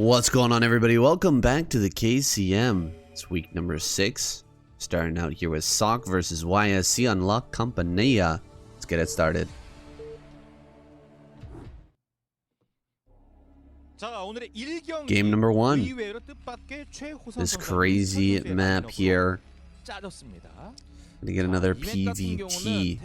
What's going on, everybody? Welcome back to the KCM. It's week number 6. Starting out here with SOC versus YSC on La Compañía. Let's get it started. Game number 1. This crazy map here. Gonna get another PvP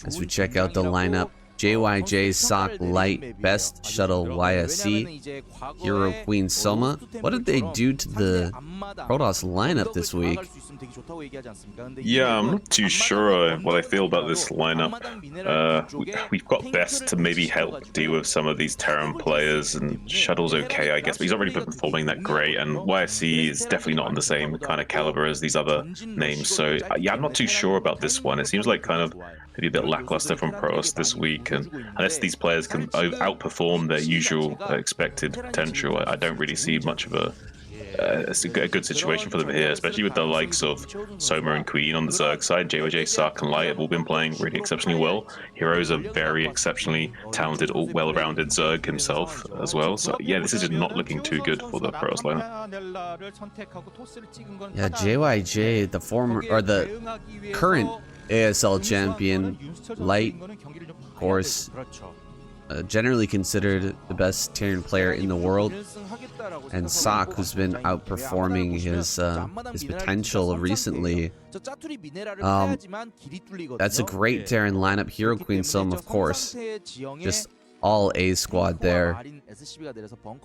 as we check out the lineup. JYJ, SOC, Light, Best, Shuttle, YSC, Hero, Queen, Soma. What did they do to the Protoss lineup this week? Yeah, I'm not too sure what I feel about this lineup. We've got Best to maybe help deal with some of these Terran players, and Shuttle's okay, I guess, but he's not really been performing that great, and YSC is definitely not on the same kind of caliber as these other names, so yeah, I'm not too sure about this one. It seems like kind of maybe a bit lackluster from Protoss this week, and unless these players can outperform their usual expected potential, I don't really see much of a good situation for them here, especially with the likes of Soma and Queen on the Zerg side. JYJ, SOC, and Light have all been playing really exceptionally well. Hero's a very exceptionally talented, well-rounded Zerg himself as well. So yeah, this is just not looking too good for the Protoss lineup. Yeah, JYJ, the current ASL champion, Light, of course, generally considered the best Terran player in the world, and SOC, who's been outperforming his potential recently. That's a great Terran lineup. Hero, Queen, Soma, of course, just all A squad there,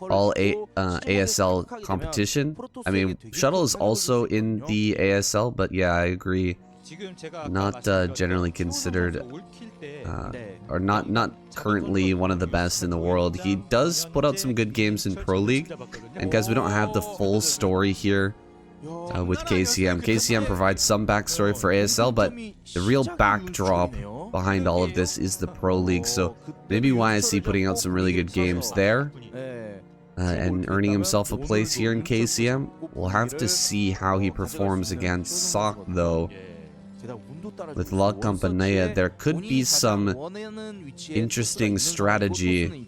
all ASL competition. I mean, Shuttle is also in the ASL, but yeah, I agree. Not generally considered, or not currently one of the best in the world. He does put out some good games in Pro League, and guys, we don't have the full story here with KCM. KCM provides some backstory for ASL, but the real backdrop behind all of this is the Pro League. So maybe YSC putting out some really good games there, and earning himself a place here in KCM. We'll have to see how he performs against SOC, though. With La Compañía, there could be some interesting strategy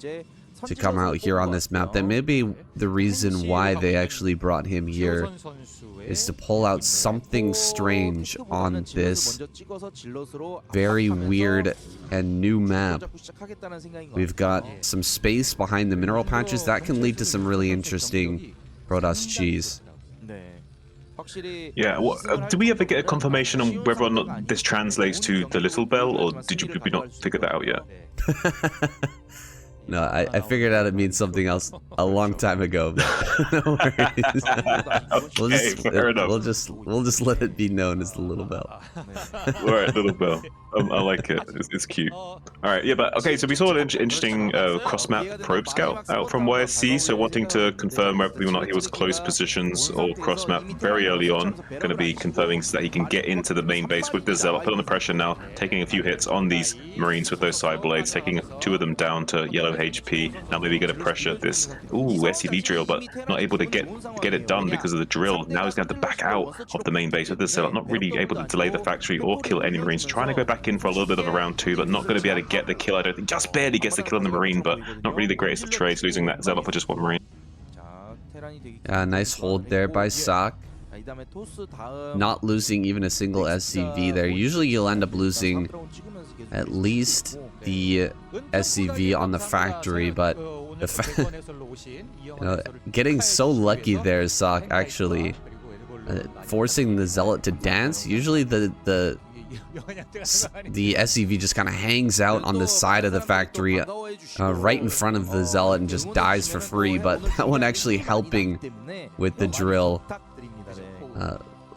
to come out here on this map. That may be the reason why they actually brought him here, is to pull out something strange on this very weird and new map. We've got some space behind the mineral patches. That can lead to some really interesting Protoss cheese. Yeah, did we ever get a confirmation on whether or not this translates to the Little Bell, or did we not figure that out yet? No, I figured out it means something else a long time ago. But no worries. We'll just let it be known as the Little Bell. Alright, Little Bell. I like it. It's cute. Alright, yeah, but okay, so we saw an interesting cross-map probe scout out from YSC, so wanting to confirm whether or not he was close positions or cross-map very early on. Going to be confirming so that he can get into the main base with the Zealot, put on the pressure now, taking a few hits on these Marines with those side blades, taking 2 of them down to yellow HP. Now maybe going to pressure this SCV drill, but not able to get it done because of the drill. Now he's going to have to back out of the main base with the Zealot, not really able to delay the factory or kill any Marines. Trying to go back in for a little bit of a round 2, but not going to be able to get the kill. I don't think, just barely gets the kill on the Marine, but not really the greatest of trades, losing that Zealot for just 1 Marine. Nice hold there by SOC. Not losing even a single SCV there. Usually you'll end up losing at least the SCV on the factory, but getting so lucky there, SOC, actually forcing the Zealot to dance. Usually the SCV just kind of hangs out on the side of the factory, right in front of the Zealot, and just dies for free, but that one actually helping with the drill.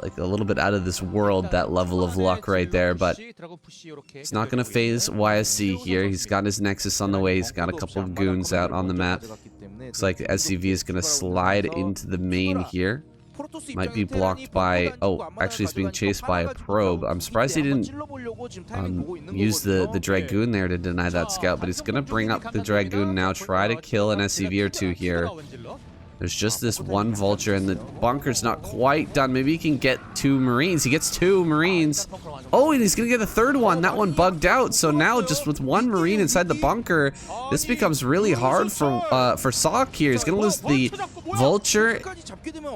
Like a little bit out of this world, that level of luck right there, but it's not going to phase YSC here. He's got his Nexus on the way. He's got a couple of goons out on the map. Looks like the SCV is going to slide into the main here. Might be blocked by... Oh, actually it's being chased by a probe. I'm surprised he didn't use the Dragoon there to deny that scout, but he's going to bring up the Dragoon now, try to kill an SCV or 2 here. There's just this one vulture, and the bunker's not quite done. Maybe he can get 2 marines. He gets 2 marines. Oh, and he's gonna get a 3rd one. That one bugged out. So now, just with 1 marine inside the bunker, this becomes really hard for Sock here. He's gonna lose the vulture.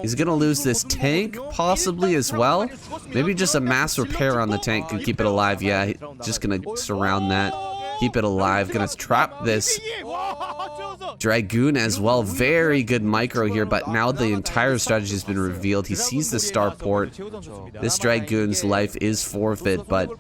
He's gonna lose this tank possibly as well. Maybe just a mass repair on the tank could keep it alive. Yeah, just gonna surround that. Keep it alive. Gonna trap this Dragoon as well. Very good micro here, but now the entire strategy has been revealed. He sees the starport. This Dragoon's life is forfeit, but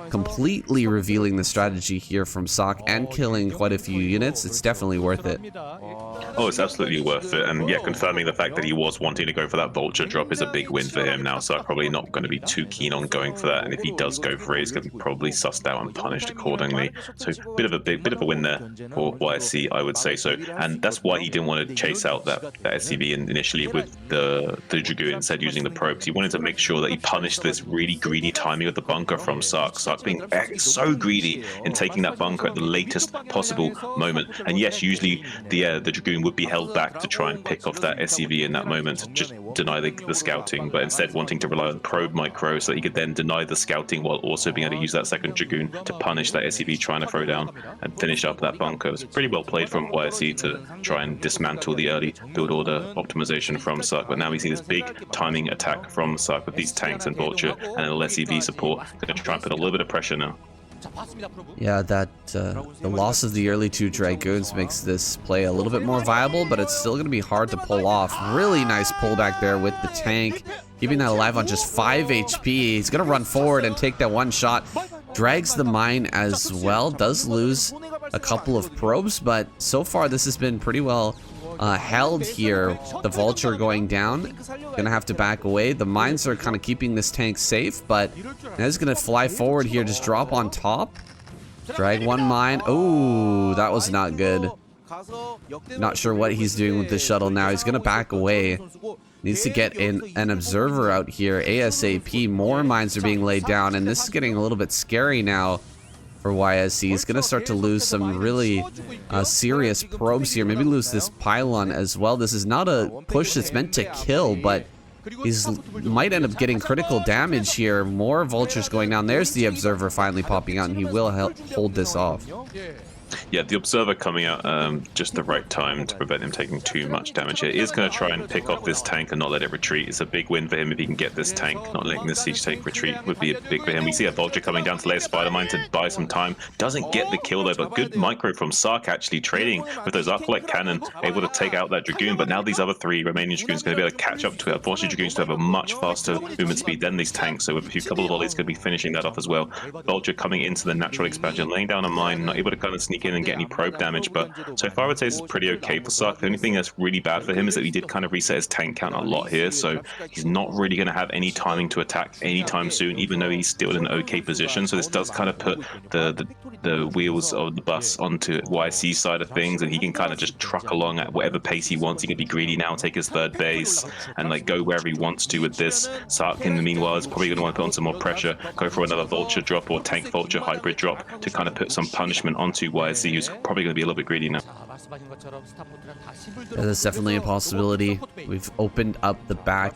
completely revealing the strategy here from Sock and killing quite a few units. It's definitely worth it. Oh, it's absolutely worth it. And yeah, confirming the fact that he was wanting to go for that vulture drop is a big win for him now. So I'm probably not going to be too keen on going for that. And if he does go for it, he's going to be probably sussed out and punished accordingly. So bit of a win there for YSC, I would say so. And that's why he didn't want to chase out that SCV initially with the Dragoon, instead using the probes. He wanted to make sure that he punished this really greedy timing of the bunker from Sark. Sark being so greedy in taking that bunker at the latest possible moment. And yes, usually the Dragoon would be held back to try and pick off that SCV in that moment, to just deny the scouting, but instead wanting to rely on probe micro so that he could then deny the scouting while also being able to use that second Dragoon to punish that SCV trying to throw down and finish up that bunker. It was pretty well played from YSC to try and dismantle the early build order optimization from Sark, but now we see this big timing attack from Sark with these tanks and vulture and a little SCV support. Going to try and put a little bit of pressure now. Yeah, the loss of the early 2 Dragoons makes this play a little bit more viable, but it's still going to be hard to pull off. Really nice pullback there with the tank, keeping that alive on just 5 HP. He's going to run forward and take that one shot. Drags the mine as well, does lose a couple of probes, but so far this has been pretty well held here. The vulture going down, gonna have to back away. The mines are kind of keeping this tank safe, but now he's gonna fly forward here, just drop on top, drag 1 mine. Oh, that was not good. Not sure what he's doing with the shuttle now. He's gonna back away. Needs to get an observer out here ASAP. More mines are being laid down, and this is getting a little bit scary now for YSC. He's gonna start to lose some really serious probes here. Maybe lose this pylon as well. This is not a push that's meant to kill, but he's might end up getting critical damage here. More vultures going down. There's the observer finally popping out, and he will help hold this off. Yeah, the observer coming out just the right time to prevent him taking too much damage here. He is going to try and pick off this tank and not let it retreat. It's a big win for him if he can get this tank. Not letting the siege tank retreat would be a big for him. We see a vulture coming down to lay a spider mine to buy some time. Doesn't get the kill though, but good micro from Sark actually trading with those arc-light cannon, able to take out that Dragoon. But now these other 3 remaining Dragoons are going to be able to catch up to it. Unfortunately, Dragoons to have a much faster movement speed than these tanks, so with a couple of volleys, going to be finishing that off as well. Vulture coming into the natural expansion, laying down a mine, not able to kind of sneak in and get any probe damage, but so far I would say this is pretty okay for Sark. The only thing that's really bad for him is that he did kind of reset his tank count a lot here, so he's not really going to have any timing to attack anytime soon, even though he's still in an okay position. So this does kind of put the wheels of the bus onto YSC's side of things, and he can kind of just truck along at whatever pace he wants. He can be greedy now, take his 3rd base, and like go wherever he wants to with this. Sark in the meanwhile is probably going to want to put on some more pressure, go for another vulture drop or tank vulture hybrid drop to kind of put some punishment onto YSC, who's probably going to be a little bit greedy now. Yeah, that's definitely a possibility. We've opened up the back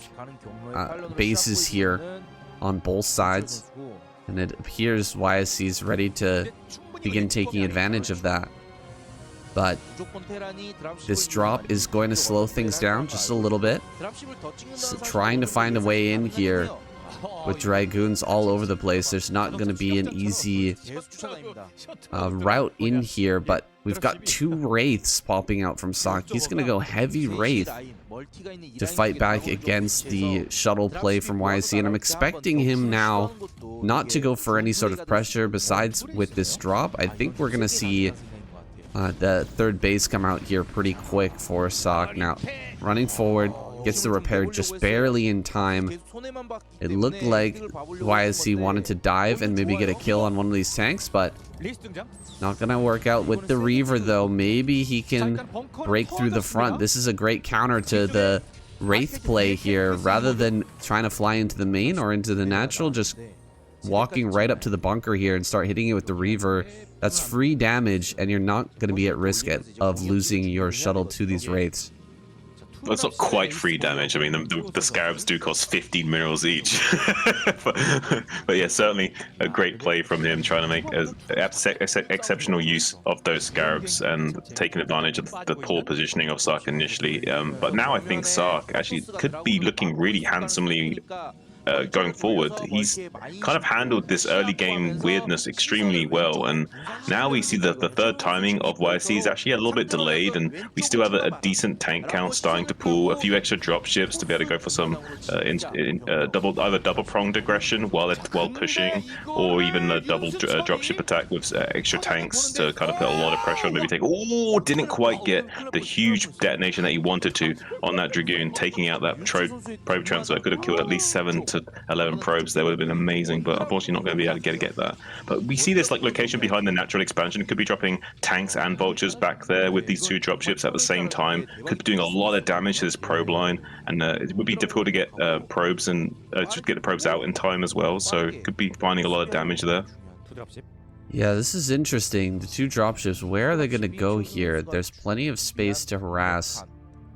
bases here on both sides, and it appears YSC is ready to begin taking advantage of that. But this drop is going to slow things down just a little bit. So trying to find a way in here with Dragoons all over the place. There's not going to be an easy route in here, but we've got 2 Wraiths popping out from Sock. He's going to go heavy Wraith to fight back against the shuttle play from YSC, and I'm expecting him now not to go for any sort of pressure besides with this drop. I think we're going to see the 3rd base come out here pretty quick for Sock. Now, running forward, gets the repair just barely in time. It looked like YSC wanted to dive and maybe get a kill on one of these tanks, but not gonna work out with the Reaver though. Maybe he can break through the front. This is a great counter to the Wraith play here. Rather than trying to fly into the main or into the natural, just walking right up to the bunker here and start hitting it with the Reaver. That's free damage, and you're not going to be at risk of losing your shuttle to these Wraiths. It's not quite free damage. I mean, the scarabs do cost 15 minerals each. but yeah, certainly a great play from him, trying to make exceptional use of those scarabs and taking advantage of the poor positioning of Sark initially. But now I think Sark actually could be looking really handsomely going forward. He's kind of handled this early game weirdness extremely well, and now we see that the third timing of YC is actually a little bit delayed, and we still have a decent tank count starting to pull, a few extra drop ships to be able to go for some either double pronged aggression while pushing, or even a double drop ship attack with extra tanks to kind of put a lot of pressure on. Maybe take. Oh, didn't quite get the huge detonation that he wanted to on that Dragoon, taking out that probe transfer. Could have killed at least 7 to 11 probes. That would have been amazing, but unfortunately not going to be able to get that. But we see this like location behind the natural expansion. It could be dropping tanks and vultures back there with these 2 dropships at the same time. Could be doing a lot of damage to this probe line, and it would be difficult to get probes and to get the probes out in time as well. So could be finding a lot of damage there. Yeah, this is interesting. The 2 dropships, where are they going to go here? There's plenty of space to harass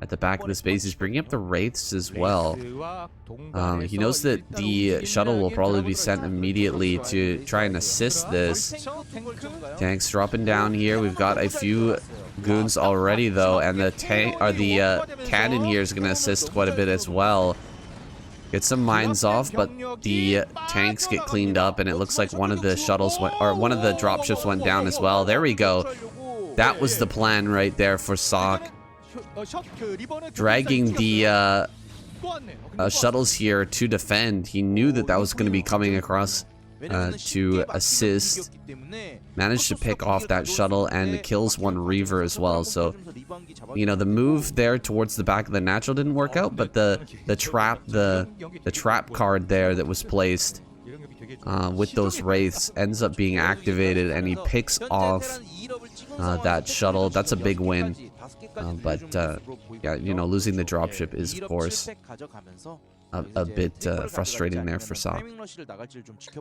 at the back of this base. He's bringing up the wraiths as well. He knows that the shuttle will probably be sent immediately to try and assist this. Tanks dropping down here. We've got a few goons already though, and the tank or the cannon here is going to assist quite a bit as well. Get some mines off, but the tanks get cleaned up, and it looks like one of the shuttles went, or one of the dropships went down as well. There we go. That was the plan right there for Sok. Dragging the shuttles here to defend. He knew that that was going to be coming across to assist. Managed to pick off that shuttle and kills 1 Reaver as well. So, you know, the move there towards the back of the natural didn't work out, but the trap card there that was placed with those wraiths ends up being activated, and he picks off that shuttle. That's a big win. Yeah, you know, losing the dropship is, of course, a bit frustrating there for Sok.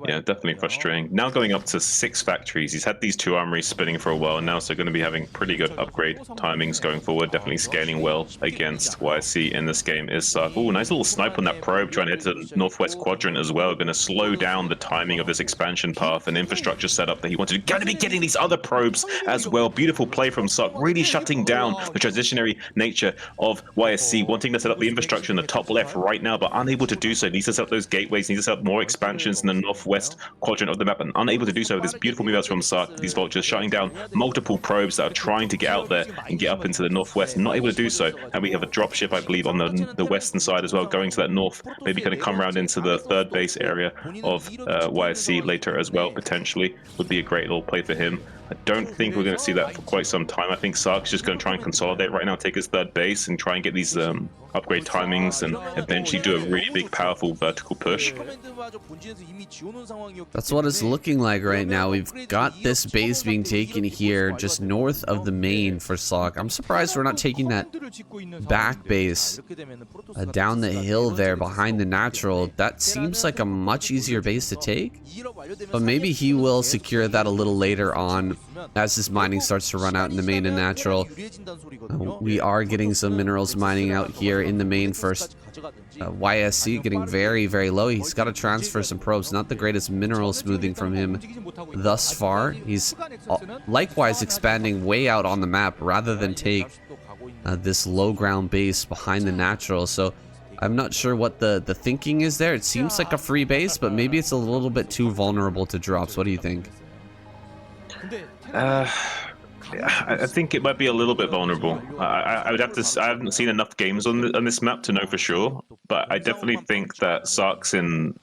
Yeah, definitely frustrating. Now going up to 6 factories. He's had these 2 armories spinning for a while now, so going to be having pretty good upgrade timings going forward. Definitely scaling well against what I see in this game is Sok. Oh, nice little snipe on that probe, trying to head to the northwest quadrant as well. Going to slow down the timing of this expansion path and infrastructure setup that he wanted. Going to be getting these other probes as well. Beautiful play from Sok, really shutting down the transitionary nature of YSC, wanting to set up the infrastructure in the top left right now, but unable to do so. Needs to set up those gateways, needs to set up more expansions in the northwest quadrant of the map, and unable to do so with this beautiful move out from Sark. These vultures shutting down multiple probes that are trying to get out there and get up into the northwest, not able to do so. And we have a dropship, I believe, on the western side as well, going to that north, maybe going to come around into the 3rd base area of YSC later as well, potentially. Would be a great little play for him. I don't think we're going to see that for quite some time. I think Sark's just going to try and consolidate right now, take his 3rd base, and try and get these upgrade timings, and eventually do a really big, powerful vertical push. That's what it's looking like right now. We've got this base being taken here just north of the main for Sok. I'm surprised we're not taking that back base down the hill there behind the natural. That seems like a much easier base to take, but maybe he will secure that a little later on as his mining starts to run out in the main and natural. We are getting some minerals mining out here in the main first. YSC getting very, very low. He's got to transfer some probes. Not the greatest mineral smoothing from him thus far. He's likewise expanding way out on the map rather than take this low ground base behind the natural. So I'm not sure what the thinking is there. It seems like a free base, but maybe it's a little bit too vulnerable to drops. What do you think? I think it might be a little bit vulnerable. I would have to. I haven't seen enough games on this map to know for sure, but I definitely think that Sark's in.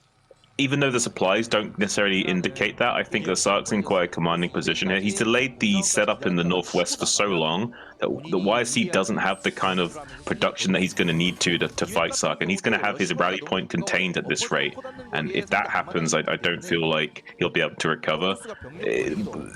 Even though the supplies don't necessarily indicate that, I think that Sark's in quite a commanding position here. He's delayed the setup in the northwest for so long that the YSC doesn't have the kind of production that he's going to need to fight Sark, and he's going to have his rally point contained at this rate. And if that happens, I don't feel like he'll be able to recover.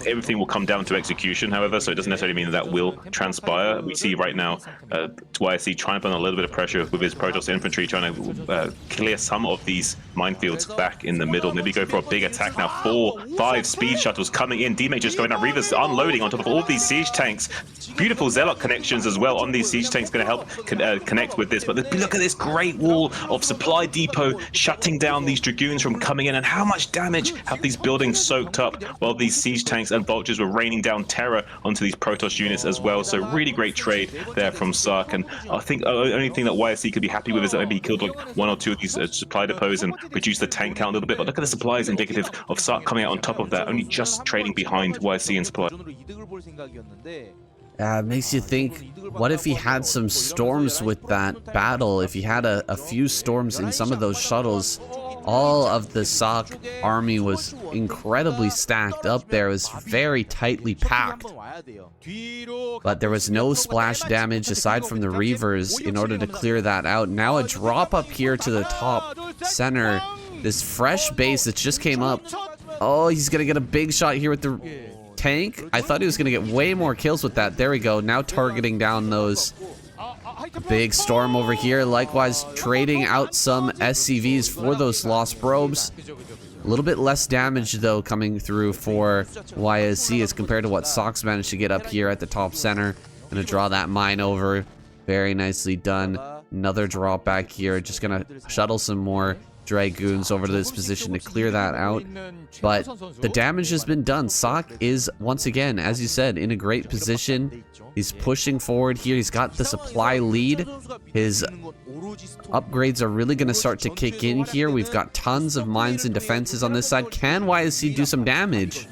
Everything will come down to execution, however, so it doesn't necessarily mean that will transpire. We see right now YSC trying to put on a little bit of pressure with his Protoss infantry, trying to clear some of these minefields back in the middle. Maybe go for a big attack now. 4, 5 speed shuttles coming in. D-Mage just going down. Reaver's unloading on top of all these siege tanks. Beautiful Zealot connections as well on these siege tanks, going to help connect with this. But look at this great wall of supply depot shutting down these Dragoons from coming in, and how much damage have these buildings soaked up while these siege tanks and vultures were raining down terror onto these Protoss units as well. So really great trade there from Sark, and I think the only thing that YSC could be happy with is that maybe he killed like 1 or 2 of these supply depots and reduced the tank count a little bit. But look at the supplies indicative of Sark coming out on top of that, only just trading behind YSC in supply. Makes you think, what if he had some storms with that battle? If he had a few storms in some of those shuttles, all of the Sark army was incredibly stacked up there. It was very tightly packed. But there was no splash damage aside from the Reavers in order to clear that out. Now a drop up here to the top center. This fresh base that just came up. Oh, he's gonna get a big shot here with the tank. I thought he was gonna get way more kills with that. There we go. Now targeting down those. Big storm over here. Likewise, trading out some SCVs for those lost probes. A little bit less damage though coming through for YSC as compared to what Sox managed to get up here at the top center. Gonna draw that mine over. Very nicely done. Another drop back here. Just gonna shuttle some more Dragoons over to this position to clear that out. But the damage has been done. Sock is, once again, as you said, in a great position. He's pushing forward here. He's got the supply lead. His upgrades are really going to start to kick in here. We've got tons of mines and defenses on this side. Can YSC do some damage?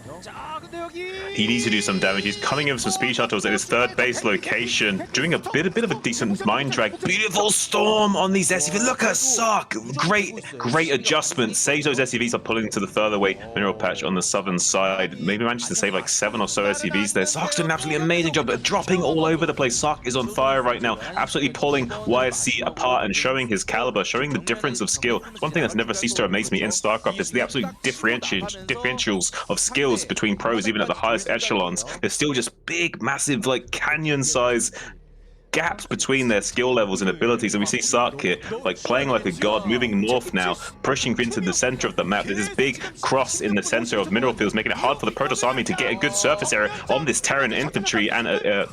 He needs to do some damage. He's coming in with some speed shuttles at his third base location, doing a bit of a decent mine drag. Beautiful storm on these SCVs. Look at Sark. Great adjustment. Saves those SCVs are pulling to the further away mineral patch on the southern side. Maybe managed to save like 7 or so SCVs there. Sark's doing an absolutely amazing job, dropping all over the place. Sark is on fire right now, absolutely pulling YSC apart and showing his caliber, showing the difference of skill. It's one thing that's never ceased to amaze me in StarCraft. It's the absolute differentials of skills between pros, even at the highest echelons. There's still just big, massive, like canyon-size gaps between their skill levels and abilities, and we see Sark here like playing like a god, moving north now, pushing into the center of the map. There's this big cross in the center of mineral fields, making it hard for the Protoss army to get a good surface area on this Terran infantry and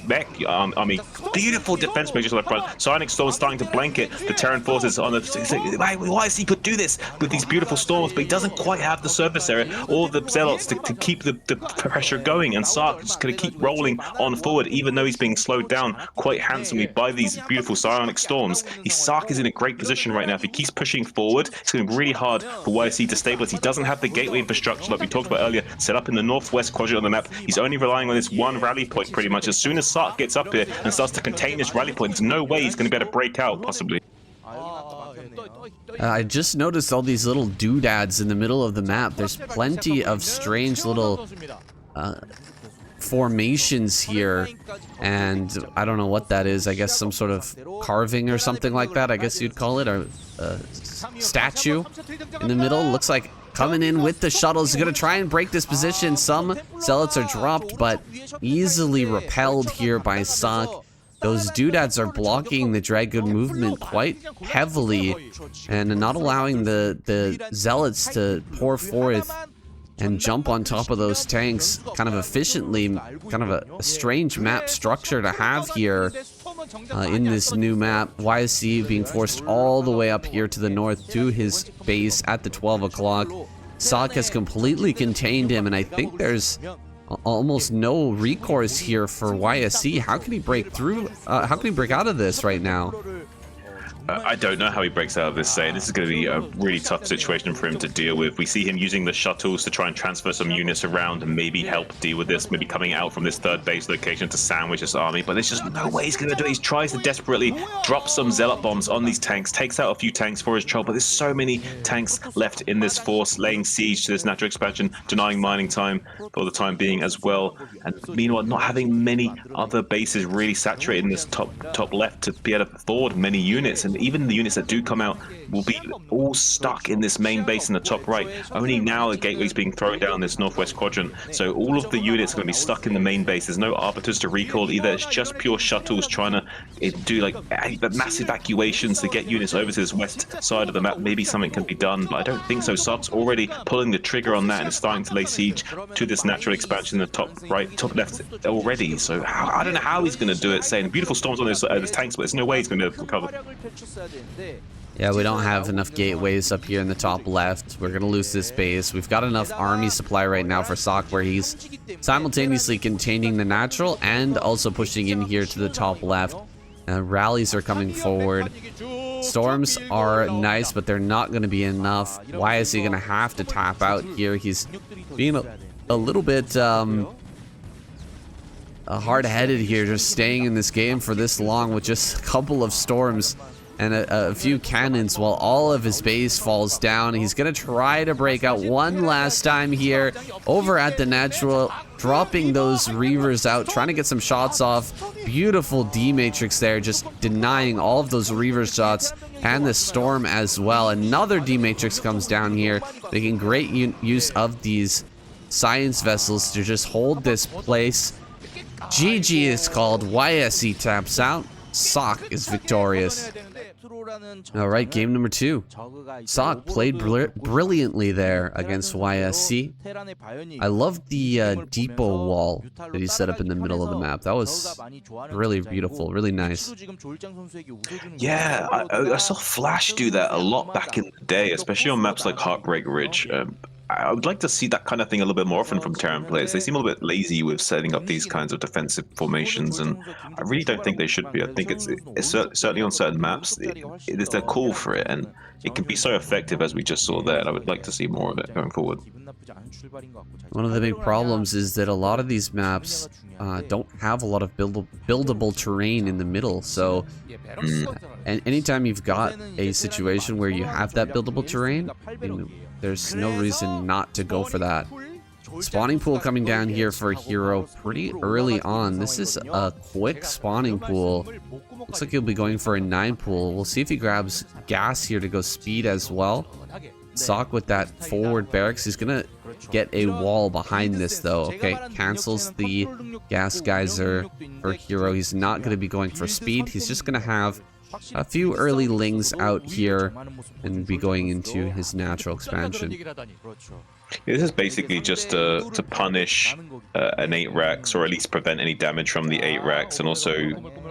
mech army. Beautiful defense measures on the front. Psionic Storm starting to blanket the Terran forces on the... YSC could do this with these beautiful storms, but he doesn't quite have the surface area or the zealots to keep the pressure going, and Sark is just going to keep rolling on forward, even though he's being slowed down quite handsomely by these beautiful psionic storms. Sark is in a great position right now. If he keeps pushing forward, it's going to be really hard for YSC to stabilize. He doesn't have the gateway infrastructure like we talked about earlier set up in the northwest quadrant on the map. He's only relying on this one rally point pretty much. As soon as Sark gets up here and starts to contain this rally point, there's no way he's going to be able to break out, possibly. I just noticed all these little doodads in the middle of the map. There's plenty of strange little formations here, and I don't know what that is. I guess some sort of carving or something like that, I guess you'd call it, or a statue in the middle. Looks like coming in with the shuttles, gonna try and break this position. Some zealots are dropped, but easily repelled here by Sark. Those doodads are blocking the Dragoon movement quite heavily and not allowing the zealots to pour forth and jump on top of those tanks kind of efficiently. Kind of a strange map structure to have here in this new map. YSC being forced all the way up here to the north to his base at the 12 o'clock. Sark has completely contained him, and I think there's almost no recourse here for YSC. How can he break through? How can he break out of this right now? I don't know how he breaks out of this, say. This is going to be a really tough situation for him to deal with. We see him using the shuttles to try and transfer some units around and maybe help deal with this, maybe coming out from this third base location to sandwich this army, but there's just no way he's going to do it. He tries to desperately drop some zealot bombs on these tanks, takes out a few tanks for his troll, but there's so many tanks left in this force, laying siege to this natural expansion, denying mining time for the time being as well, and meanwhile not having many other bases really saturated in this top left to be able to afford many units. And even the units that do come out will be all stuck in this main base in the top right. Only now the gateway's being thrown down this northwest quadrant, so all of the units are going to be stuck in the main base. There's no arbiters to recall either. It's just pure shuttles trying to do like mass evacuations to get units over to this west side of the map, maybe something can be done, but I don't think so. Sark's already pulling the trigger on that and is starting to lay siege to this natural expansion in the top right, top left already. So I don't know how he's going to do it, saying beautiful storms on this tanks, but there's no way he's going to recover. Yeah, we don't have enough gateways up here in the top left. We're going to lose this base. We've got enough army supply right now for Sark, where he's simultaneously containing the natural and also pushing in here to the top left. Rallies are coming forward. Storms are nice, but they're not going to be enough. Why is he going to have to tap out here? He's being a little bit hard-headed here, just staying in this game for this long with just a couple of storms and a few cannons while all of his base falls down. He's going to try to break out one last time here over at the natural, dropping those Reavers out, trying to get some shots off. Beautiful D-Matrix there, just denying all of those Reaver shots and the storm as well. Another D-Matrix comes down here, making great use of these science vessels to just hold this place. GG is called. YSE taps out. Sark is victorious. Alright, game number 2. Sark played brilliantly there against YSC. I love the depot wall that he set up in the middle of the map. That was really beautiful, really nice. Yeah, I saw Flash do that a lot back in the day, especially on maps like Heartbreak Ridge. I would like to see that kind of thing a little bit more often from Terran players. They seem a little bit lazy with setting up these kinds of defensive formations, and I really don't think they should be. I think it's certainly on certain maps, it is their call for it, and it can be so effective as we just saw there. And I would like to see more of it going forward. One of the big problems is that a lot of these maps don't have a lot of buildable terrain in the middle. So, and anytime you've got a situation where you have that buildable terrain, there's no reason not to go for that. Spawning pool coming down here for a hero pretty early on. This is a quick spawning pool. Looks like he'll be going for a 9 pool. We'll see if he grabs gas here to go speed as well. Sark with that forward barracks. He's gonna get a wall behind this though. Okay, cancels the gas geyser for hero. He's not gonna be going for speed. He's just gonna have a few early lings out here and be going into his natural expansion. This is basically just to punish an 8 racks, or at least prevent any damage from the 8 racks, and also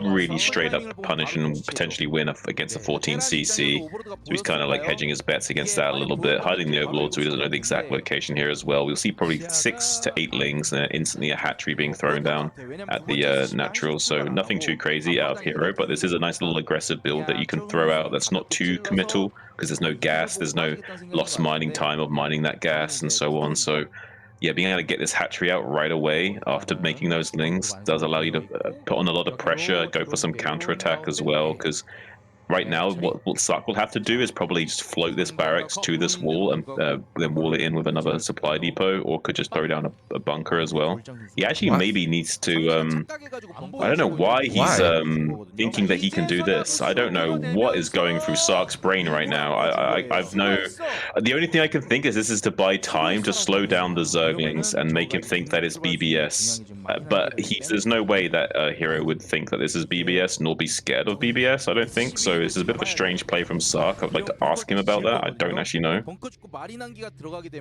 really straight up punish and potentially win against a 14cc. So he's kind of like hedging his bets against that a little bit, hiding the Overlord so he doesn't know the exact location here as well. We'll see probably 6 to 8 lings and instantly a hatchery being thrown down at the natural. So nothing too crazy out of hero, but this is a nice little aggressive build that you can throw out that's not too committal, because there's no gas, there's no lost mining time of mining that gas and so on. So yeah, being able to get this hatchery out right away after making those lings does allow you to put on a lot of pressure, go for some counterattack as well, because right now what Sark will have to do is probably just float this barracks to this wall and then wall it in with another supply depot, or could just throw down a bunker as well. He actually maybe needs to I don't know why he's thinking that he can do this. I don't know what is going through Sark's brain right now. The only thing I can think is this is to buy time to slow down the Zerglings and make him think that it's BBS. But there's no way that a hero would think that this is BBS nor be scared of BBS. I don't think so. This is a bit of a strange play from Sark. I'd like to ask him about that. I don't actually know.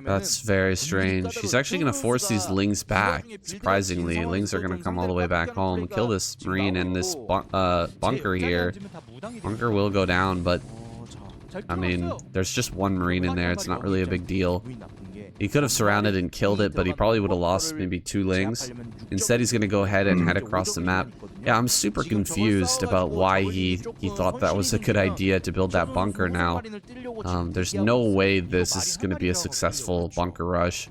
That's very strange. He's actually going to force these lings back. Surprisingly, lings are going to come all the way back home, kill this marine and this bunker here. Bunker will go down, but I mean, there's just one marine in there. It's not really a big deal. He could have surrounded and killed it, but he probably would have lost maybe 2 lings. Instead, he's going to go ahead and head across the map. Yeah, I'm super confused about why he thought that was a good idea to build that bunker now. There's no way this is going to be a successful bunker rush.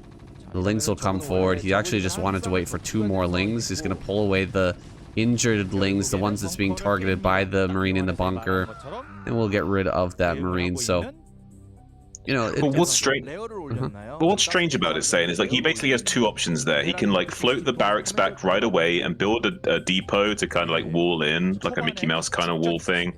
The lings will come forward. He actually just wanted to wait for 2 more lings. He's going to pull away the injured lings, the ones that's being targeted by the marine in the bunker, and we'll get rid of that marine. So you know, But what's strange? Uh-huh. But what's strange about it, saying, is like he basically has two options there. He can like float the barracks back right away and build a depot to kind of like wall in, like a Mickey Mouse kind of wall thing,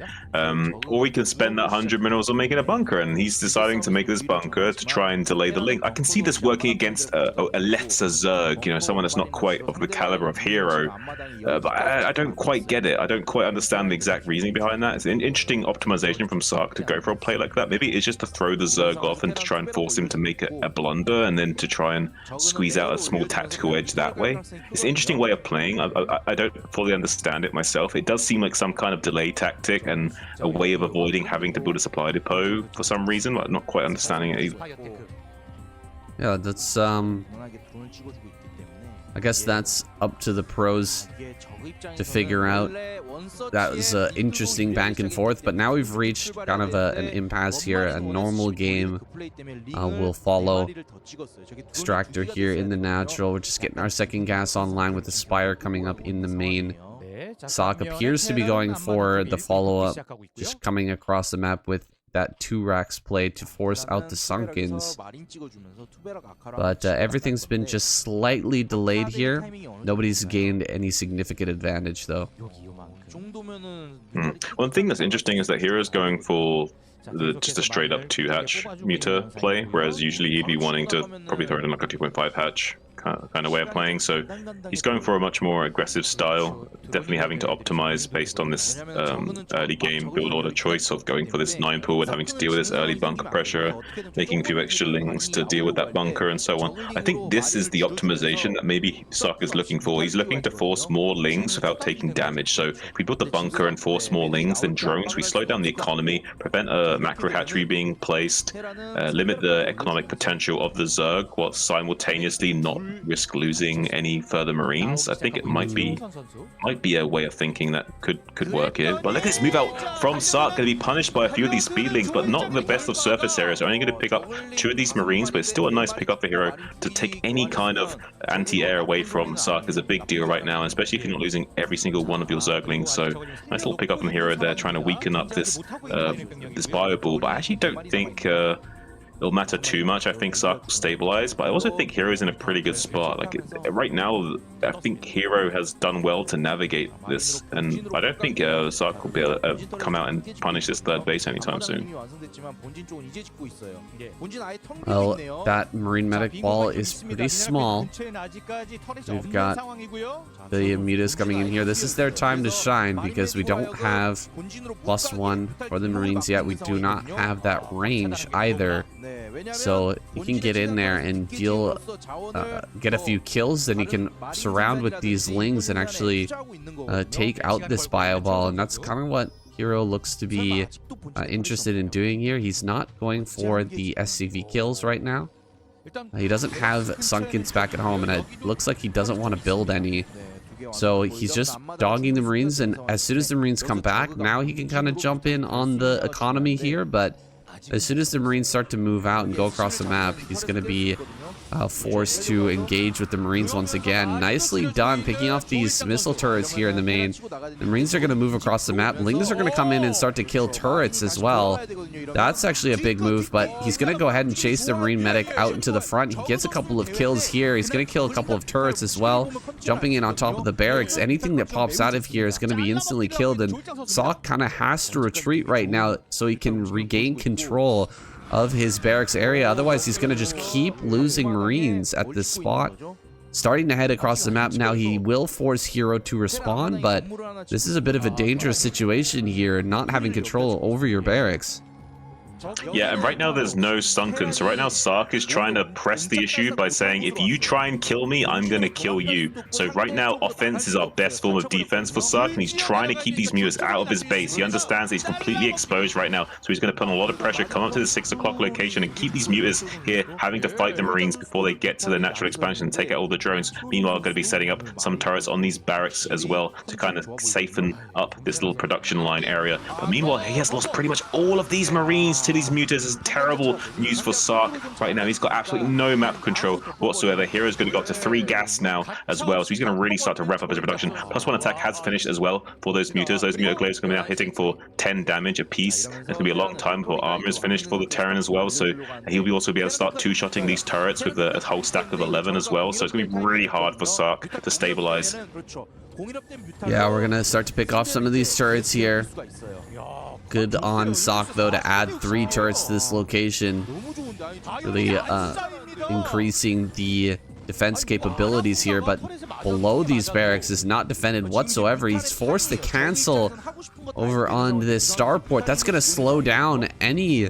or he can spend that 100 minerals on making a bunker. And he's deciding to make this bunker to try and delay the link. I can see this working against a Let's Zerg, you know, someone that's not quite of the caliber of Hero. But I don't quite get it. I don't quite understand the exact reasoning behind that. It's an interesting optimization from Sark to go for a play like that. Maybe it's just to throw the Zerg off and to try and force him to make a blunder, and then to try and squeeze out a small tactical edge that way. It's an interesting way of playing. I don't fully understand it myself. It does seem like some kind of delay tactic and a way of avoiding having to build a supply depot for some reason. I'm not quite understanding it either. Yeah, that's I guess that's up to the pros to figure out. That was an interesting back and forth, but now we've reached kind of an impasse here. A normal game will follow. Extractor here in the natural. We're just getting our second gas online with the Spire coming up in the main. Sark appears to be going for the follow-up, just coming across the map with that 2 racks play to force out the Sunkens. But everything's been just slightly delayed here. Nobody's gained any significant advantage, though. One thing that's interesting is that Hero's going for just a straight up 2-hatch muta play, whereas usually he'd be wanting to probably throw it in like a 2.5 hatch kind of way of playing. So he's going for a much more aggressive style, definitely having to optimize based on this early game build order choice of going for this 9 pool and having to deal with this early bunker pressure, making a few extra links to deal with that bunker and so on. I think this is the optimization that maybe Sark is looking for. He's looking to force more lings without taking damage. So if we build the bunker and force more lings, then drones, we slow down the economy, prevent a macro hatchery being placed, limit the economic potential of the Zerg, while simultaneously not risk losing any further Marines. I think it might be a way of thinking that could work here. But look at this move out from Sark, going to be punished by a few of these speedlings, but not the best of surface areas. They're only going to pick up 2 of these Marines, but it's still a nice pick up for Hero. To take any kind of anti-air away from Sark is a big deal right now, especially if you're not losing every single one of your Zerglings. So nice little pick up from Hero there, trying to weaken up this this bio ball. But I actually don't think it'll matter too much. I think Sark will stabilize, but I also think Hero's in a pretty good spot. Like right now, I think Hero has done well to navigate this, and I don't think Sark will be able to come out and punish this third base anytime soon. Well, that Marine Medic wall is pretty small. We've got the mutas coming in here. This is their time to shine because we don't have +1 for the Marines yet. We do not have that range either. So you can get in there and deal, get a few kills, then you can surround with these lings and actually take out this bio ball, and that's kind of what Hero looks to be interested in doing here. He's not going for the SCV kills right now. He doesn't have Sunkens back at home, and it looks like he doesn't want to build any. So he's just dogging the Marines, and as soon as the Marines come back, now he can kind of jump in on the economy here, but as soon as the Marines start to move out and go across the map, he's going to be forced to engage with the Marines once again. Nicely done, picking off these missile turrets here in the main. The Marines are going to move across the map. Lings are going to come in and start to kill turrets as well. That's actually a big move, but he's going to go ahead and chase the Marine medic out into the front. He gets a couple of kills here. He's going to kill a couple of turrets as well, jumping in on top of the barracks. Anything that pops out of here is going to be instantly killed, and Sark kind of has to retreat right now so he can regain control of his barracks area. Otherwise, he's going to just keep losing Marines at this spot. Starting to head across the map now. He will force Hero to respawn, but this is a bit of a dangerous situation here, not having control over your barracks. Yeah, and right now there's no Sunken, so right now Sark is trying to press the issue by saying, if you try and kill me, I'm going to kill you. So right now, offense is our best form of defense for Sark, and he's trying to keep these mutas out of his base. He understands that he's completely exposed right now, so he's going to put on a lot of pressure, come up to the 6 o'clock location, and keep these mutas here, having to fight the Marines before they get to the natural expansion and take out all the drones. Meanwhile, going to be setting up some turrets on these barracks as well to kind of safeten up this little production line area. But meanwhile, he has lost pretty much all of these Marines to these mutas is terrible news for Sark right now. He's got absolutely no map control whatsoever. Hero's going to go up to 3 gas now as well, so he's going to really start to ramp up his production. +1 attack has finished as well for those mutas. Those muta glaives are going to be now hitting for 10 damage a piece. It's going to be a long time before armor is finished for the Terran as well, so he'll also be able to start two-shotting these turrets with a whole stack of 11 as well, so it's going to be really hard for Sark to stabilize. Yeah, we're going to start to pick off some of these turrets here. Good on Sark, though, to add 3 turrets to this location. Really increasing the defense capabilities here, but below these barracks is not defended whatsoever. He's forced to cancel over on this starport. That's going to slow down any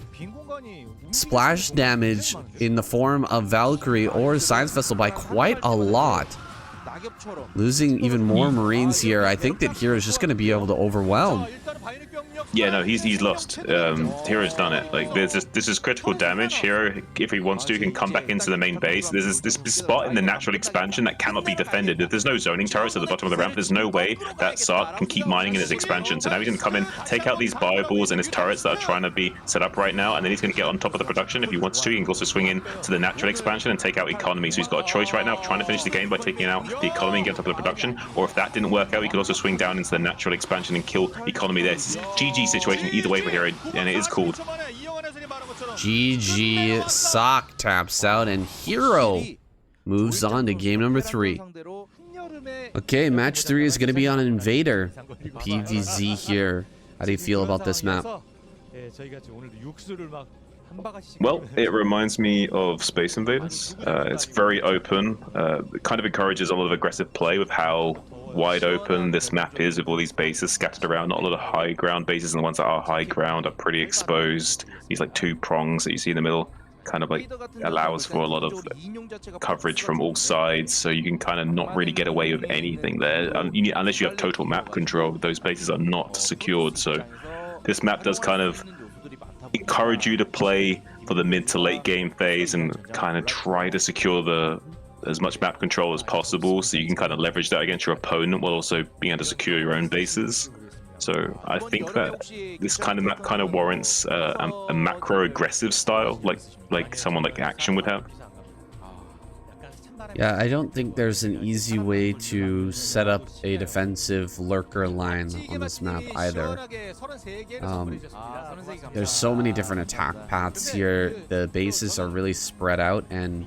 splash damage in the form of Valkyrie or Science Vessel by quite a lot. Losing even more Marines here, I think that Hero's just going to be able to overwhelm. Yeah, no, he's lost. Hero's done it. Like, this is critical damage. Hero, if he wants to, can come back into the main base. There's this spot in the natural expansion that cannot be defended. If there's no zoning turrets at the bottom of the ramp, there's no way that Sark can keep mining in his expansion. So now he's going to come in, take out these bioballs and his turrets that are trying to be set up right now, and then he's going to get on top of the production if he wants to. He can also swing in to the natural expansion and take out economy. So he's got a choice right now of trying to finish the game by taking out the economy and get on top of the production, or if that didn't work out, he could also swing down into the natural expansion and kill economy there. This is GG situation either way for Hero, and it is called. GG. Sark taps out, and Hero moves on to game number 3. Okay, match 3 is going to be on Invader. PVZ here. How do you feel about this map? Well, it reminds me of Space Invaders. It's very open. It kind of encourages a lot of aggressive play with how wide open this map is, with all these bases scattered around. Not a lot of high ground bases, and the ones that are high ground are pretty exposed. These like 2 prongs that you see in the middle kind of like allows for a lot of coverage from all sides, so you can kind of not really get away with anything there. Unless you have total map control, those bases are not secured, so this map does kind of encourage you to play for the mid to late game phase and kind of try to secure as much map control as possible, so you can kind of leverage that against your opponent while also being able to secure your own bases. So I think that this kind of map kind of warrants a macro aggressive style, like someone like Action would have. Yeah, I don't think there's an easy way to set up a defensive lurker line on this map either. There's so many different attack paths here. The bases are really spread out and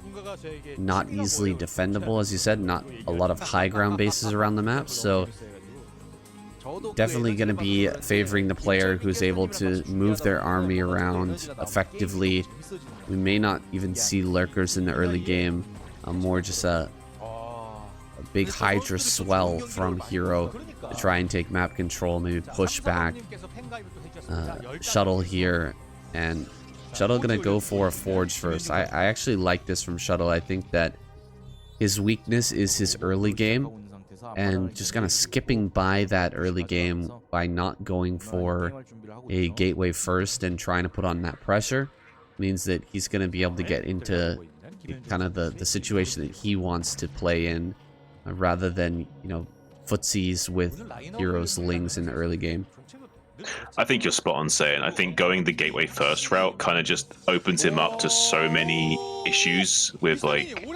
not easily defendable, as you said. Not a lot of high ground bases around the map, so definitely going to be favoring the player who's able to move their army around effectively. We may not even see lurkers in the early game. More just a big Hydra swell from Hero to try and take map control, maybe push back. Shuttle here, and Shuttle gonna go for a Forge first. I actually like this from Shuttle. I think that his weakness is his early game, and just kind of skipping by that early game by not going for a gateway first and trying to put on that pressure means that he's gonna be able to get into kind of the situation that he wants to play in, rather than, you know, footsies with Hero's Lings in the early game. I think you're spot on saying. I think going the gateway first route kind of just opens him up to so many issues with like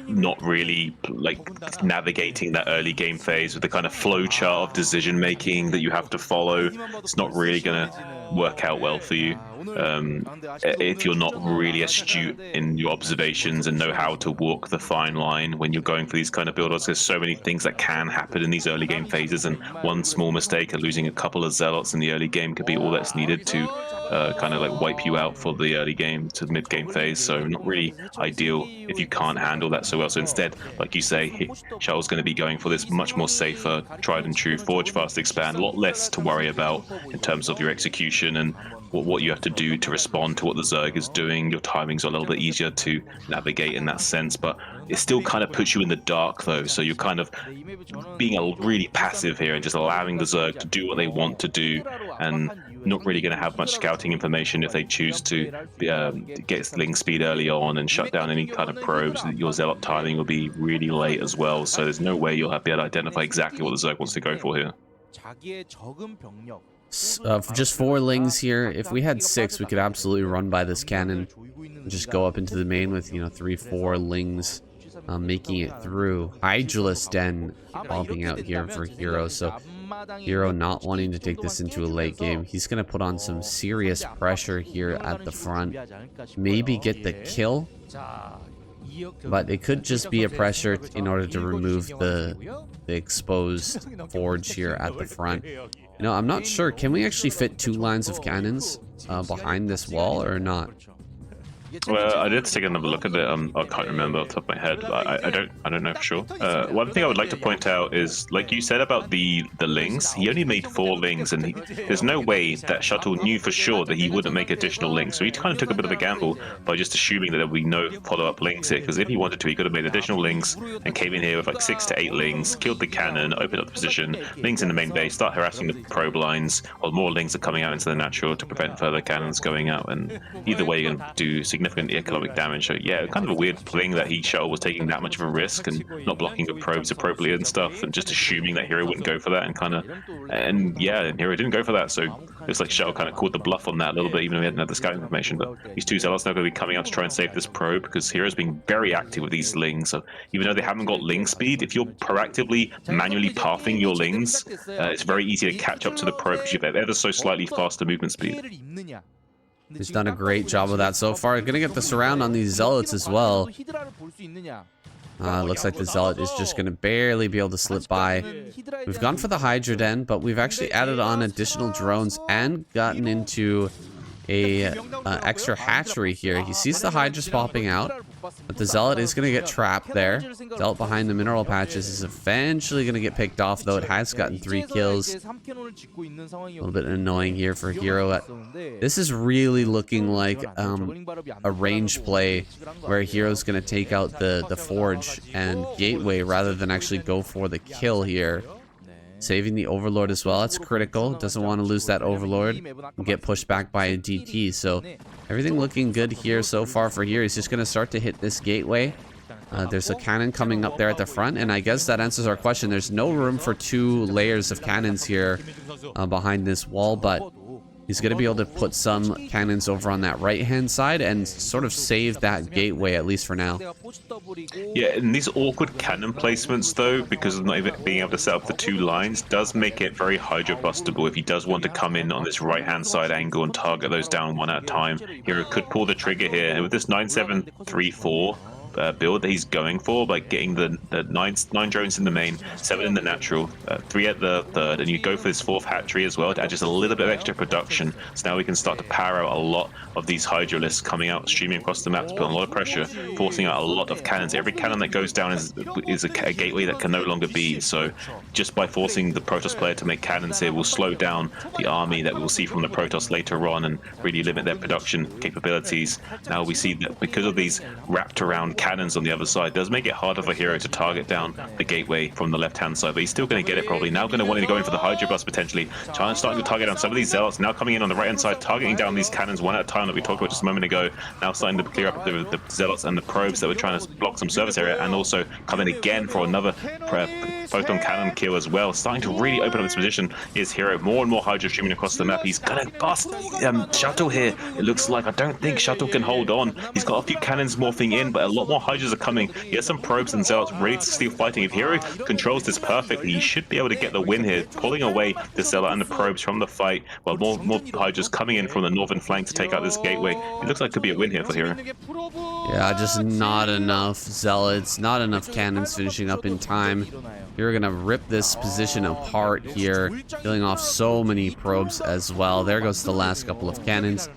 not really like navigating that early game phase with the kind of flow chart of decision making that you have to follow. It's not really gonna work out well for you if you're not really astute in your observations and know how to walk the fine line when you're going for these kind of build-ups. There's so many things that can happen in these early game phases, and one small mistake and losing a couple of zealots in the early game could be all that's needed to kind of like wipe you out for the early game to mid game phase. So not really ideal if you can't handle that so well. So instead, like you say, Shuttle's going to be going for this much more safer, tried and true forge fast expand, a lot less to worry about in terms of your execution and what you have to do to respond to what the Zerg is doing. Your timings are a little bit easier to navigate in that sense, but it still kind of puts you in the dark though, so you're kind of being really passive here and just allowing the Zerg to do what they want to do, and not really going to have much scouting information if they choose to get ling speed early on and shut down any kind of probes. Your zealot timing will be really late as well, so there's no way you'll be able to identify exactly what the Zerg wants to go for here. Just 4 lings here. If we had 6, we could absolutely run by this cannon. And just go up into the main with, you know, 3, 4 lings. Making it through. Hydralisk Den popping out here for Hero. So Hero not wanting to take this into a late game. He's going to put on some serious pressure here at the front. Maybe get the kill. But it could just be a pressure in order to remove the exposed forge here at the front. You know, I'm not sure. Can we actually fit 2 lines of cannons behind this wall or not? Well, I did take another look at it. I can't remember off the top of my head, but I don't know for sure. One thing I would like to point out is, like you said about the lings, he only made 4 lings, and there's no way that Shuttle knew for sure that he wouldn't make additional lings. So he kind of took a bit of a gamble by just assuming that there would be no follow-up lings here. Because if he wanted to, he could have made additional lings and came in here with like 6 to 8 lings, killed the cannon, opened up the position, lings in the main base, start harassing the probe lines, while more lings are coming out into the natural to prevent further cannons going out. And either way, you're going to do significant economic damage. So yeah, kind of a weird thing that Shuttle was taking that much of a risk and not blocking the probes appropriately and stuff, and just assuming that Hero wouldn't go for that, and yeah, Hero didn't go for that. So it's like Shuttle kind of called the bluff on that a little bit, even though he hadn't had the scouting information. But these 2 zealots now going to be coming out to try and save this probe, because Hero's being very active with these lings. So even though they haven't got ling speed, if you're proactively manually pathing your lings, it's very easy to catch up to the probe because you have ever so slightly faster movement speed. He's done a great job of that so far. Gonna get the surround on these zealots as well. Looks like the zealot is just gonna barely be able to slip by. We've gone for the Hydra Den, but we've actually added on additional drones and gotten into a extra hatchery here. He sees the Hydras popping out, but the zealot is gonna get trapped there. Zealot behind the mineral patches is eventually gonna get picked off, though it has gotten 3 kills. A little bit annoying here for Hero. This is really looking like a range play where Hero's gonna take out the forge and gateway rather than actually go for the kill here. Saving the Overlord as well. It's critical. Doesn't want to lose that Overlord and get pushed back by a DT. So everything looking good here so far for Hero. He's just going to start to hit this gateway. There's a cannon coming up there at the front, and I guess that answers our question. There's no room for 2 layers of cannons here behind this wall, but he's going to be able to put some cannons over on that right-hand side and sort of save that gateway, at least for now. Yeah, and these awkward cannon placements, though, because of not even being able to set up the 2 lines, does make it very hydro-bustable if he does want to come in on this right-hand side angle and target those down one at a time. Hero could pull the trigger here, and with this 9-7-3-4 build that he's going for, like getting the 9 drones in the main, 7 in the natural, 3 at the third, and you go for this 4th hatchery as well to add just a little bit of extra production. So now we can start to power out a lot of these Hydralisks coming out, streaming across the map to put on a lot of pressure, forcing out a lot of cannons. Every cannon that goes down is a gateway that can no longer be. So just by forcing the Protoss player to make cannons here will slow down the army that we will see from the Protoss later on and really limit their production capabilities. Now we see that because of these wrapped around cannons on the other side, does make it harder for Hero to target down the gateway from the left-hand side, but he's still going to get it probably. Now going to want to go in for the Hydra Bus potentially, starting to target down some of these zealots, now coming in on the right-hand side, targeting down these cannons one at a time that we talked about just a moment ago, now starting to clear up the zealots and the probes that were trying to block some service area, and also coming again for another photon cannon kill as well, starting to really open up this position. Is Hero more and more Hydra streaming across the map. He's gonna bust Shuttle here. It looks like I don't think Shuttle can hold on. He's got a few cannons morphing in, but a lot more Hydras are coming. He has some probes and zealots ready to steal fighting. If Hero controls this perfectly, he should be able to get the win here, pulling away the zealot and the probes from the fight, while more Hydras coming in from the northern flank to take out this gateway. It looks like it could be a win here for Hero. Yeah, just not enough zealots, not enough cannons finishing up in time. You're gonna rip this position apart here, killing off so many probes as well. There goes the last couple of cannons.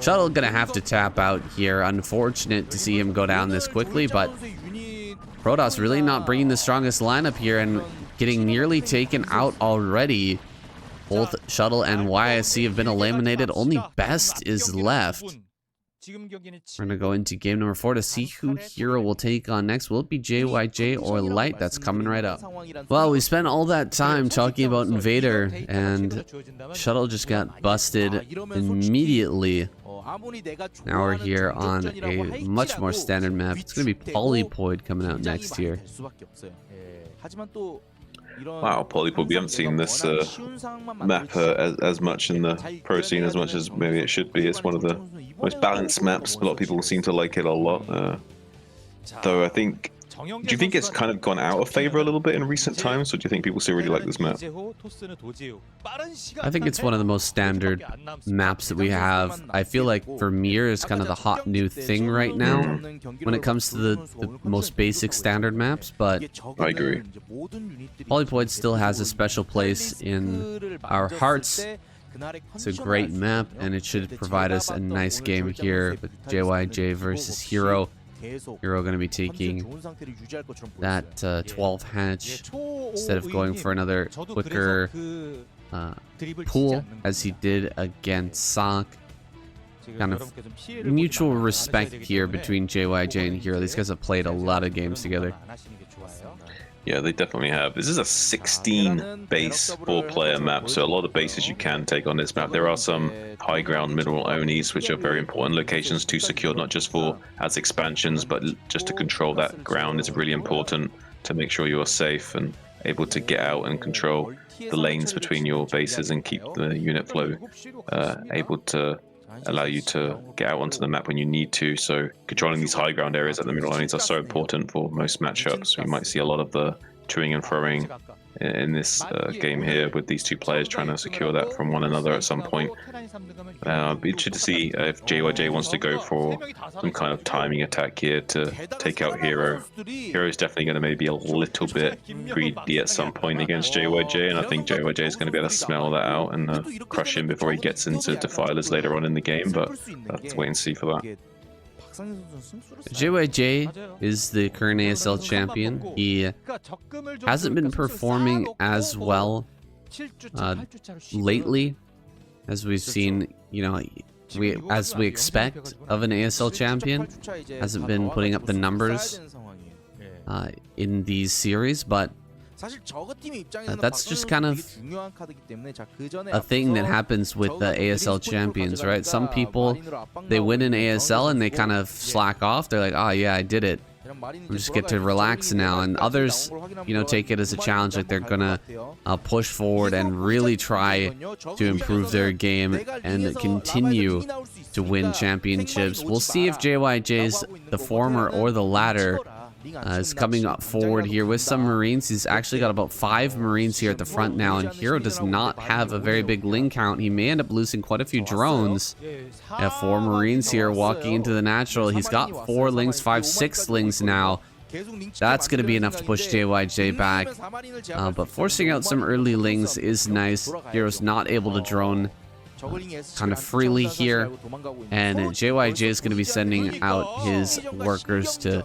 Shuttle gonna have to tap out here. Unfortunate to see him go down this quickly, but Protoss really not bringing the strongest lineup here and getting nearly taken out already. Both Shuttle and YSC have been eliminated. Only Best is left. We're gonna go into game number 4 to see who Hero will take on next. Will it be JYJ or Light? That's coming right up. Well, we spent all that time talking about Invader, and Shuttle just got busted immediately. Now we're here on a much more standard map. It's gonna be Polypoid coming out next here. Wow, Polypod, we haven't seen this map as much in the pro scene as much as maybe it should be. It's one of the most balanced maps. A lot of people seem to like it a lot. Though I think, do you think it's kind of gone out of favor a little bit in recent times, or do you think people still really like this map? I think it's one of the most standard maps that we have. I feel like Vermeer is kind of the hot new thing right now when it comes to the most basic standard maps, but I agree. Polypoid still has a special place in our hearts. It's a great map, and it should provide us a nice game here with JYJ versus Hero. Hero going to be taking that 12 hatch instead of going for another quicker pool as he did against Sock. Kind of mutual respect here between JYJ and Hero. These guys have played a lot of games together. Yeah, they definitely have. This is a 16 base 4-player map, so a lot of bases you can take on this map. There are some high ground mineral onis, which are very important locations to secure, not just for as expansions, but just to control that ground is really important to make sure you're safe and able to get out and control the lanes between your bases and keep the unit flow able to allow you to get out onto the map when you need to. So controlling these high ground areas at the middle lanes are so important for most matchups. We might see a lot of the toing and throwing in this game here with these two players trying to secure that from one another at some point. Be interested to see if JYJ wants to go for some kind of timing attack here to take out Hero. Hero is definitely going to maybe a little bit greedy at some point against JYJ, and I think JYJ is going to be able to smell that out and crush him before he gets into Defilers later on in the game, but let's wait and see for that. JYJ is the current ASL champion. He hasn't been performing as well lately as we've seen, you know, as we expect of an ASL champion. Hasn't been putting up the numbers in these series, but that's just kind of a thing that happens with the ASL champions, right? Some people, they win in ASL and they kind of slack off. They're like, oh yeah, I did it, I just get to relax now. And others, you know, take it as a challenge, like they're gonna push forward and really try to improve their game and continue to win championships. We'll see if JYJ's the former or the latter. Is coming up forward here with some Marines. He's actually got about 5 Marines here at the front now, and Hero does not have a very big ling count. He may end up losing quite a few drones. 4 Marines here walking into the natural. He's got 4 lings, 5, 6 lings now. That's going to be enough to push JYJ back, but forcing out some early lings is nice. Hero's not able to drone kind of freely here, and JYJ is going to be sending out his workers to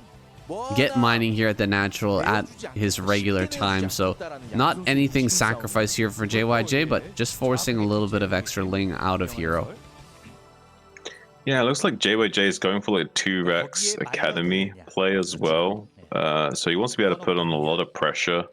get mining here at the natural at his regular time. So not anything sacrificed here for JYJ, but just forcing a little bit of extra ling out of Hero. Yeah, it looks like JYJ is going for like 2 Rex Academy play as well. So he wants to be able to put on a lot of pressure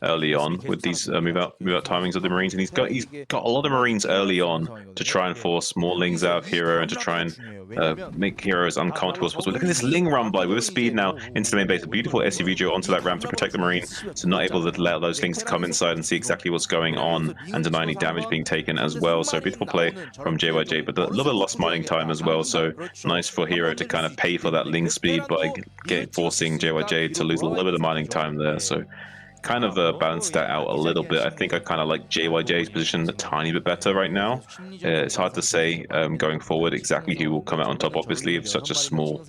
early on with these move out timings of the Marines, and he's got a lot of Marines early on to try and force more lings out of Hero and to try and make Hero as uncomfortable as possible. Look at this ling run by with speed now into the main base. A beautiful SUV duo onto that ramp to protect the Marine, so not able to allow those things to come inside and see exactly what's going on and deny any damage being taken as well. So beautiful play from JYJ, but a little bit of lost mining time as well. So nice for Hero to kind of pay for that ling speed by forcing JYJ to lose a little bit of mining time there. So kind of balanced that out a little bit. I think I kind of like JYJ's position a tiny bit better right now. It's hard to say going forward exactly who will come out on top, obviously, of such a small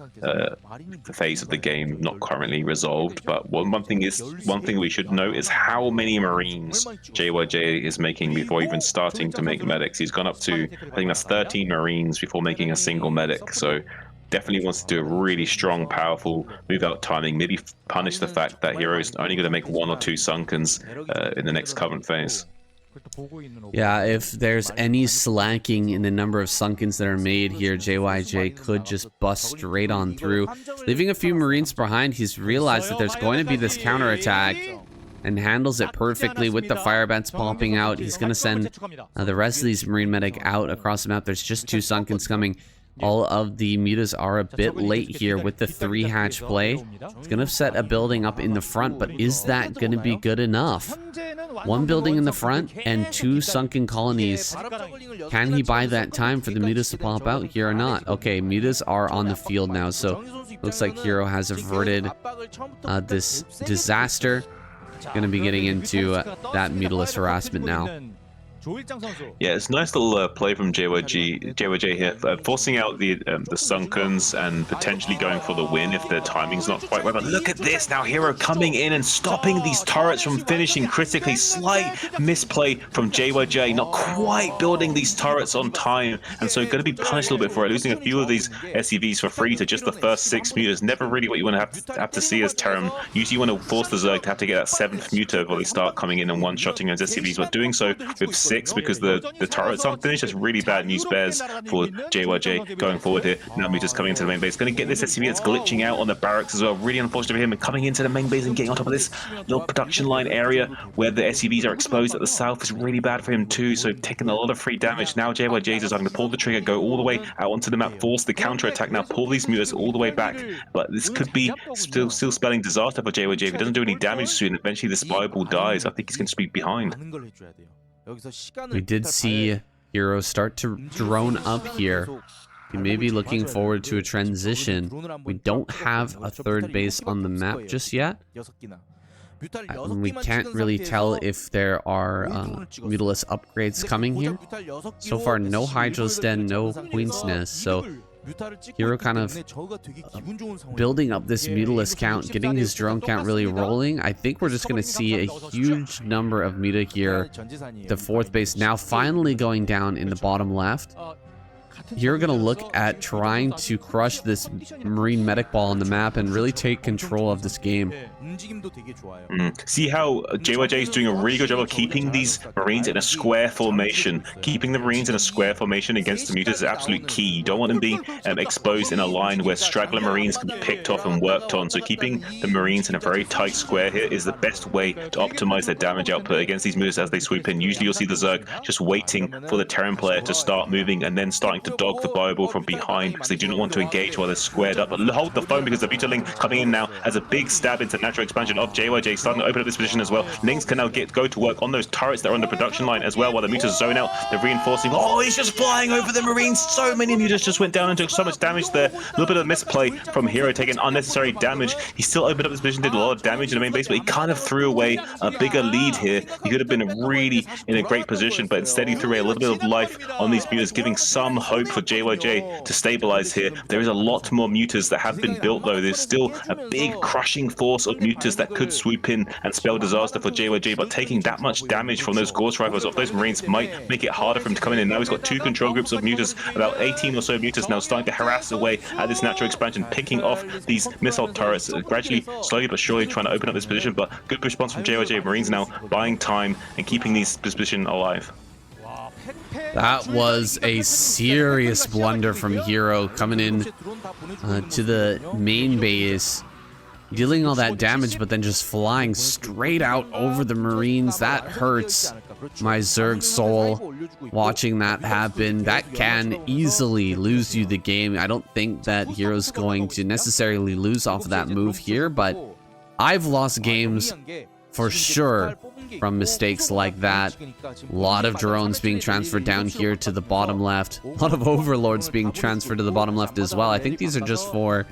phase of the game not currently resolved. But one thing we should note is how many Marines JYJ is making before even starting to make medics. He's gone up to, I think that's 13 Marines before making a single medic. So definitely wants to do a really strong, powerful move out timing, maybe punish the fact that Hero is only going to make 1 or 2 Sunkens in the next current phase. Yeah, if there's any slacking in the number of Sunkens that are made here, JYJ could just bust straight on through. Leaving a few Marines behind, he's realized that there's going to be this counterattack and handles it perfectly with the fire bats popping out. He's going to send the rest of these Marine medic out across the map. There's just 2 Sunkens coming. All of the mutas are a bit late here with the 3-hatch play. It's going to set a building up in the front, but is that going to be good enough? 1 building in the front and 2 sunken colonies. Can he buy that time for the mutas to pop out here or not? Okay, mutas are on the field now, so looks like Hero has averted this disaster. Going to be getting into that mutalist harassment now. Yeah, it's a nice little play from JYJ here, forcing out the Sunkens and potentially going for the win if their timing's not quite right. But look at this now, Hero coming in and stopping these turrets from finishing critically. Slight misplay from JYJ, not quite building these turrets on time, and so going to be punished a little bit for it, losing a few of these SCVs for free to just the first 6 mutas. Never really what you want to have to see as Terran. Usually you want to force the Zerg to have to get that 7th muta before they start coming in and one-shotting those SCVs, but doing so with 6 because the turrets aren't finished. That's really bad news bears for JYJ going forward here. Now Muta's coming into the main base. Going to get this SCV that's glitching out on the barracks as well. Really unfortunate for him, and coming into the main base and getting on top of this little production line area where the SCVs are exposed at the south is really bad for him too. So taking a lot of free damage. Now JYJ is deciding to pull the trigger, go all the way out onto the map, force the counter attack. Now pull these mutas all the way back. But this could be still spelling disaster for JYJ if he doesn't do any damage soon. Eventually the spy ball dies. I think he's going to be behind. We did see Hero start to drone up here. He may be looking forward to a transition. We don't have a 3rd base on the map just yet. We can't really tell if there are mutalist upgrades coming here. So far, no Hydra's Den, no Queen's Nest, so Hero kind of building up this mutalist count, getting his drone count really rolling. I think we're just going to see a huge number of muta here. The 4th base now finally going down in the bottom left. You're going to look at trying to crush this Marine medic ball on the map and really take control of this game. See how JYJ is doing a really good job of keeping these Marines in a square formation. Keeping the Marines in a square formation against the mutas is absolute key. You don't want them being exposed in a line where straggler Marines can be picked off and worked on. So keeping the Marines in a very tight square here is the best way to optimize their damage output against these mutas as they sweep in. Usually you'll see the Zerg just waiting for the Terran player to start moving and then starting to dog the Bible from behind because they do not want to engage while they're squared up. But hold the phone because the Mutaling coming in now as a big stab into natural expansion of JYJ, starting to open up this position as well. Lynx can now go to work on those turrets that are on the production line as well while the mutas zone out. They're reinforcing. Oh, he's just flying over the Marines. So many mutas just went down and took so much damage there. A little bit of misplay from Hero, taking unnecessary damage. He still opened up this position, did a lot of damage in the main base, but he kind of threw away a bigger lead here. He could have been really in a great position, but instead he threw away a little bit of life on these mutas, giving some hope for JYJ to stabilize here. There is a lot more mutas that have been built though. There's still a big crushing force of mutas that could swoop in and spell disaster for JYJ, but taking that much damage from those Gauss rifles off those Marines might make it harder for him to come in. Now he's got 2 control groups of mutas, about 18 or so mutas now starting to harass away at this natural expansion, picking off these missile turrets, gradually, slowly but surely trying to open up this position, but good response from JYJ. Marines now buying time and keeping this position alive. That was a serious blunder from Hero coming in to the main base, dealing all that damage, but then just flying straight out over the Marines. That hurts my Zerg soul watching that happen. That can easily lose you the game. I don't think that Hero's going to necessarily lose off of that move here, but I've lost games for sure from mistakes like that. A lot of drones being transferred down here to the bottom left. A lot of overlords being transferred to the bottom left as well. I think these are just for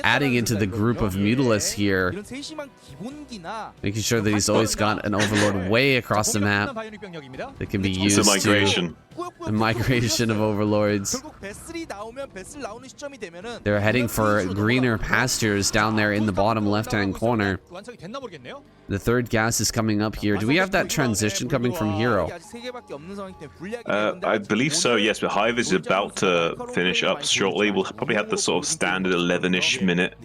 adding into the group of mutalists here, making sure that he's always got an overlord way across the map that can be used it's a migration. A migration of overlords. They're heading for greener pastures down there in the bottom left-hand corner. The 3rd gas is coming up here. Do we have that transition coming from Hero? I believe so, yes, but Hive is about to finish up shortly. We'll probably have the sort of standard 11-ish minute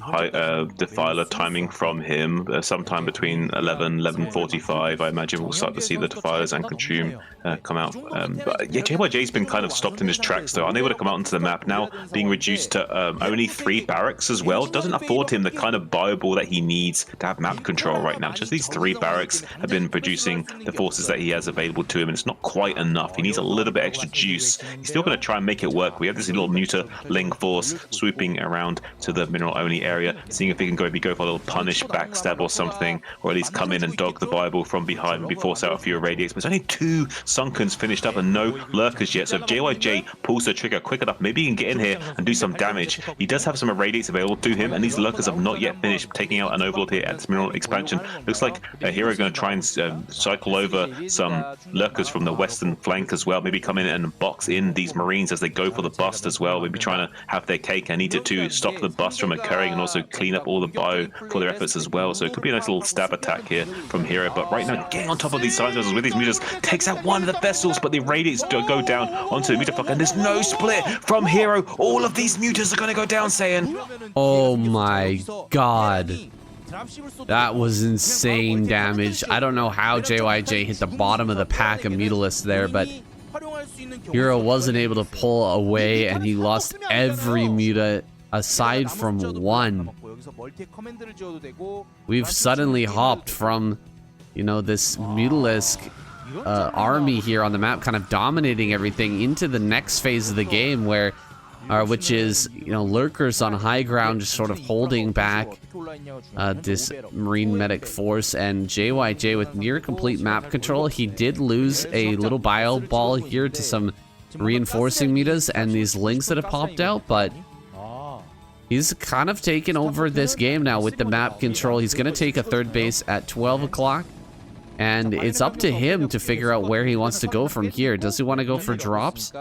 Defiler timing from him, sometime between 11:45. I imagine we'll start to see the Defilers and Consume come out. But yeah, JYJ's been kind of stopped in his tracks though, unable to come out into the map, now being reduced to only 3 barracks as well. Doesn't afford him the kind of Bible that he needs to have map control right now. Just these 3 barracks have been producing the forces that he has available to him, and it's not quite enough. He needs a little bit extra juice. He's still going to try and make it work. We have this little neuter Ling force swooping around to the mineral-only area, seeing if he can maybe go for a little punish, backstab or something, or at least come in and dog the Bible from behind, maybe force out a few irradiates. But there's only 2 Sunkens finished up and no lurkers yet, so if JYJ pulls the trigger quick enough, maybe he can get in here and do some damage. He does have some irradiates available to him, and these lurkers have not yet finished, taking out an overlord here at this mineral expansion. Looks like a hero going to try and cycle over some lurkers from the western flank as well, maybe come in and box in these marines as they go for the bust as well, maybe trying to have their cake and eat it to stop the bust from occurring and also clean up all the bio for their efforts as well. So it could be a nice little stab attack here from Hero, but right now getting on top of these science vessels with these mutas takes out one of the vessels, but the radiates go down onto the mutaflux, and there's no split from Hero. All of these mutas are going to go down, Saiyan. Oh my god. That was insane damage. I don't know how JYJ hit the bottom of the pack of Mutalisks there, but Hero wasn't able to pull away, and he lost every muta aside from 1. We've suddenly hopped from, you know, this Mutalisk army here on the map kind of dominating everything into the next phase of the game where which is, you know, lurkers on high ground just sort of holding back this marine medic force, and JYJ with near complete map control. He did lose a little bio ball here to some reinforcing mutas and these links that have popped out, but he's kind of taken over this game now with the map control. He's going to take a 3rd base at 12 o'clock. And it's up to him to figure out where he wants to go from here. Does he want to go for drops?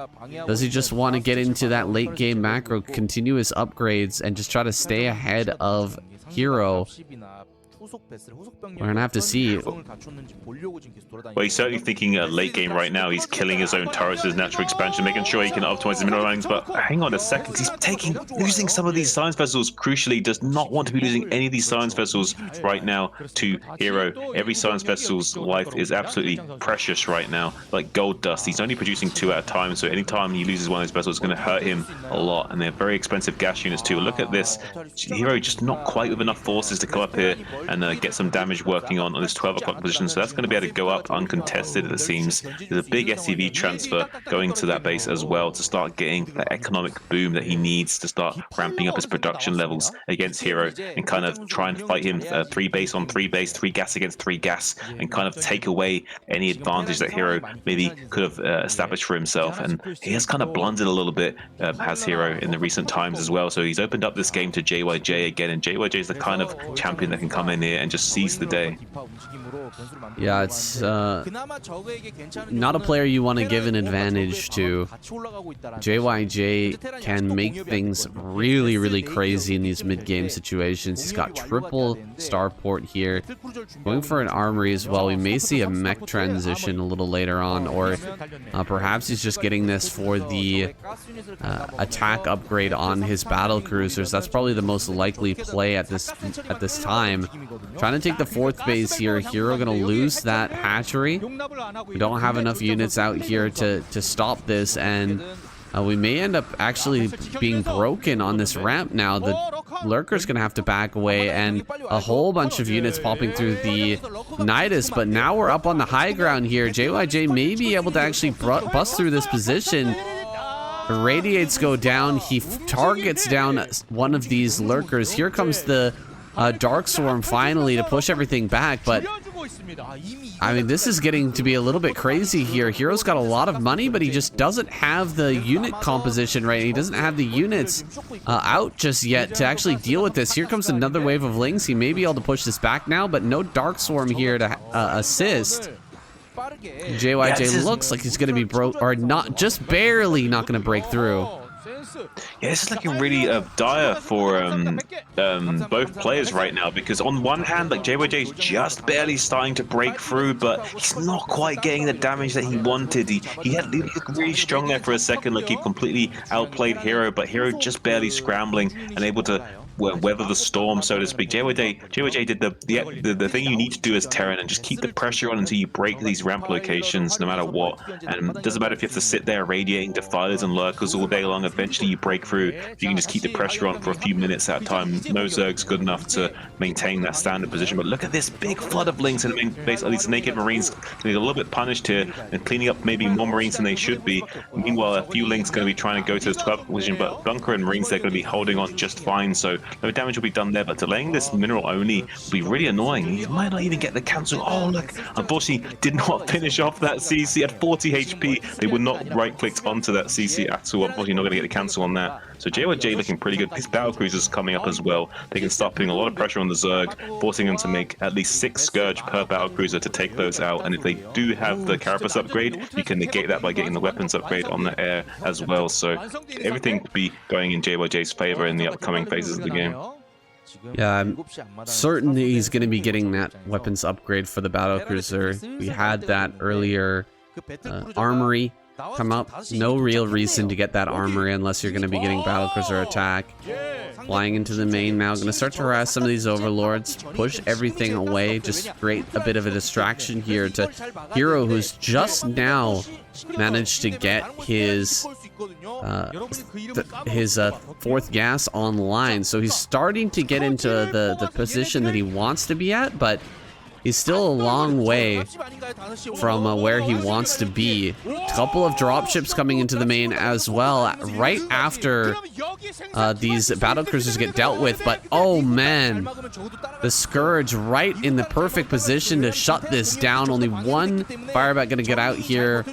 Does he just want to get into that late game macro, continue his upgrades, and just try to stay ahead of Hero? We're gonna have to see. Well, he's certainly thinking late game right now. He's killing his own turrets, his natural expansion, making sure he can optimize the mineral lines. But hang on a second, he's losing some of these science vessels. Crucially, does not want to be losing any of these science vessels right now to Hero. Every science vessel's life is absolutely precious right now, like gold dust. He's only producing 2 at a time, so anytime he loses one of those vessels, it's going to hurt him a lot. And they're very expensive gas units too. Look at this, Hero just not quite with enough forces to come up here and get some damage working on this 12 o'clock position, so that's going to be able to go up uncontested, it seems. There's a big SCV transfer going to that base as well to start getting that economic boom that he needs to start ramping up his production levels against Hero and kind of try and fight him 3 base on 3 base, 3 gas against 3 gas, and kind of take away any advantage that Hero maybe could have established for himself. And he has kind of blundered a little bit, has Hero, in the recent times as well. So he's opened up this game to JYJ again, and JYJ is the kind of champion that can come in here and just seize the day. Yeah, it's not a player you want to give an advantage to. JYJ can make things really, really crazy in these mid-game situations. He's got triple starport here. Going for an armory as well. We may see a mech transition a little later on, or perhaps he's just getting this for the attack upgrade on his battle cruisers. That's probably the most likely play at this time. Trying to take the 4th base here. Hero gonna lose that hatchery. We don't have enough units out here to stop this, and we may end up actually being broken on this ramp now. The lurker's gonna have to back away, and a whole bunch of units popping through the Nidus, but now we're up on the high ground here. JYJ may be able to actually bust through this position. Radiates go down. He targets down one of these lurkers. Here comes the Dark Swarm finally to push everything back, but I mean, this is getting to be a little bit crazy here. Hero's got a lot of money, but he just doesn't have the unit composition right. He doesn't have the units out just yet to actually deal with this. Here comes another wave of Lings. He may be able to push this back now, but no Dark Swarm here to assist. JYJ looks like he's going to be broke, or not, just barely not going to break through. Yeah, this is looking really dire for both players right now, because on one hand, like, JYJ is just barely starting to break through, but he's not quite getting the damage that he wanted. He looked really strong there for a second, like he completely outplayed Hero, but Hero just barely scrambling and able to weather the storm, so to speak. JYJ did the thing you need to do as Terran and just keep the pressure on until you break these ramp locations, no matter what. And it doesn't matter if you have to sit there radiating defilers and lurkers all day long. Eventually, you break through. You can just keep the pressure on for a few minutes at a time. No Zerg's good enough to maintain that standard position. But look at this big flood of links in the main base. At least naked Marines getting a little bit punished here and cleaning up maybe more Marines than they should be. Meanwhile, a few links going to be trying to go to this 12th position, but Bunker and Marines, they're going to be holding on just fine, so no damage will be done there. But delaying this mineral only will be really annoying. He might not even get the cancel. Oh, look, unfortunately, did not finish off that CC at 40 HP. They were not right-clicked onto that CC at all. Unfortunately, not going to get the cancel on that. So JYJ looking pretty good. These battle cruisers coming up as well. They can start putting a lot of pressure on the Zerg, forcing them to make at least 6 Scourge per battle cruiser to take those out. And if they do have the Carapace upgrade, you can negate that by getting the weapons upgrade on the air as well. So everything to be going in JYJ's favor in the upcoming phases of the game. Yeah, I'm certain that he's going to be getting that weapons upgrade for the battlecruiser. We had that earlier armory come up. No real reason to get that armory unless you're going to be getting battlecruiser attack. Flying into the main now, going to start to harass some of these overlords, push everything away, just create a bit of a distraction here to Hero, who's just now managed to get his fourth gas online. So he's starting to get into the position that he wants to be at, but he's still a long way from where he wants to be. A couple of dropships coming into the main as well, right after these battlecruisers get dealt with. But oh man, the Scourge right in the perfect position to shut this down. Only one firebat gonna get out here.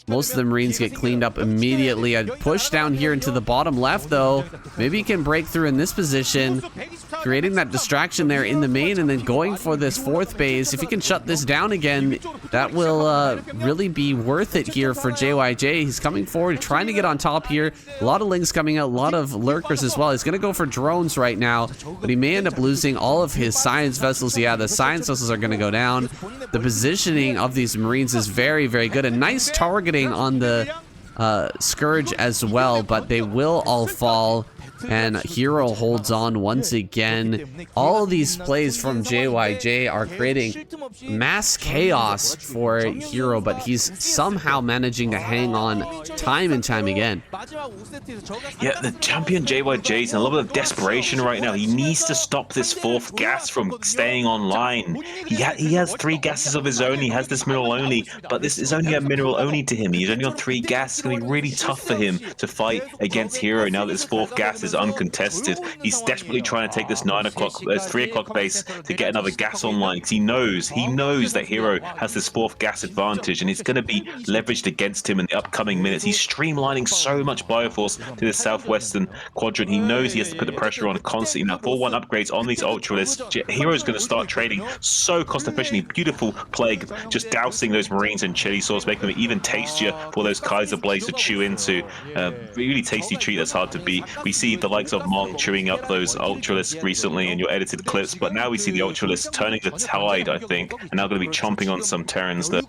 Most of the Marines get cleaned up immediately. A push down here into the bottom left, though. Maybe he can break through in this position, creating that distraction there in the main, and then going for this fourth base. If he can shut this down again, that will really be worth it here for JYJ. He's coming forward, trying to get on top here. A lot of links coming out, a lot of lurkers as well. He's going to go for drones right now, but he may end up losing all of his science vessels. Yeah, the science vessels are going to go down. The positioning of these Marines is very, very good, and nice targeting on the Scourge as well, but they will all fall. And Hero holds on once again. All of these plays from JYJ are creating mass chaos for Hero, but he's somehow managing to hang on time and time again. Yeah, the champion JYJ's in a little bit of desperation right now. He needs to stop this fourth gas from staying online. He has 3 gases of his own. He has this mineral only, but this is only a mineral only to him. He's only on 3 gas. It's going to be really tough for him to fight against Hero now that this 4th gas is uncontested. He's desperately trying to take this 3 o'clock base to get another gas online, because he knows that Hero has this 4th gas advantage, and it's going to be leveraged against him in the upcoming minutes. He's streamlining so much bioforce to the southwestern quadrant. He knows he has to put the pressure on constantly. Now 4-1 upgrades on these Ultralists. Hero's going to start trading so cost efficiently. Beautiful plague, just dousing those Marines in chili sauce, making them even tastier for those Kaiser blades to chew into. Really tasty treat that's hard to beat. We see the likes of Mong chewing up those Ultralists recently in your edited clips, but now we see the Ultralists turning the tide, I think, and now going to be chomping on some Terrans there.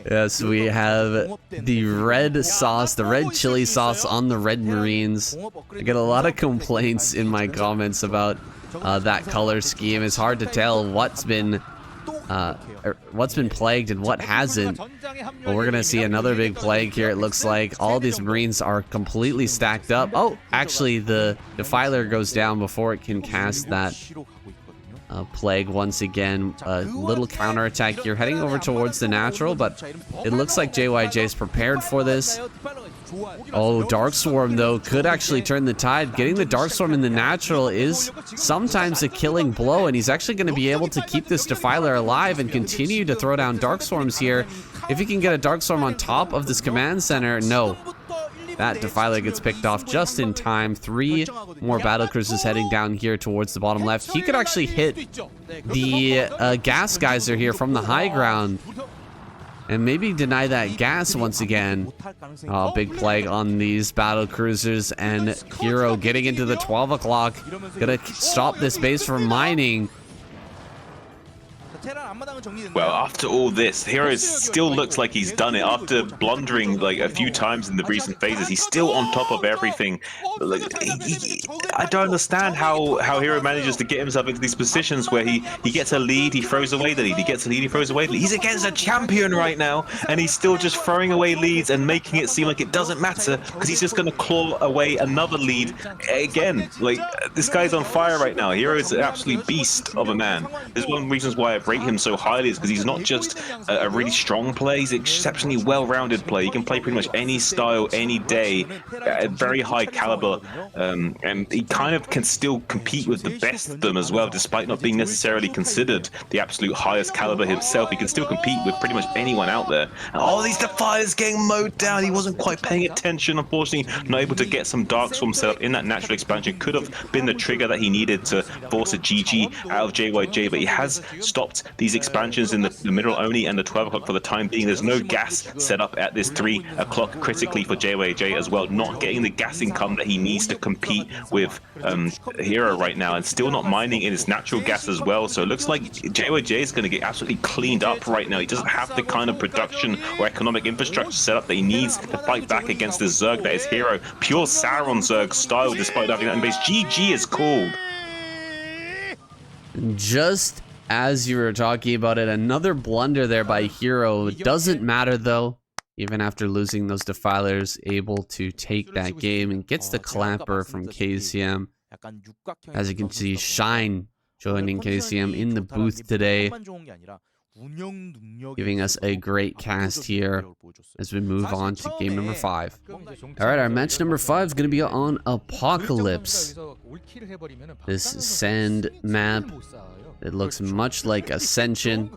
Yes, we have the red sauce, the red chili sauce on the Red Marines. I get a lot of complaints in my comments about that color scheme. It's hard to tell what's been plagued and what hasn't. But we're gonna see another big plague here. It looks like all these Marines are completely stacked up. Oh, actually the Defiler goes down before it can cast that plague once again. A little counterattack here, heading over towards the natural, but it looks like JYJ is prepared for this. Oh, Dark Swarm though could actually turn the tide. Getting the Dark Swarm in the natural is sometimes a killing blow, and he's actually going to be able to keep this Defiler alive and continue to throw down Dark Swarms here. If he can get a Dark Swarm on top of this command center, no. That Defiler gets picked off just in time. 3 more battlecruisers heading down here towards the bottom left. He could actually hit the gas geyser here from the high ground and maybe deny that gas once again. Oh, big plague on these battlecruisers, and Hero getting into the 12 o'clock. Gonna stop this base from mining. Well, after all this, Hero still looks like he's done it. After blundering like a few times in the recent phases, he's still on top of everything. Like, I don't understand how Hero manages to get himself into these positions where he gets a lead, he throws away the lead, he gets a lead, he throws away the lead. He's against a champion right now, and he's still just throwing away leads and making it seem like it doesn't matter because he's just going to claw away another lead again. Like, this guy's on fire right now. Hero is an absolute beast of a man. There's one of the reasons why I rate him so highly is because he's not just a really strong player, he's an exceptionally well-rounded player. He can play pretty much any style, any day, at very high caliber, and he kind of can still compete with the best of them as well, despite not being necessarily considered the absolute highest caliber himself. He can still compete with pretty much anyone out there. And all these Defiers getting mowed down. He wasn't quite paying attention, unfortunately, not able to get some Darkstorm set up in that natural expansion. Could have been the trigger that he needed to force a GG out of JYJ, but he has stopped these expansions in the middle only and the 12 o'clock for the time being. There's no gas set up at this 3 o'clock critically for JYJ as well, not getting the gas income that he needs to compete with Hero right now, and still not mining in his natural gas as well. So it looks like JYJ is going to get absolutely cleaned up right now. He doesn't have the kind of production or economic infrastructure set up that he needs to fight back against the Zerg that is Hero. Pure Sauron Zerg style, despite having that in base. GG is called. Just as you were talking about it, another blunder there by Hero. It doesn't matter though. Even after losing those Defilers, able to take that game and gets the clapper from KCM. As you can see, Shine joining KCM in the booth today, giving us a great cast here as we move on to game number 5. Alright, our match number 5 is going to be on Apocalypse. This sand map, it looks much like Ascension.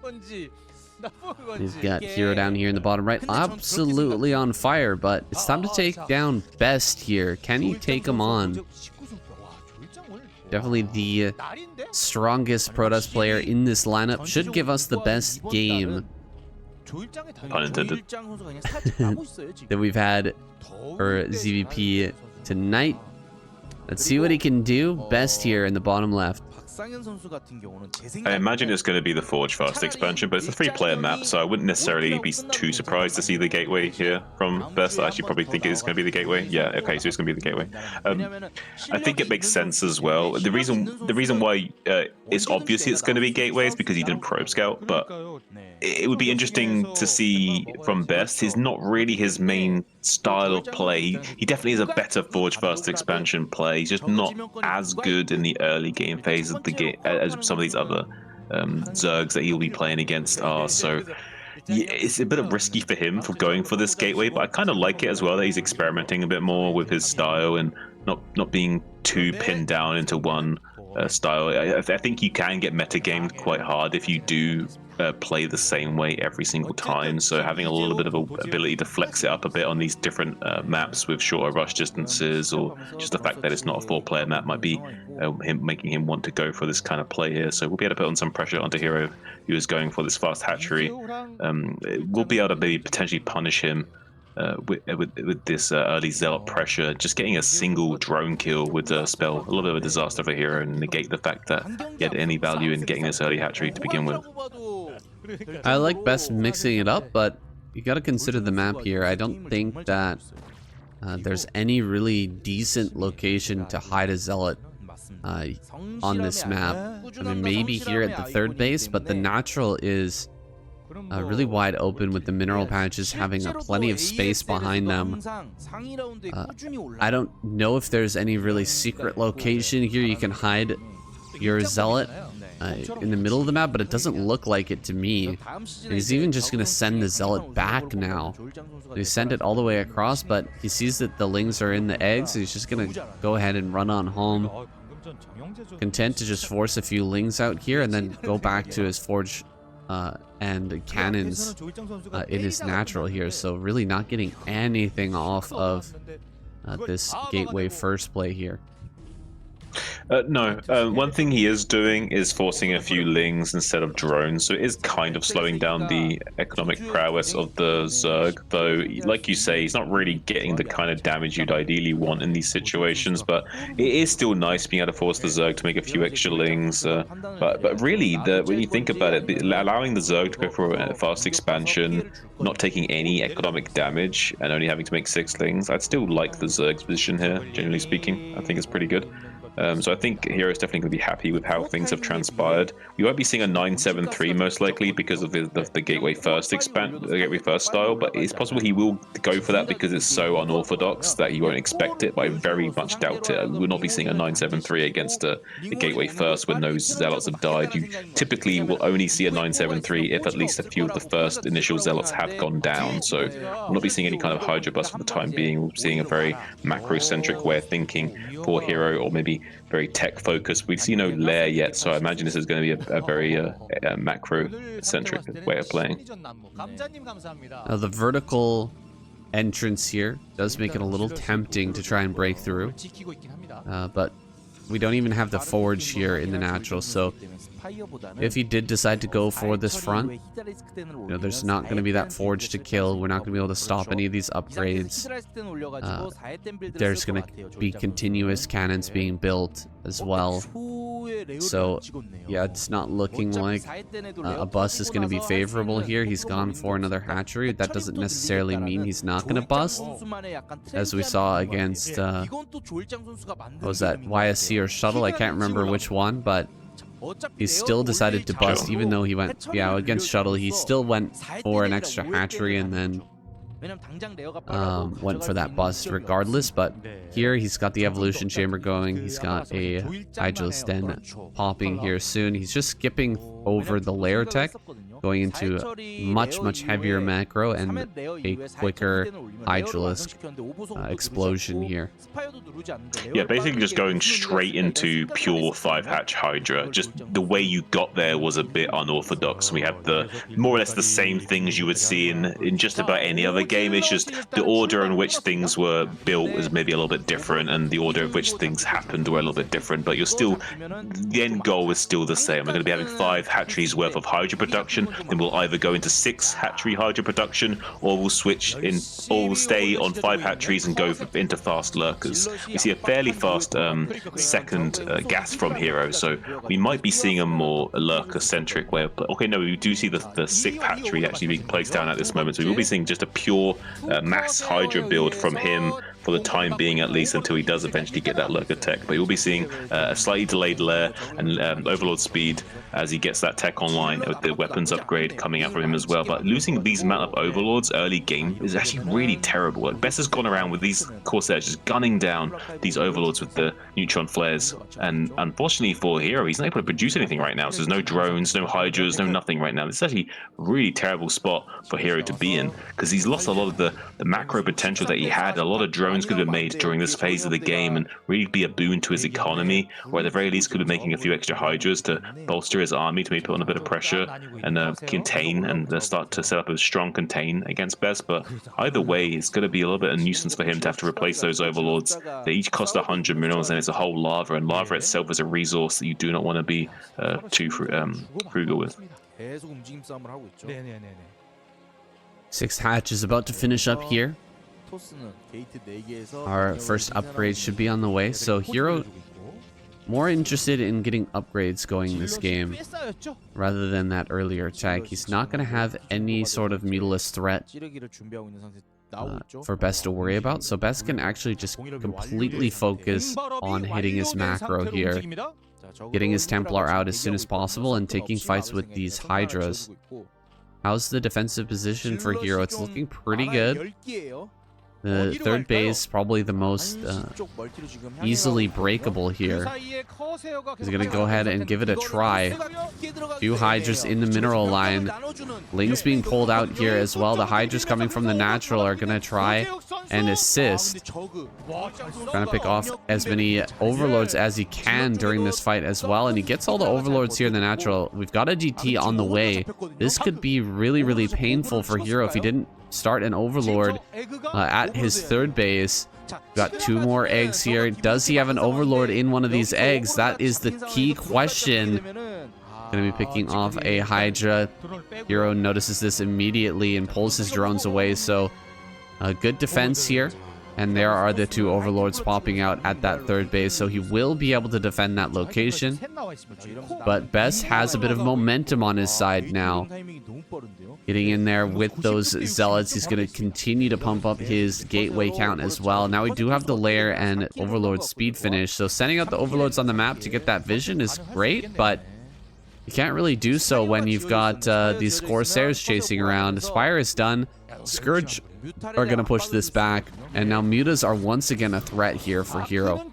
We've got Hero down here in the bottom right, absolutely on fire, but it's time to take down Best here. Can he take him on? Definitely the strongest Protoss player in this lineup. Should give us the best game Pun intended. that we've had for ZVP tonight. Let's see what he can do. Best here in the bottom left. I imagine it's going to be the Forge Fast expansion, but it's a 3-player map, so I wouldn't necessarily be too surprised to see the gateway here from Best. I actually probably think it is going to be the gateway. Yeah, okay, so it's going to be the gateway. I think it makes sense as well. The reason why it's obvious it's going to be gateway is because he didn't probe scout, but it would be interesting to see from Best. He's not really his main style of play. He definitely is a better Forge Fast expansion play. He's just not as good in the early game phase of the game as some of these other Zergs that he'll be playing against are. So yeah, it's a bit of risky for him for going for this gateway, but I kind of like it as well that he's experimenting a bit more with his style and not being too pinned down into one style. I think you can get metagamed quite hard if you do play the same way every single time, so having a little bit of a ability to flex it up a bit on these different maps with shorter rush distances, or just the fact that it's not a 4-player map might be making him want to go for this kind of play here. So we'll be able to put on some pressure onto Hero, who is going for this fast hatchery. We'll be able to maybe potentially punish him with this early Zealot pressure. Just getting a single drone kill with a spell, a little bit of a disaster for Hero, and negate the fact that he had any value in getting this early hatchery to begin with. I like Best mixing it up, but you got to consider the map here. I don't think that there's any really decent location to hide a Zealot on this map. I mean, maybe here at the 3rd base, but the natural is really wide open with the mineral patches having plenty of space behind them. I don't know if there's any really secret location here you can hide your Zealot in the middle of the map, but it doesn't look like it to me. And he's even just going to send the Zealot back now. He sent it all the way across, but he sees that the Lings are in the eggs, so he's just going to go ahead and run on home. Content to just force a few Lings out here and then go back to his Forge and cannons in his natural here, so really not getting anything off of this gateway first play here. No. One thing he is doing is forcing a few lings instead of drones, so it is kind of slowing down the economic prowess of the Zerg, though, like you say, he's not really getting the kind of damage you'd ideally want in these situations, but it is still nice being able to force the Zerg to make a few extra lings. But really, when you think about it, allowing the Zerg to go for a fast expansion, not taking any economic damage, and only having to make 6 lings, I'd still like the Zerg's position here, generally speaking. I think it's pretty good. So I think Hero's definitely going to be happy with how things have transpired. We won't be seeing a 973 most likely because of the Gateway First Gateway First style, but it's possible he will go for that because it's so unorthodox that he won't expect it. But I very much doubt it. We will not be seeing a 973 against a Gateway First when those Zealots have died. You typically will only see a 973 if at least a few of the first initial Zealots have gone down. So we'll not be seeing any kind of Hydra bust for the time being. We're seeing a very macro-centric way of thinking for Hero, or maybe very tech focused. We see no lair yet, so I imagine this is going to be a very macro centric way of playing. Now the vertical entrance here does make it a little tempting to try and break through, but we don't even have the forge here in the natural, so if he did decide to go for this front, there's not going to be that forge to kill. We're not going to be able to stop any of these upgrades. There's going to be continuous cannons being built as well. So yeah, it's not looking like a bust is going to be favorable here. He's gone for another hatchery. That doesn't necessarily mean he's not going to bust, as we saw against what was that, YSC or Shuttle? I can't remember which one, but he still decided to bust, even though he went, against Shuttle, he still went for an extra hatchery and then went for that bust regardless. But here he's got the evolution chamber going, he's got a Hydralisk Den popping here soon. He's just skipping over the layer tech, going into much heavier macro and a quicker Hydralisk explosion here. Yeah, basically just going straight into pure 5-hatch Hydra. Just the way you got there was a bit unorthodox. We have the more or less the same things you would see in just about any other game. It's just the order in which things were built was maybe a little bit different, and the order of which things happened were a little bit different. But you're still, the end goal is still the same. We're going to be having 5 hatcheries worth of Hydra production, then we'll either go into 6 hatchery Hydra production, or we'll switch in, or we'll stay on 5 hatcheries and go into fast lurkers. We see a fairly fast second gas from Hero, so we might be seeing a more lurker-centric way of play. Okay, no, we do see the 6th hatchery actually being placed down at this moment, so we will be seeing just a pure mass Hydra build from him for the time being, at least until he does eventually get that lurker tech. But you'll be seeing a slightly delayed lair and overlord speed as he gets that tech online, with the weapons upgrade coming out from him as well. But losing these amount of overlords early game is actually really terrible. Like, Bess has gone around with these Corsairs just gunning down these overlords with the neutron flares, and unfortunately for Hero, he's not able to produce anything right now. So there's no drones, no Hydras, no nothing right now. This is actually a really terrible spot for Hero to be in, because he's lost a lot of the macro potential that he had. A lot of drones could have been made during this phase of the game and really be a boon to his economy, or at the very least could be making a few extra Hydras to bolster his army, to maybe put on a bit of pressure and contain, and start to set up a strong contain against Bess. But either way, it's going to be a little bit of a nuisance for him to have to replace those overlords. They each cost 100 minerals, and it's a whole lava, and lava itself is a resource that you do not want to be too frugal with. 6th hatch is about to finish up here. Our first upgrade should be on the way, so Hero more interested in getting upgrades going this game rather than that earlier attack. He's not going to have any sort of Mutalisk threat for Bess to worry about, so Bess can actually just completely focus on hitting his macro here, getting his Templar out as soon as possible, and taking fights with these Hydras. How's the defensive position for Hero? It's looking pretty good. The 3rd base, probably the most easily breakable here. He's going to go ahead and give it a try. Few Hydras in the mineral line. Lings being pulled out here as well. The Hydras coming from the natural are going to try and assist. Trying to pick off as many overlords as he can during this fight as well. And he gets all the overlords here in the natural. We've got a GT on the way. This could be really painful for Hero if he didn't start an overlord at his 3rd base. Got 2 more eggs here. Does he have an Overlord in one of these eggs? That is the key question. Gonna be picking off a Hydra. Hero notices this immediately and pulls his drones away, so a good defense here. And there are the 2 Overlords popping out at that 3rd base, so he will be able to defend that location. But Best has a bit of momentum on his side now. Getting in there with those Zealots, he's going to continue to pump up his gateway count as well. Now we do have the Lair and Overlord speed finish, so sending out the Overlords on the map to get that vision is great, but you can't really do so when you've got these Corsairs chasing around. Spire is done. Scourge are going to push this back, and now Mutas are once again a threat here for Hero.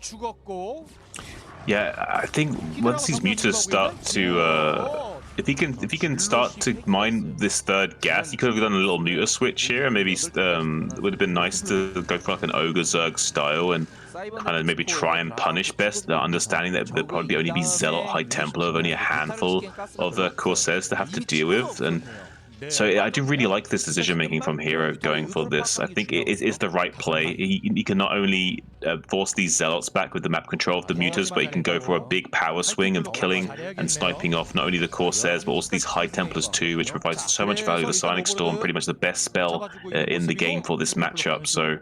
Yeah, I think once these Mutas start to if he can start to mine this 3rd gas, he could have done a little Muta switch here, and maybe it would have been nice to go for like an Ogre Zerg style and kind of maybe try and punish Best, understanding that there'd probably only be Zealot High Templar of only a handful of Corsairs to have to deal with. And so I do really like this decision making from Hero going for this. I think it is the right play. He can not only force these Zealots back with the map control of the Mutas, but he can go for a big power swing of killing and sniping off not only the Corsairs, but also these High Templars too, which provides so much value. The Sonic Storm, pretty much the best spell in the game for this matchup. So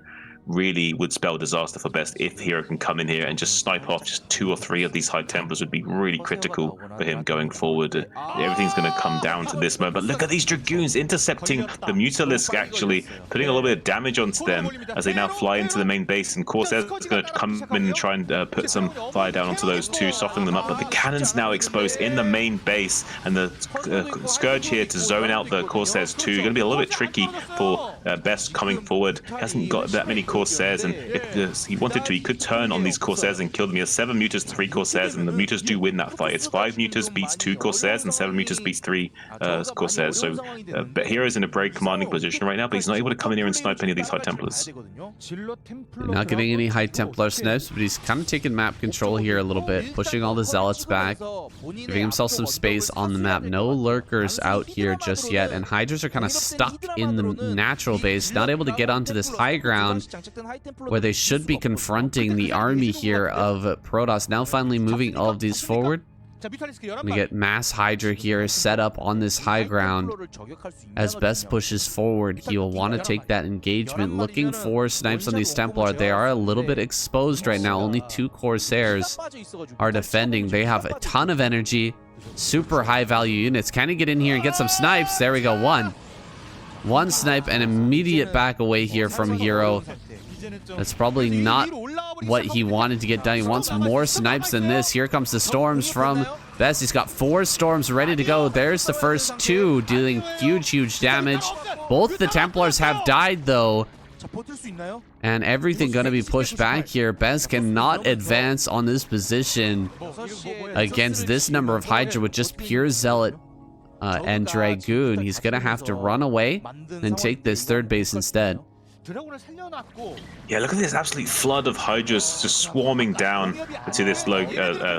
really would spell disaster for Best if Hero can come in here and just snipe off just 2 or 3 of these High Templars would be really critical for him going forward. Everything's going to come down to this moment. But look at these Dragoons intercepting the Mutalisk, actually putting a little bit of damage onto them as they now fly into the main base, and Corsairs is going to come in and try and put some fire down onto those 2, softening them up. But the cannon's now exposed in the main base, and the Scourge here to zone out the Corsairs too. Going to be a little bit tricky for Best coming forward. He hasn't got that many Corsairs, and if he wanted to, he could turn on these Corsairs and kill them. He has 7 Mutas, 3 Corsairs, and the Mutas do win that fight. It's 5 Mutas beats 2 Corsairs, and 7 Mutas beats 3 Corsairs. So Hero's in a very commanding position right now, but he's not able to come in here and snipe any of these High Templars. Not getting any High Templar snipes, but he's kind of taking map control here a little bit, pushing all the Zealots back, giving himself some space on the map. No Lurkers out here just yet, and Hydras are kind of stuck in the natural base, not able to get onto this high ground where they should be confronting the army here of Protoss. Now finally moving all of these forward. We get Mass Hydra here set up on this high ground. As Best pushes forward, he will want to take that engagement, looking for snipes on these Templar. They are a little bit exposed right now. Only 2 Corsairs are defending. They have a ton of energy, super high value units. Can he get in here and get some snipes? There we go, 1 snipe and immediate back away here from Hero. That's probably not what he wanted to get done. He wants more snipes than this. Here comes the storms from Best. He's got 4 storms ready to go. There's the first 2 dealing huge damage. Both the Templars have died though, and everything gonna be pushed back here. Best cannot advance on this position against this number of Hydra with just pure Zealot and Dragoon. He's gonna have to run away and take this 3rd base instead. Yeah, look at this absolute flood of Hydras just swarming down to this low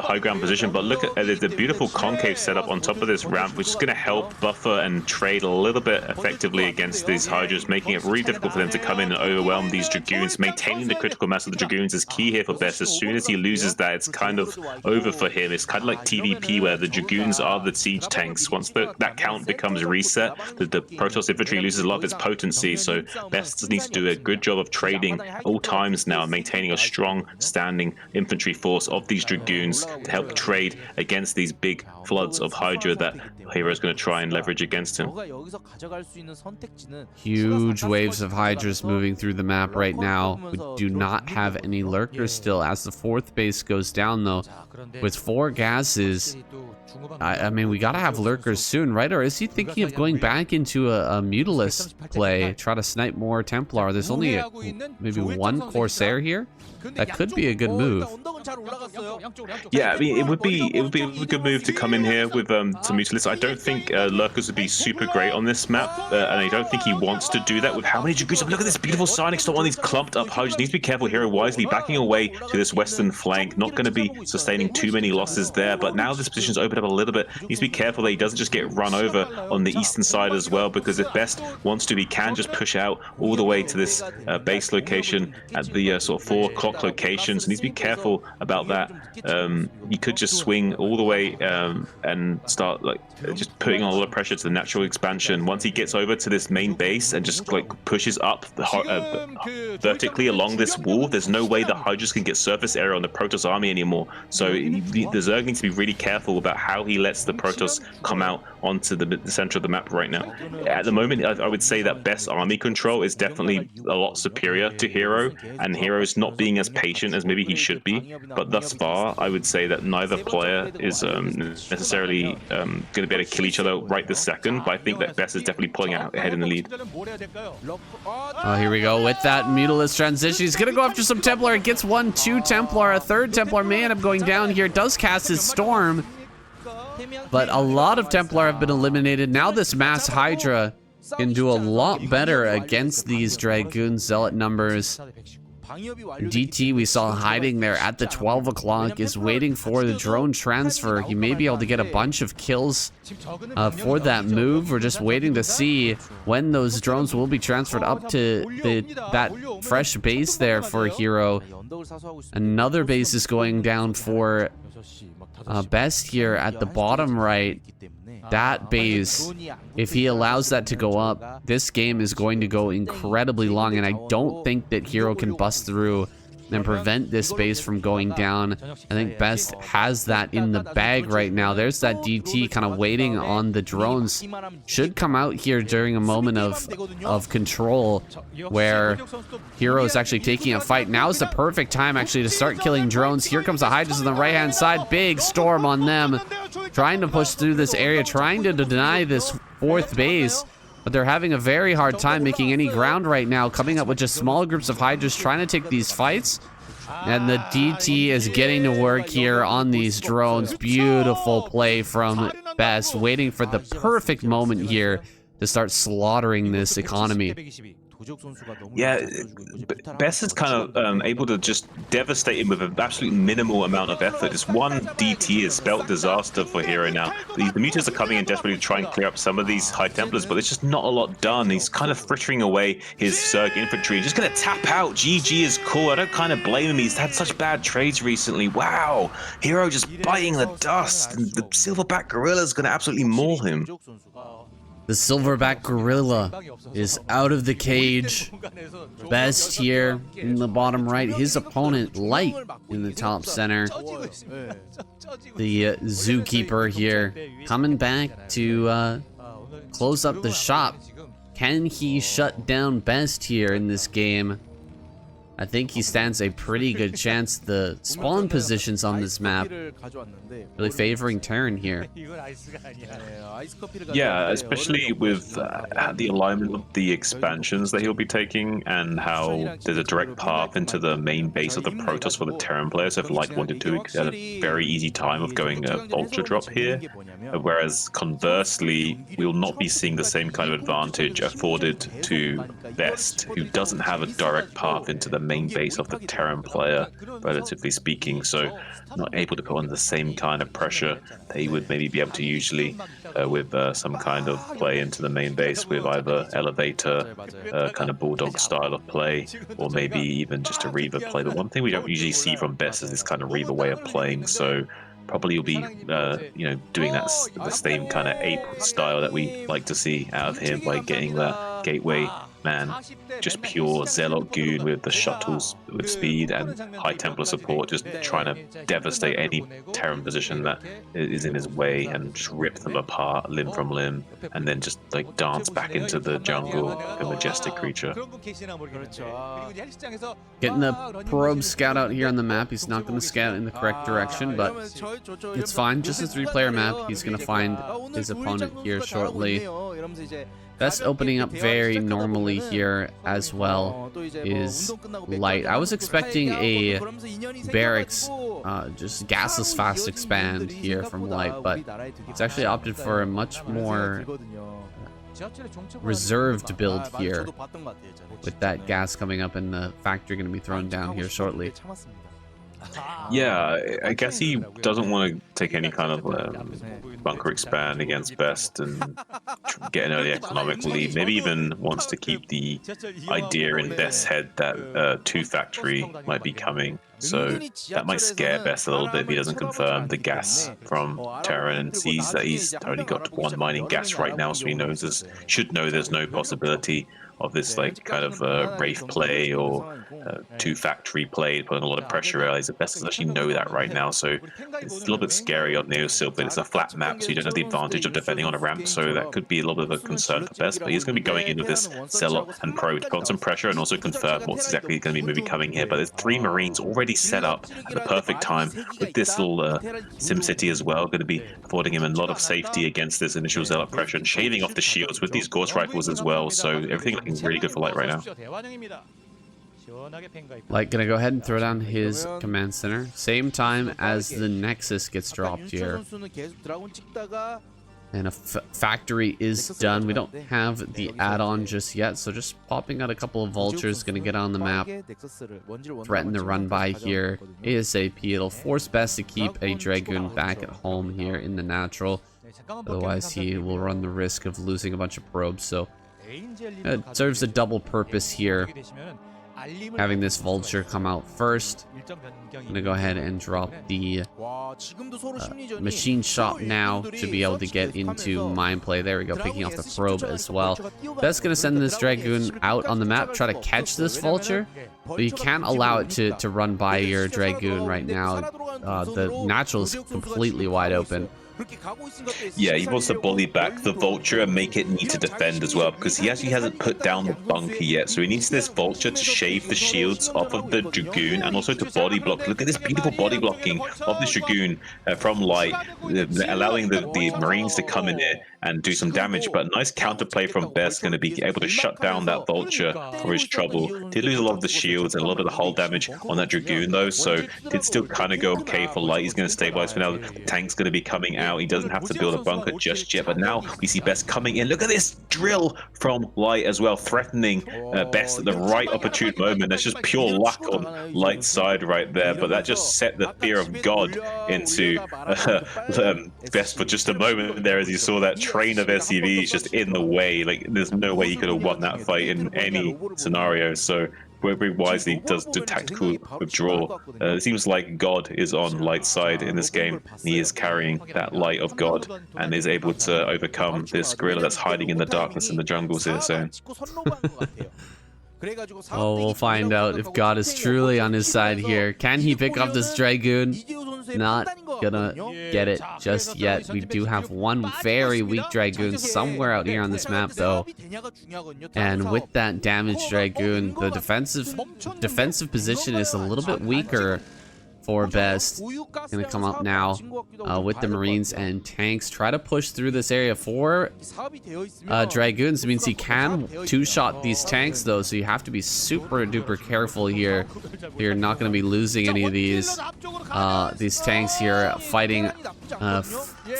high ground position. But look at the beautiful concave setup on top of this ramp, which is going to help buffer and trade a little bit effectively against these Hydras, making it really difficult for them to come in and overwhelm these Dragoons. Maintaining the critical mass of the Dragoons is key here for Best. As soon as he loses that, it's kind of over for him. It's kind of like TVP, where the Dragoons are the siege tanks. Once that count becomes reset, the Protoss infantry loses a lot of its potency. So Best needs to do a good job of trading all times now, maintaining a strong standing infantry force of these Dragoons to help trade against these big floods of Hydra that Hero is going to try and leverage against him. Huge waves of Hydras moving through the map right now. We do not have any Lurkers still. As the 4th base goes down though, with 4 gases, I mean, we gotta have Lurkers soon, right? Or is he thinking of going back into a Mutalist play, try to snipe more Templar? There's only maybe 1 Corsair here. That could be a good move. Yeah, I mean, it would be a good move to come in here with some Mutalists. I don't think Lurkers would be super great on this map, and I don't think he wants to do that with how many Dragoons. Look at this beautiful Sonic Storm on these clumped up Hydras. Needs to be careful. Hero wisely backing away to this western flank. Not going to be sustaining too many losses there, but now this position's opened up a little bit. Needs to be careful that he doesn't just get run over on the eastern side as well, because if Best wants to, he can just push out all the way to this base location at the sort of 4 o'clock location, so needs to be careful about that. He could just swing all the way and start like just putting on a lot of pressure to the natural expansion. Once he gets over to this main base and just like pushes up vertically along this wall, there's no way the Hydras can get surface area on the Protoss army anymore. So the Zerg needs to be really careful about how he lets the Protoss come out onto the center of the map right now. At the moment, I would say that best army control is definitely a lot superior to Hero, and Hero's not being as patient as maybe he should be. But thus far, I would say that neither player is necessarily going to be able to kill each other right this second, but I think that Best is definitely pulling out ahead in the lead. Oh, here we go with that Mutalist transition. He's gonna go after some Templar. It gets 2 Templar. A third Templar may end up going down here. Does cast his Storm, but a lot of Templar have been eliminated. Now this Mass Hydra can do a lot better against these Dragoon Zealot numbers. DT we saw hiding there at the 12 o'clock is waiting for the drone transfer. He may be able to get a bunch of kills for that move. We're just waiting to see when those drones will be transferred up to that fresh base there for Hero. Another base is going down for Best here at the bottom right. That base, if he allows that to go up, this game is going to go incredibly long, and I don't think that Hero can bust through and prevent this base from going down. I think Best has that in the bag right now. There's that DT kind of waiting on the drones. Should come out here during a moment of control where Hero is actually taking a fight. Now is the perfect time actually to start killing drones. Here comes the Hydras on the right-hand side. Big storm on them. Trying to push through this area, trying to deny this 4th base. But they're having a very hard time making any ground right now, coming up with just small groups of Hydras trying to take these fights. And the DT is getting to work here on these drones. Beautiful play from Best, waiting for the perfect moment here to start slaughtering this economy. Yeah, Best is kind of able to just devastate him with an absolute minimal amount of effort. Just one DT is spelt disaster for Hero now. The mutants are coming in desperately to try and clear up some of these High Templars, but there's just not a lot done. He's kind of frittering away his Zerg infantry. Just going to tap out. GG is cool. I don't kind of blame him. He's had such bad trades recently. Wow. Hero just biting the dust. And the Silverback Gorilla is going to absolutely maul him. The Silverback Gorilla is out of the cage. Best here in the bottom right. His opponent, Light, in the top center. The Zookeeper here coming back to close up the shop. Can he shut down Best here in this game? I think he stands a pretty good chance. The spawn positions on this map really favoring Terran here. Yeah, especially with the alignment of the expansions that he'll be taking and how there's a direct path into the main base of the Protoss for the Terran players. So if Light wanted to, he had a very easy time of going Ultra Drop here. Whereas conversely, we will not be seeing the same kind of advantage afforded to Best, who doesn't have a direct path into the main base of the Terran player, relatively speaking, so not able to put on the same kind of pressure that he would maybe be able to usually with some kind of play into the main base with either elevator, kind of bulldog style of play, or maybe even just a Reaver play. But one thing we don't usually see from Best is this kind of Reaver way of playing, so probably you'll be, doing that the same kind of ape style that we like to see out of him by getting that gateway man, just pure Zealot goon with the shuttles with speed and High Templar support, just trying to devastate any Terran position that is in his way and just rip them apart limb from limb, and then just like dance back into the jungle like a majestic creature. Getting the probe scout out here on the map. He's not going to scout in the correct direction, but it's fine. Just a 3-player map. He's going to find his opponent here shortly. Best opening up very normally here as well is Light. I was expecting a barracks, just gasless fast expand here from Light, but it's actually opted for a much more reserved build here with that gas coming up and the factory going to be thrown down here shortly. Yeah, I guess he doesn't want to take any kind of bunker expand against Best and get an early economic lead. Maybe even wants to keep the idea in Best's head that 2 factory might be coming. So that might scare Best a little bit if he doesn't confirm the gas from Terran and sees that he's only got 1 mining gas right now, so he should know there's no possibility of this like kind of Wraith play or 2 factory play, putting a lot of pressure early. The best doesn't actually know that right now, so it's a little bit scary on Neosil, but it's a flat map, so you don't have the advantage of defending on a ramp, so that could be a little bit of a concern for Best, but he's going to be going in with this Zealot and Pro to put on some pressure and also confirm what's exactly going to be maybe coming here. But there's 3 Marines already set up at the perfect time with this little SimCity as well, going to be affording him a lot of safety against this initial Zealot pressure and shaving off the shields with these Gauss rifles as well, so everything looking really good for Light right now. Light gonna go ahead and throw down his command center. Same time as the Nexus gets dropped here. And a factory is done. We don't have the add-on just yet, so just popping out a couple of vultures, gonna get on the map, threaten the run by here ASAP. It'll force Best to keep a Dragoon back at home here in the natural. Otherwise, he will run the risk of losing a bunch of probes. So it serves a double purpose here, having this vulture come out first. I'm gonna go ahead and drop the machine shop now to be able to get into mine play. There we go, picking off the probe as well. That's gonna send this Dragoon out on the map, try to catch this vulture, but you can't allow it to run by your Dragoon right now. The natural is completely wide open. Yeah, he wants to bully back the vulture and make it need to defend as well, because he actually hasn't put down the bunker yet, so he needs this vulture to shave the shields off of the Dragoon and also to body block. Look at this beautiful body blocking of the Dragoon from Light, allowing the Marines to come in here and do some damage, but nice counterplay from Best, going to be able to shut down that vulture for his trouble. Did lose a lot of the shields and a lot of the hull damage on that Dragoon though, so did still kind of go okay for Light. He's going to stabilize for now. The tank's going to be coming out. He doesn't have to build a bunker just yet, but now we see Best coming in. Look at this drill from Light as well, threatening Best at the right opportune moment. That's just pure luck on Light's side right there, but that just set the fear of God into Best for just a moment there, as you saw that train of SCVs just in the way. Like, there's no way he could have won that fight in any scenario, so very wisely does the tactical withdrawal. It seems like God is on Light's side in this game. He is carrying that light of God and is able to overcome this gorilla that's hiding in the darkness in the jungles here. So oh, we'll find out if God is truly on his side here. Can he pick up this Dragoon? Not gonna get it just yet. We do have one very weak Dragoon somewhere out here on this map though, and with that damaged Dragoon, the defensive position is a little bit weaker for Best. Gonna come up now with the Marines and tanks, try to push through this area. 4 Dragoons means he can 2-shot these tanks though, so you have to be super duper careful here. You're not going to be losing any of these tanks here fighting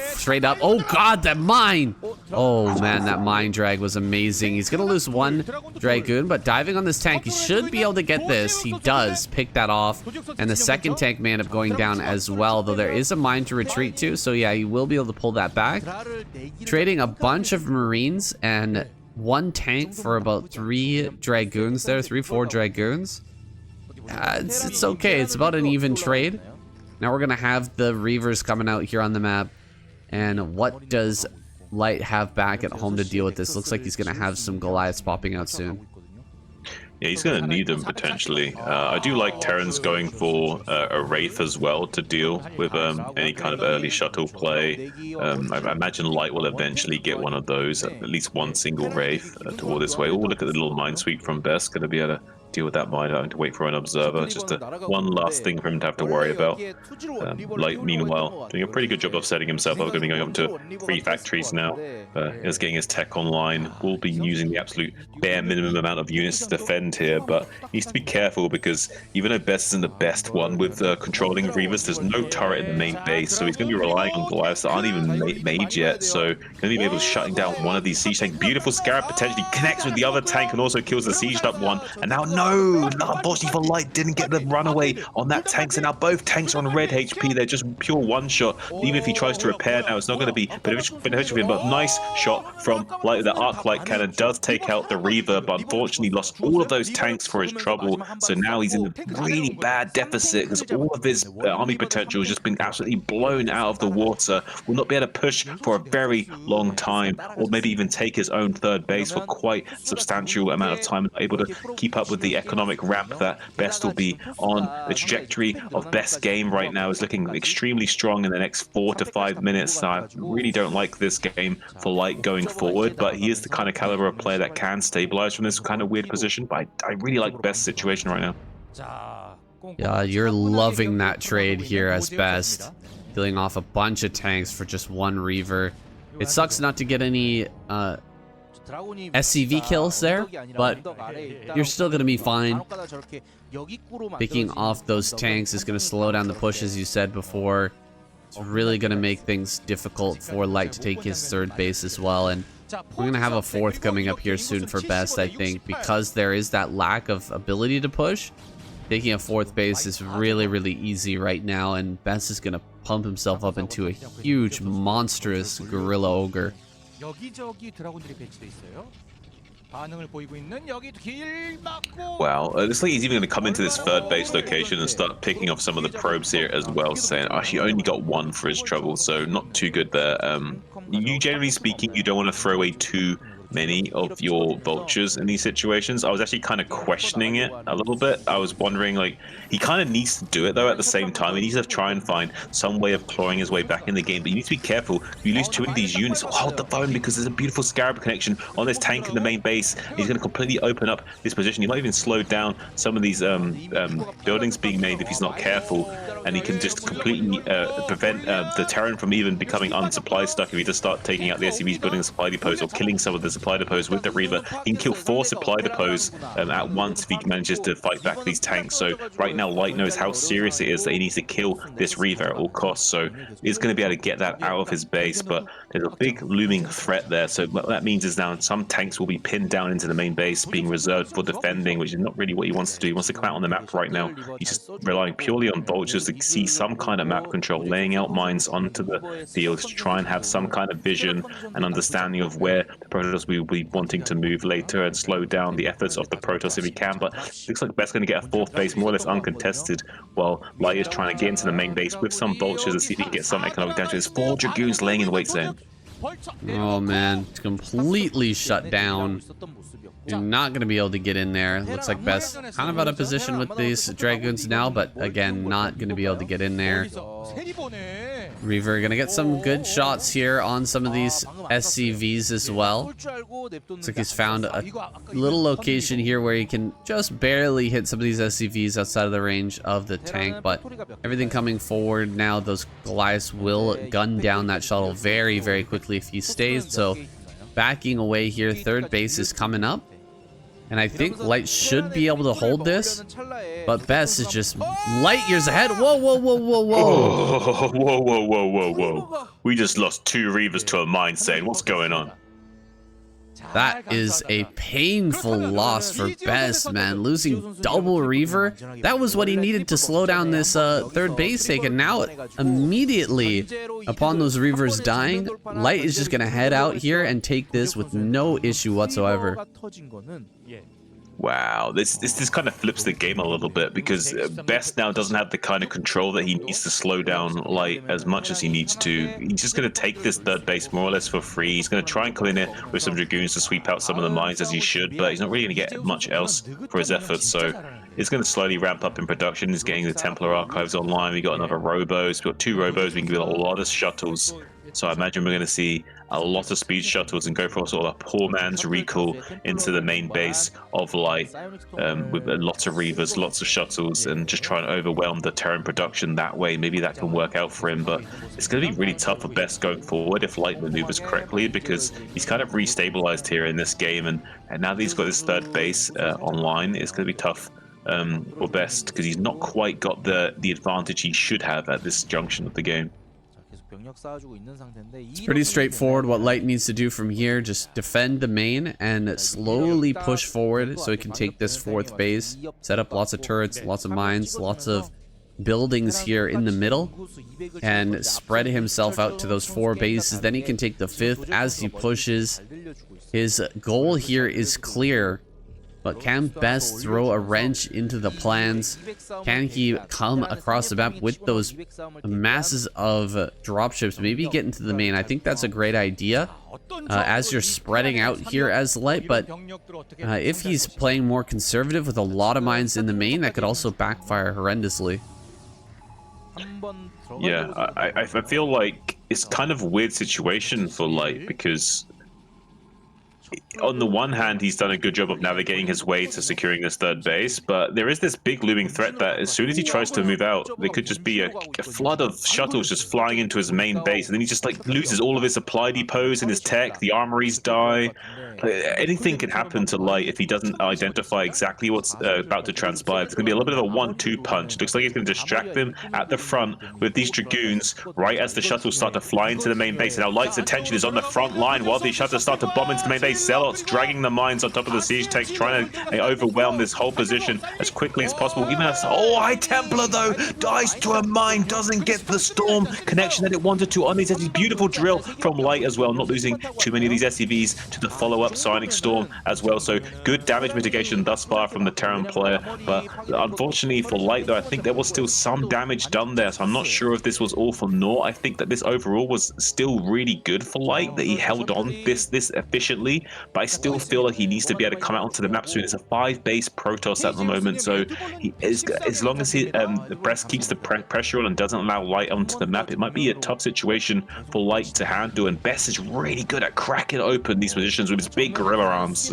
straight up. Oh god, that mine! Oh man, that mine drag was amazing. He's gonna lose 1 Dragoon, but diving on this tank, he should be able to get this. He does pick that off, and the second tank may end up going down as well, though there is a mine to retreat to, so yeah, he will be able to pull that back. Trading a bunch of Marines and 1 tank for about 3 Dragoons there, 4 Dragoons. It's okay, it's about an even trade. Now we're gonna have the Reavers coming out here on the map, and what does Light have back at home to deal with this? Looks like he's gonna have some Goliaths popping out soon. Yeah, he's going to need them potentially. I do like Terran's going for a Wraith as well to deal with any kind of early shuttle play. I imagine Light will eventually get one of those, at least 1 single Wraith toward this way. Oh, look at the little mine sweep from Best. Going to be able to deal with that mine, having to wait for an observer. Just one last thing for him to have to worry about. Light, meanwhile, doing a pretty good job of setting himself up. Going to be going up to 3 factories now. Is getting his tech online. Will be using the absolute bare minimum amount of units to defend here, but needs to be careful because even though Best isn't the best one with controlling Reavers, there's no turret in the main base, so he's going to be relying on Goliaths that aren't even made yet. So going to be able to shutting down one of these siege tanks. Beautiful Scarab potentially connects with the other tank and also kills the sieged up one, and now no! Unfortunately for Light, didn't get the runaway on that tank. So now both tanks are on red HP. They're just pure one-shot. Even if he tries to repair now, it's not going to be beneficial for him. But nice shot from Light. The arc light cannon does take out the Reaver, but unfortunately lost all of those tanks for his trouble. So now he's in a really bad deficit because all of his army potential has just been absolutely blown out of the water. Will not be able to push for a very long time, or maybe even take his own third base for quite a substantial amount of time, able to keep up with the economic ramp that Best will be on. The trajectory of Best game right now is looking extremely strong in the next 4 to 5 minutes. So I really don't like this game for Light going forward, but he is the kind of caliber of player that can stabilize from this kind of weird position. But I really like Best's situation right now. Yeah, you're loving that trade here as Best, killing off a bunch of tanks for just one Reaver. It sucks not to get any SCV kills there, but you're still going to be fine. Picking off those tanks is going to slow down the push, as you said before. It's really going to make things difficult for Light to take his third base as well, and we're going to have a fourth coming up here soon for Best, I think, because there is that lack of ability to push. Taking a fourth base is really, really easy right now, and Best is going to pump himself up into a huge, monstrous gorilla ogre. Wow, it looks like he's even going to come into this third base location and start picking off some of the probes here as well, saying, oh, he only got one for his trouble, so not too good there. You, generally speaking, you don't want to throw away too many of your vultures in these situations. I was actually kind of questioning it a little bit. I was wondering, like, he kind of needs to do it though at the same time. He needs to try and find some way of clawing his way back in the game, but you need to be careful. If you lose two of these units, hold the phone, because there's a beautiful Scarab connection on this tank in the main base. He's going to completely open up this position. He might even slow down some of these buildings being made if he's not careful, and he can just completely prevent the Terran from even becoming unsupply stuck if he just start taking out the SCVs, building a supply depots, or killing some of the supply depots with the Reaver. He can kill 4 supply depots at once if he manages to fight back these tanks. So right now Light knows how serious it is that he needs to kill this Reaver at all costs, so he's going to be able to get that out of his base, but there's a big looming threat there. So what that means is now some tanks will be pinned down into the main base, being reserved for defending, which is not really what he wants to do. He wants to come out on the map right now. He's just relying purely on vultures to see some kind of map control, laying out mines onto the fields to try and have some kind of vision and understanding of where the Protoss will be wanting to move later and slow down the efforts of the Protoss if he can. But looks like Best's going to get a fourth base more or less uncontested, while Light is trying to get into the main base with some vultures and see if he can get some economic damage. There's 4 Dragoons laying in the wait zone. Oh man, it's completely shut down. You're not going to be able to get in there. Looks like Best kind of out of position with these Dragoons now, but again, not going to be able to get in there. Reaver going to get some good shots here on some of these SCVs as well. Looks like he's found a little location here where he can just barely hit some of these SCVs outside of the range of the tank, but everything coming forward now, those Goliaths will gun down that shuttle very, very quickly if he stays. So backing away here, third base is coming up. And I think Light should be able to hold this, but Best is just light years ahead. Whoa, whoa, whoa, whoa, whoa. Oh, whoa, whoa, whoa, whoa, whoa. We just lost 2 Reavers to a mine sane. What's going on? That is a painful loss for Best, man. Losing double Reaver. That was what he needed to slow down this third base take. And now, immediately upon those Reavers dying, Light is just going to head out here and take this with no issue whatsoever. Wow, this kind of flips the game a little bit, because Best now doesn't have the kind of control that he needs to slow down Light as much as he needs to. He's just going to take this third base more or less for free. He's going to try and come in it with some Dragoons to sweep out some of the mines as he should, but he's not really going to get much else for his efforts. So it's going to slowly ramp up in production. He's getting the Templar archives online. We got another Robos. We've got 2 Robos. We can get a lot of shuttles. So I imagine we're going to see a lot of speed shuttles and go for sort of a poor man's recall into the main base of Light, with lots of Reavers, lots of shuttles, and just trying to overwhelm the Terran production that way. Maybe that can work out for him, but it's going to be really tough for Best going forward if Light maneuvers correctly, because he's kind of restabilized here in this game, and now that he's got his third base online, it's going to be tough for Best, because he's not quite got the advantage he should have at this junction of the game. It's pretty straightforward what Light needs to do from here. Just defend the main and slowly push forward so he can take this 4th base. Set up lots of turrets, lots of mines, lots of buildings here in the middle, and spread himself out to those 4 bases. Then he can take the 5th as he pushes. His goal here is clear, but can Best throw a wrench into the plans? Can he come across the map with those masses of dropships? Maybe get into the main. I think that's a great idea as you're spreading out here as Light, but if he's playing more conservative with a lot of mines in the main, that could also backfire horrendously. Yeah, I feel like it's kind of a weird situation for Light, because on the one hand, he's done a good job of navigating his way to securing this 3rd base, but there is this big looming threat that as soon as he tries to move out, there could just be a flood of shuttles just flying into his main base, and then he just like loses all of his supply depots and his tech, the armories die. Anything can happen to Light if he doesn't identify exactly what's about to transpire. It's going to be a little bit of a 1-2 punch. It looks like he's going to distract them at the front with these Dragoons right as the shuttles start to fly into the main base. And now Light's attention is on the front line while these shuttles start to bomb into the main base. Zealots dragging the mines on top of the siege tanks, trying to overwhelm this whole position as quickly as possible. Even as High Templar though dies to a mine, doesn't get the storm connection that it wanted to on these edges. Beautiful drill from Light as well, not losing too many of these SCVs to the follow-up Psionic Storm as well. So good damage mitigation thus far from the Terran player, but unfortunately for Light though, I think there was still some damage done there, so I'm not sure if this was all for naught. I think that this overall was still really good for Light, that he held on this efficiently, but I still feel like he needs to be able to come out onto the map soon. It's a 5-base Protoss at the moment, so he is, as long as he Brest keeps the pressure on and doesn't allow Light onto the map, it might be a tough situation for Light to handle, and Best is really good at cracking open these positions with his big gorilla arms.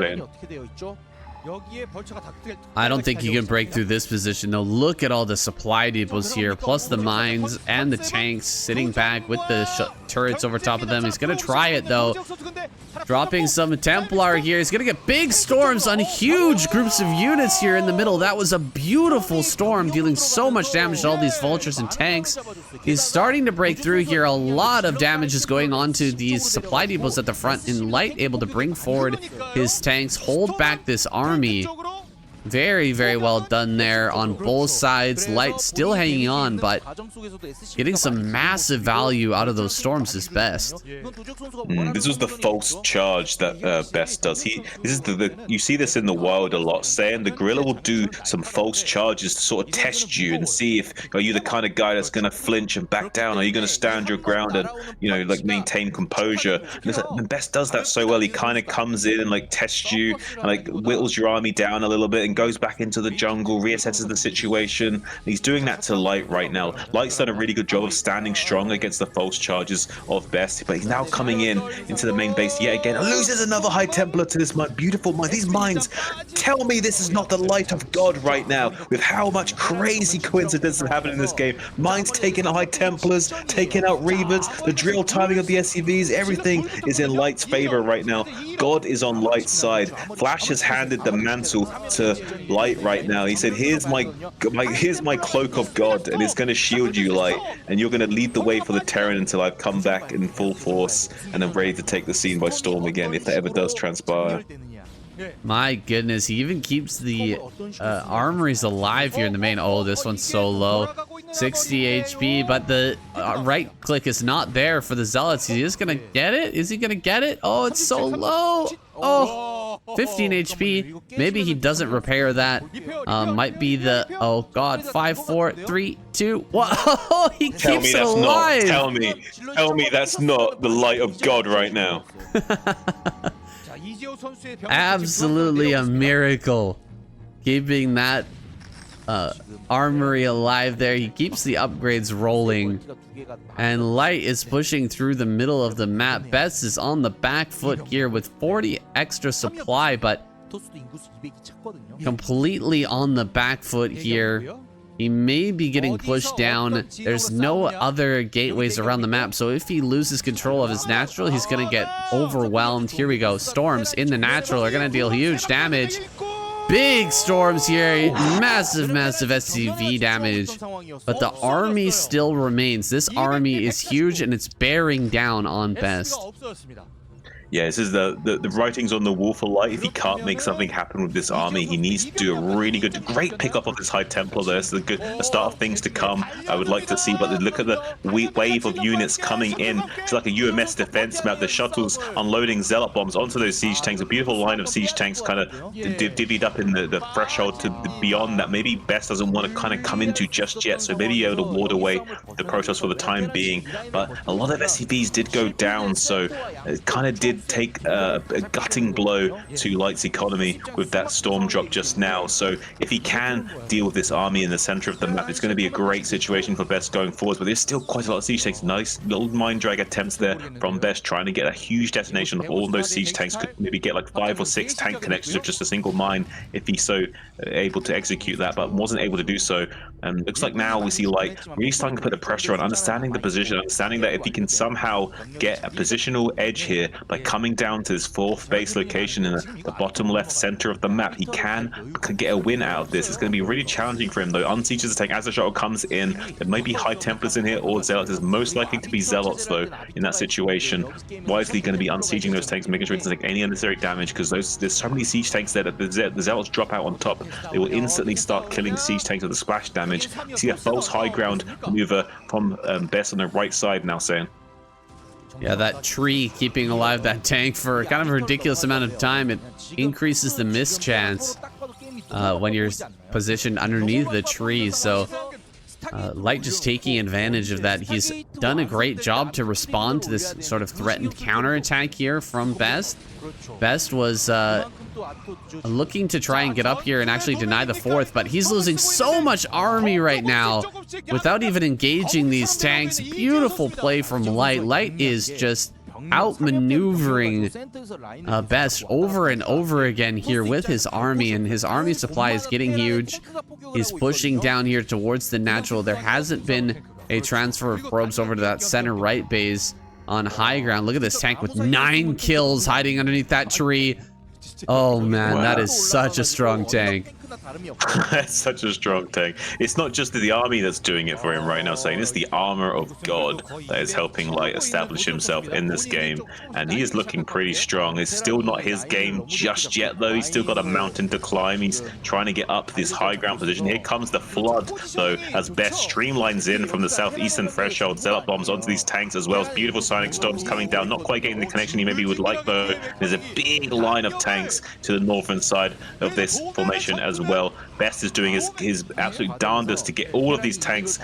I don't think he can break through this position though. Look at all the supply depots here, plus the mines and the tanks sitting back with the turrets over top of them. He's gonna try it though, dropping some Templar here. He's gonna get big storms on huge groups of units here in the middle. That was a beautiful storm, dealing so much damage to all these vultures and tanks. He's starting to break through here. A lot of damage is going on to these supply depots at the front, and Light able to bring forward his tanks, hold back this army. Very, very well done there on both sides. Light still hanging on, but getting some massive value out of those storms is Best. This was the false charge that Best does. You see this in the wild a lot, saying the gorilla will do some false charges to sort of test you and see if are you the kind of guy that's going to flinch and back down, are you going to stand your ground and like maintain composure. And Best does that so well. He kind of comes in and like tests you and like whittles your army down a little bit and goes back into the jungle, reassesses the situation. And he's doing that to Light right now. Light's done a really good job of standing strong against the false charges of Best, but he's now coming into the main base yet again and loses another High Templar to this beautiful mine. These mines tell me this is not the light of God right now, with how much crazy coincidences happen in this game. Mines taking out High Templars, taking out Reavers, the drill timing of the SCVs, everything is in Light's favor right now. God is on Light's side. Flash has handed the mantle to Light right now. He said, here's my cloak of God, and it's going to shield you, Light, and you're going to lead the way for the Terran until I've come back in full force and I'm ready to take the scene by storm again, if that ever does transpire. My goodness, he even keeps the armories alive here in the main. Oh, this one's so low. 60 HP, but the right click is not there for the Zealots. He is gonna get it? Is he gonna get it? Oh, it's so low. Oh, 15 HP. Maybe he doesn't repair that. Might be the, oh god, 5, 4, 3, 2, 1. Oh, he keeps it alive. Tell me that's not the light of God right now. Absolutely a miracle, keeping that armory alive there. He keeps the upgrades rolling, and Light is pushing through the middle of the map. Best is on the back foot here with 40 extra supply, but completely on the back foot here. He may be getting pushed down. There's no other gateways around the map, so if he loses control of his natural, he's gonna get overwhelmed. Here we go. Storms in the natural are gonna deal huge damage. big storms here. Massive, massive SCV damage. But the army still remains. This army is huge and it's bearing down on Best. Yeah, this is the writings on the wall for Light. If he can't make something happen with this army, he needs to do a really great pickup of this High Templar there. This is the start of things to come. I would like to see, but look at the wave of units coming in. It's like a UMS defense map. The shuttles unloading Zealot bombs onto those siege tanks. A beautiful line of siege tanks kind of divvied up in the threshold to beyond that. Maybe Best doesn't want to kind of come into just yet, so maybe able to ward away the Protoss for the time being. But a lot of SCVs did go down, so it kind of did take a gutting blow to Light's economy with that storm drop just now. So if he can deal with this army in the center of the map, it's going to be a great situation for Best going forward. But there's still quite a lot of siege tanks. Nice little mine drag attempts there from Best, trying to get a huge detonation of all those siege tanks. Could maybe get like 5 or 6 tank connections of just a single mine if he's so able to execute that, but wasn't able to do so. And looks like now we see Light really starting to put the pressure on, understanding the position, understanding that if he can somehow get a positional edge here by coming down to his 4th base location in the bottom left center of the map, he can get a win out of this. It's going to be really challenging for him though. Unsieges the tank as the shuttle comes in. There may be High Templars in here or Zealots. Is most likely to be Zealots though in that situation. Wisely going to be unsieging those tanks, making sure it doesn't take any unnecessary damage, because there's so many siege tanks there that the Zealots drop out on top. They will instantly start killing siege tanks with the splash damage. You see a false high ground maneuver from Best on the right side now, saying. Yeah, that tree keeping alive that tank for kind of a ridiculous amount of time. It increases the miss chance when you're positioned underneath the tree. So Light just taking advantage of that. He's done a great job to respond to this sort of threatened counterattack here from Best. Best was looking to try and get up here and actually deny the 4th, but he's losing so much army right now without even engaging these tanks. Beautiful play from Light. Light is just outmaneuvering Best over and over again here with his army, and his army supply is getting huge. He's pushing down here towards the natural. There hasn't been a transfer of probes over to that center right base on high ground. Look at this tank with 9 kills hiding underneath that tree. Oh man, wow. That is such a strong tank. That's such a strong tank. It's not just the army that's doing it for him right now, saying it's the armor of God that is helping Light establish himself in this game, and he is looking pretty strong. It's still not his game just yet though. He's still got a mountain to climb. He's trying to get up this high ground position. Here comes the flood though, as Best streamlines in from the southeastern threshold. Zealot bombs onto these tanks as well as beautiful sonic storms coming down, not quite getting the connection he maybe would like though. There's a big line of tanks to the northern side of this formation as well. Best is doing his absolute darndest to get all of these tanks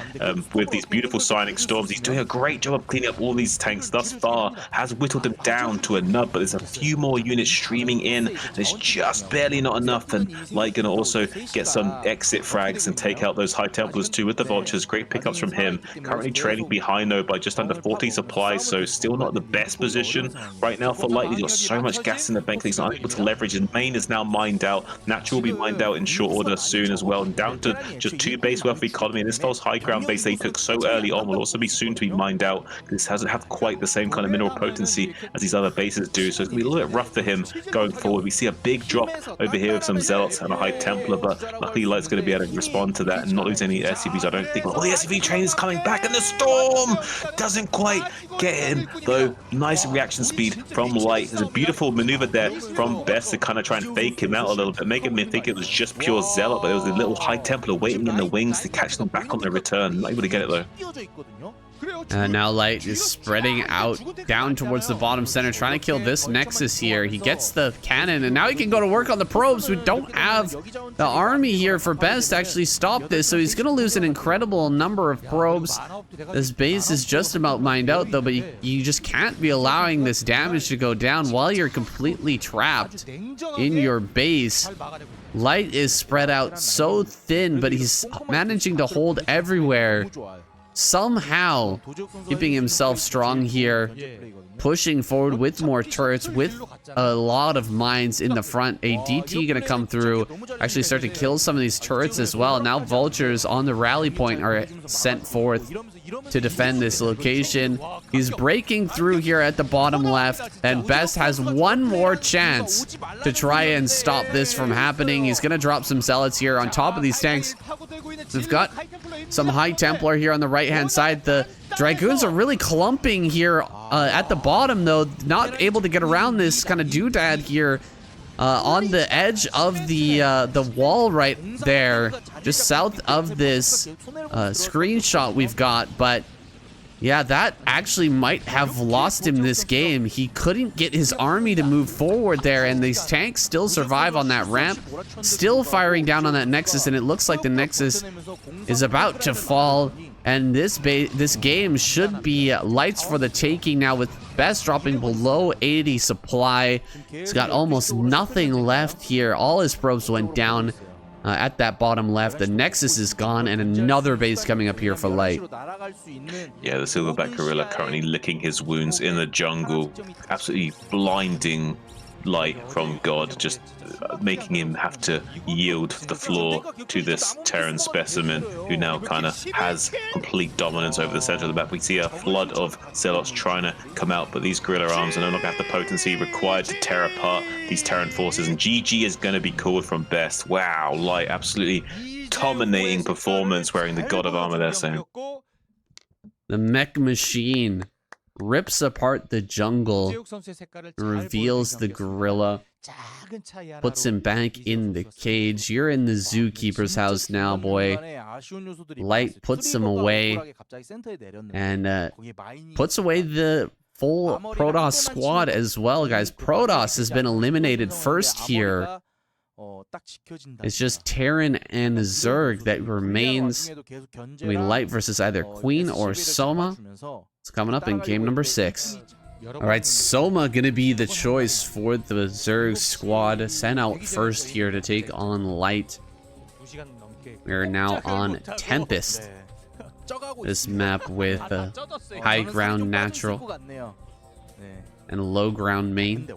with these beautiful sonic storms. He's doing a great job of cleaning up all these tanks thus far, has whittled them down to a nub, but there's a few more units streaming in. It's just barely not enough, and Light gonna also get some exit frags and take out those High Templars too with the Vultures. Great pickups from him. Currently trailing behind though by just under 40 supplies, so still not the best position right now for Light. He's got so much gas in the bank that he's not able to leverage. His main is now mined out. Natural will be mined out in short order soon as well, and down to just 2 base worth of economy. And this false high ground base that he took so early on will also be soon to be mined out. This doesn't have quite the same kind of mineral potency as these other bases do, so it's gonna be a little bit rough for him going forward. We see a big drop over here with some Zealots and a High Templar, but luckily Light's going to be able to respond to that and not lose any SCVs, I don't think. Oh, the SCV train is coming back, and the storm doesn't quite get him though. Nice reaction speed from Light. There's a beautiful maneuver there from Best to kind of try and fake him out a little bit, making me think it was just pure Zealot, but it was a little High Templar waiting in the wings to catch them back on their return. Not able to get it though. And now Light is spreading out down towards the bottom center, trying to kill this Nexus here. He gets the cannon, and now he can go to work on the probes. We don't have the army here for Best to actually stop this, so he's going to lose an incredible number of probes. This base is just about mined out, though, but you just can't be allowing this damage to go down while you're completely trapped in your base. Light is spread out so thin, but he's managing to hold everywhere. Somehow keeping himself strong here, pushing forward with more turrets, with a lot of mines in the front. A DT gonna come through, actually start to kill some of these turrets as well. Now vultures on the rally point are sent forth to defend this location. He's breaking through here at the bottom left, and Best has one more chance to try and stop this from happening. He's gonna drop some zealots here on top of these tanks. We've got some High Templar here on the right hand side. The Dragoons are really clumping here at the bottom, though, not able to get around this kind of doodad here on the edge of the wall right there, just south of this screenshot we've got. But yeah, that actually might have lost him this game. He couldn't get his army to move forward there, and these tanks still survive on that ramp, still firing down on that Nexus, and it looks like the Nexus is about to fall. And this game should be lights for the taking now, with Best dropping below 80 supply. He's got almost nothing left here. All his probes went down at that bottom left. The Nexus is gone, and another base coming up here for Light. Yeah, the Silverback Gorilla currently licking his wounds in the jungle. Absolutely blinding light from God, just making him have to yield the floor to this Terran specimen, who now kind of has complete dominance over the center of the map. We see a flood of Zealots trying to come out, but these Gorilla arms are no longer have the potency required to tear apart these Terran forces, and GG is going to be called from Best. Wow, Light absolutely dominating performance, wearing the God of Armor there, Sam. The mech machine rips apart the jungle, reveals the gorilla, puts him back in the cage. You're in the zookeeper's house now, boy. Light puts him away and puts away the full Protoss squad as well, guys. Protoss has been eliminated first here. It's just Terran and Zerg that remains. We Light versus either Queen or Soma. It's coming up in game number 6. Alright, Soma gonna be the choice for the Zerg squad. Sent out first here to take on Light. We're now on Tempest. This map with high ground natural and low ground main.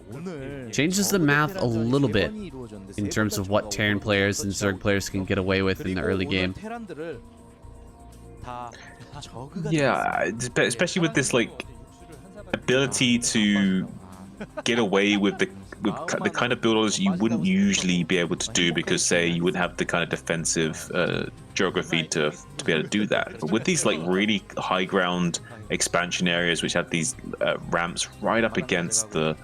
Changes the math a little bit in terms of what Terran players and Zerg players can get away with in the early game. Yeah, especially with this like ability to get away with the kind of build orders you wouldn't usually be able to do, because say you wouldn't have the kind of defensive geography to be able to do that. But with these like really high ground expansion areas, which have these ramps right up against the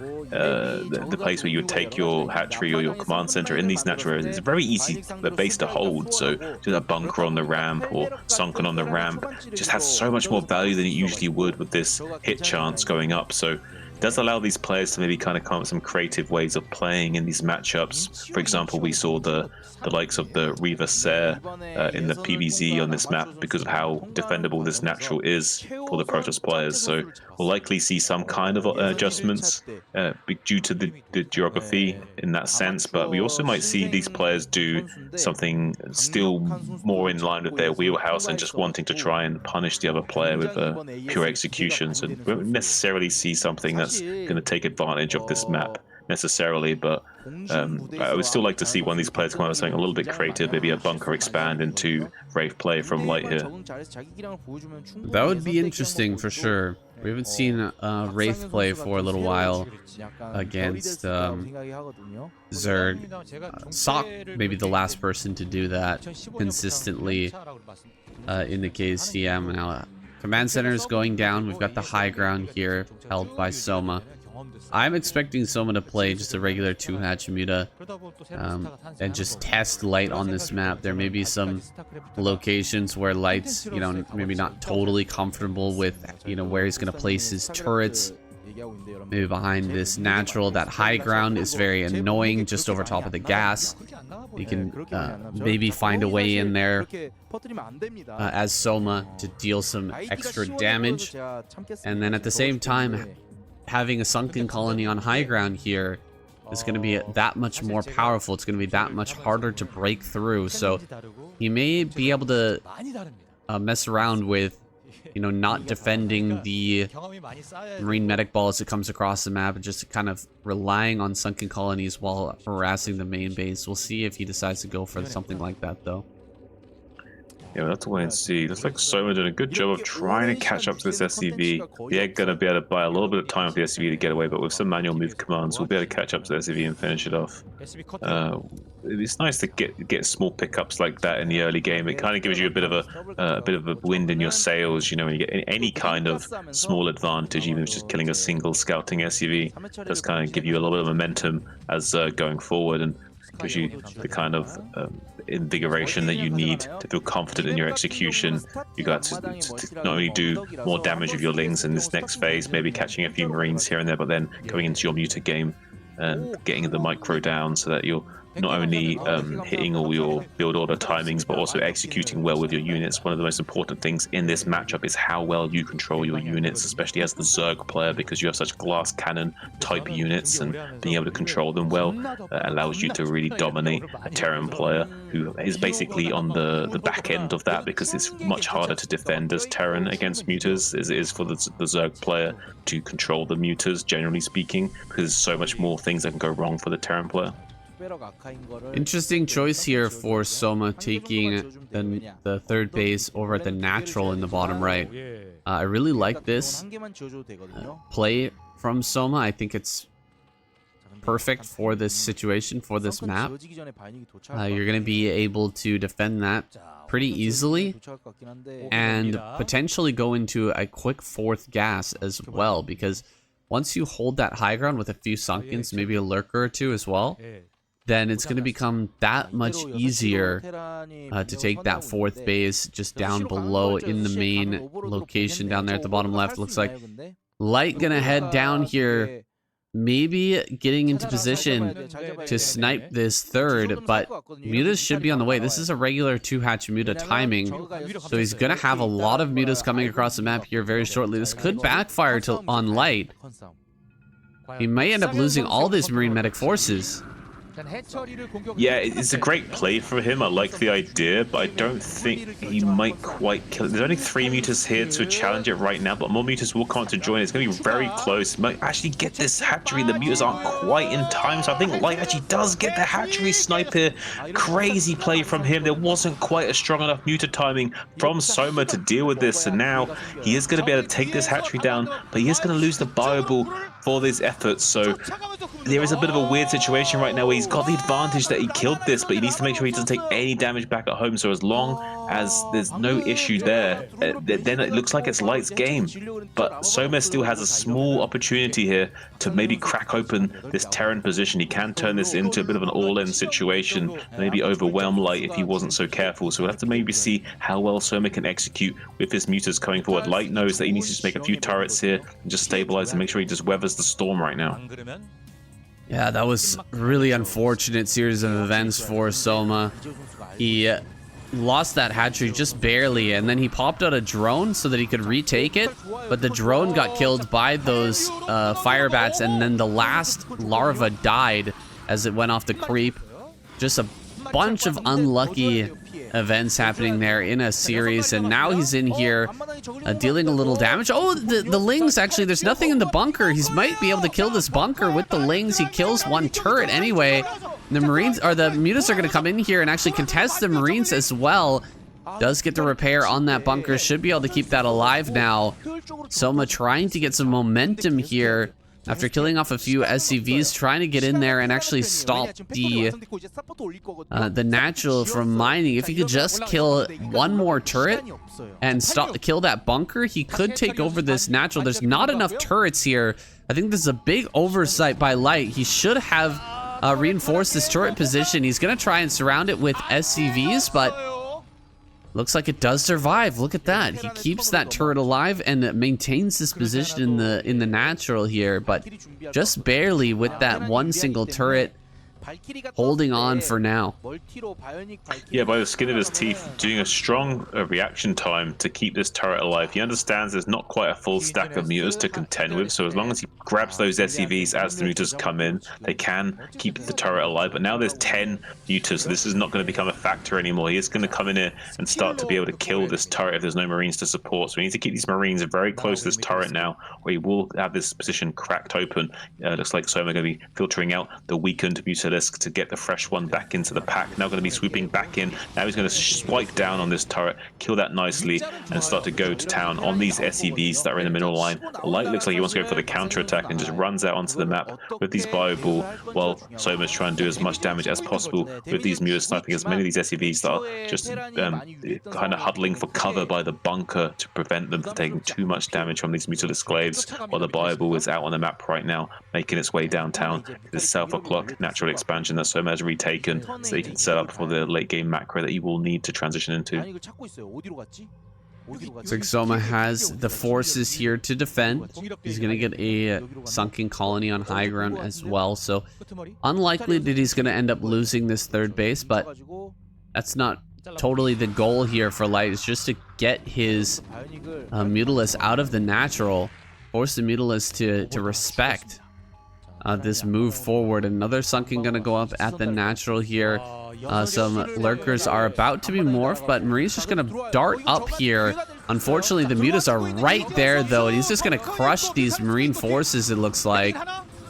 place where you would take your hatchery or your command center in these natural areas, it's a very easy base to hold. So just a bunker on the ramp or sunken on the ramp just has so much more value than it usually would with this hit chance going up. So it does allow these players to maybe kind of come up with some creative ways of playing in these matchups. For example, we saw the likes of the Reaver Ser in the PvZ on this map because of how defendable this natural is for the Protoss players. So we'll likely see some kind of adjustments due to the geography in that sense, but we also might see these players do something still more in line with their wheelhouse and just wanting to try and punish the other player with pure executions. And we won't necessarily see something that's going to take advantage of this map necessarily, but I would still like to see one of these players come out with something a little bit creative, maybe a bunker expand into Wraith play from Light here. That would be interesting for sure. We haven't seen Wraith play for a little while against Zerg. Sock maybe the last person to do that consistently in the KCM. Now command center is going down. We've got the high ground here held by Soma. I'm expecting Soma to play just a regular 2-hatch Muta and just test Light on this map. There may be some locations where Light's, you know, maybe not totally comfortable with, you know, where he's going to place his turrets. Maybe behind this natural. That high ground is very annoying, just over top of the gas. You can maybe find a way in there as Soma to deal some extra damage. And then at the same time, having a sunken colony on high ground here is going to be that much more powerful. It's going to be that much harder to break through. So you may be able to mess around with you know, not defending the Marine medic ball as it comes across the map and just kind of relying on sunken colonies while harassing the main base. We'll see if he decides to go for something like that, though. Yeah, we'll have to wait and see. Looks like Soma did a good job of trying to catch up to this SCV. They're going to be able to buy a little bit of time for the SCV to get away, but with some manual move commands, we'll be able to catch up to the SCV and finish it off. It's nice to get small pickups like that in the early game. It kind of gives you a bit of a wind in your sails, you know, when you get any kind of small advantage, even if it's just killing a single scouting SCV. Does kind of give you a little bit of momentum as going forward, and gives you the kind of invigoration that you need to feel confident in your execution. You got to not only do more damage with your lings in this next phase, maybe catching a few marines here and there, but then going into your muta game and getting the micro down so that you're not only hitting all your build order timings, but also executing well with your units. One of the most important things in this matchup is how well you control your units, especially as the Zerg player, because you have such glass cannon type units, and being able to control them well allows you to really dominate a Terran player who is basically on the back end of that, because it's much harder to defend as Terran against mutas as it is for the Zerg player to control the mutas, generally speaking, because there's so much more things that can go wrong for the Terran player. Interesting choice here for Soma, taking the third base over at the natural in the bottom right. I really like this play from Soma. I think it's perfect for this situation, for this map. You're going to be able to defend that pretty easily and potentially go into a quick fourth gas as well, because once you hold that high ground with a few sunkens, maybe a lurker or two as well, then it's going to become that much easier to take that fourth base just down below in the main location down there at the bottom left. Looks like Light going to head down here, maybe getting into position to snipe this third, but mutas should be on the way. This is a regular 2-hatch muta timing, so he's going to have a lot of mutas coming across the map here very shortly. This could backfire on Light. He may end up losing all these Marine medic forces. Yeah, it's a great play for him. I like the idea, but I don't think he might quite kill it. There's only 3 mutas here to challenge it right now, but more mutas will come to join. It's going to be very close. Might actually get this hatchery. The mutas aren't quite in time, so I think Light actually does get the hatchery snipe here. Crazy play from him. There wasn't quite a strong enough muta timing from Soma to deal with this, and now he is going to be able to take this hatchery down, but he is going to lose the Bible for this effort. So there is a bit of a weird situation right now where he's got the advantage that he killed this, but he needs to make sure he doesn't take any damage back at home. So as long as there's no issue there, then it looks like it's Light's game. But Soma still has a small opportunity here to maybe crack open this Terran position. He can turn this into a bit of an all-in situation, maybe overwhelm Light if he wasn't so careful. So we'll have to maybe see how well Soma can execute with his mutas coming forward. Light knows that he needs to just make a few turrets here and just stabilize and make sure he just weathers the storm right now. Yeah, that was really unfortunate series of events for Soma. He lost that hatchery just barely, and then he popped out a drone so that he could retake it, but the drone got killed by those fire bats, and then the last larva died as it went off the creep. Just a bunch of unlucky events happening there in a series, and now he's in here dealing a little damage. Oh, the lings, actually, there's nothing in the bunker. He might be able to kill this bunker with the lings. He kills one turret anyway. The Marines, or the mutas, are going to come in here and actually contest the Marines as well. Does get the repair on that bunker, should be able to keep that alive now. Soma trying to get some momentum here after killing off a few SCVs, trying to get in there and actually stop the natural from mining. If he could just kill one more turret and kill that bunker, he could take over this natural. There's not enough turrets here. I think this is a big oversight by Light. He should have reinforced this turret position. He's going to try and surround it with SCVs, but looks like it does survive. Look at that. He keeps that turret alive and maintains this position in the natural here, but just barely with that one single turret. holding on for now. Yeah, by the skin of his teeth, doing a strong reaction time to keep this turret alive. He understands there's not quite a full stack of mutas to contend with, so as long as he grabs those SCVs as the mutas come in, they can keep the turret alive. But now there's 10 mutas, so this is not going to become a factor anymore. He is going to come in here and start to be able to kill this turret if there's no marines to support. So we need to keep these marines very close to this turret now, or he will have this position cracked open. Looks like Soma going to be filtering out the weakened mutalisk to get the fresh one back into the pack. Now going to be swooping back in. Now he's going to swipe down on this turret, kill that nicely, and start to go to town on these SCVs that are in the middle line. Light looks like he wants to go for the counter attack and just runs out onto the map with these Bioball, while Soma's trying to do as much damage as possible with these mutas, sniping as many of these SCVs that are just kind of huddling for cover by the bunker to prevent them from taking too much damage from these mutalisk glaives, while the Bioball is out on the map right now, making its way downtown to this south o'clock natural expansion that Soma has retaken, so he can set up for the late game macro that he will need to transition into. Looks like Soma has the forces here to defend. He's going to get a sunken colony on high ground as well, so unlikely that he's going to end up losing this third base, but that's not totally the goal here for Light. It's just to get his Mutalisk out of the natural, force the Mutalisk to respect this move forward. Another sunken gonna go up at the natural here. Some lurkers are about to be morphed, but Marine's just gonna dart up here. Unfortunately, the mutas are right there though, and he's just gonna crush these Marine forces, it looks like.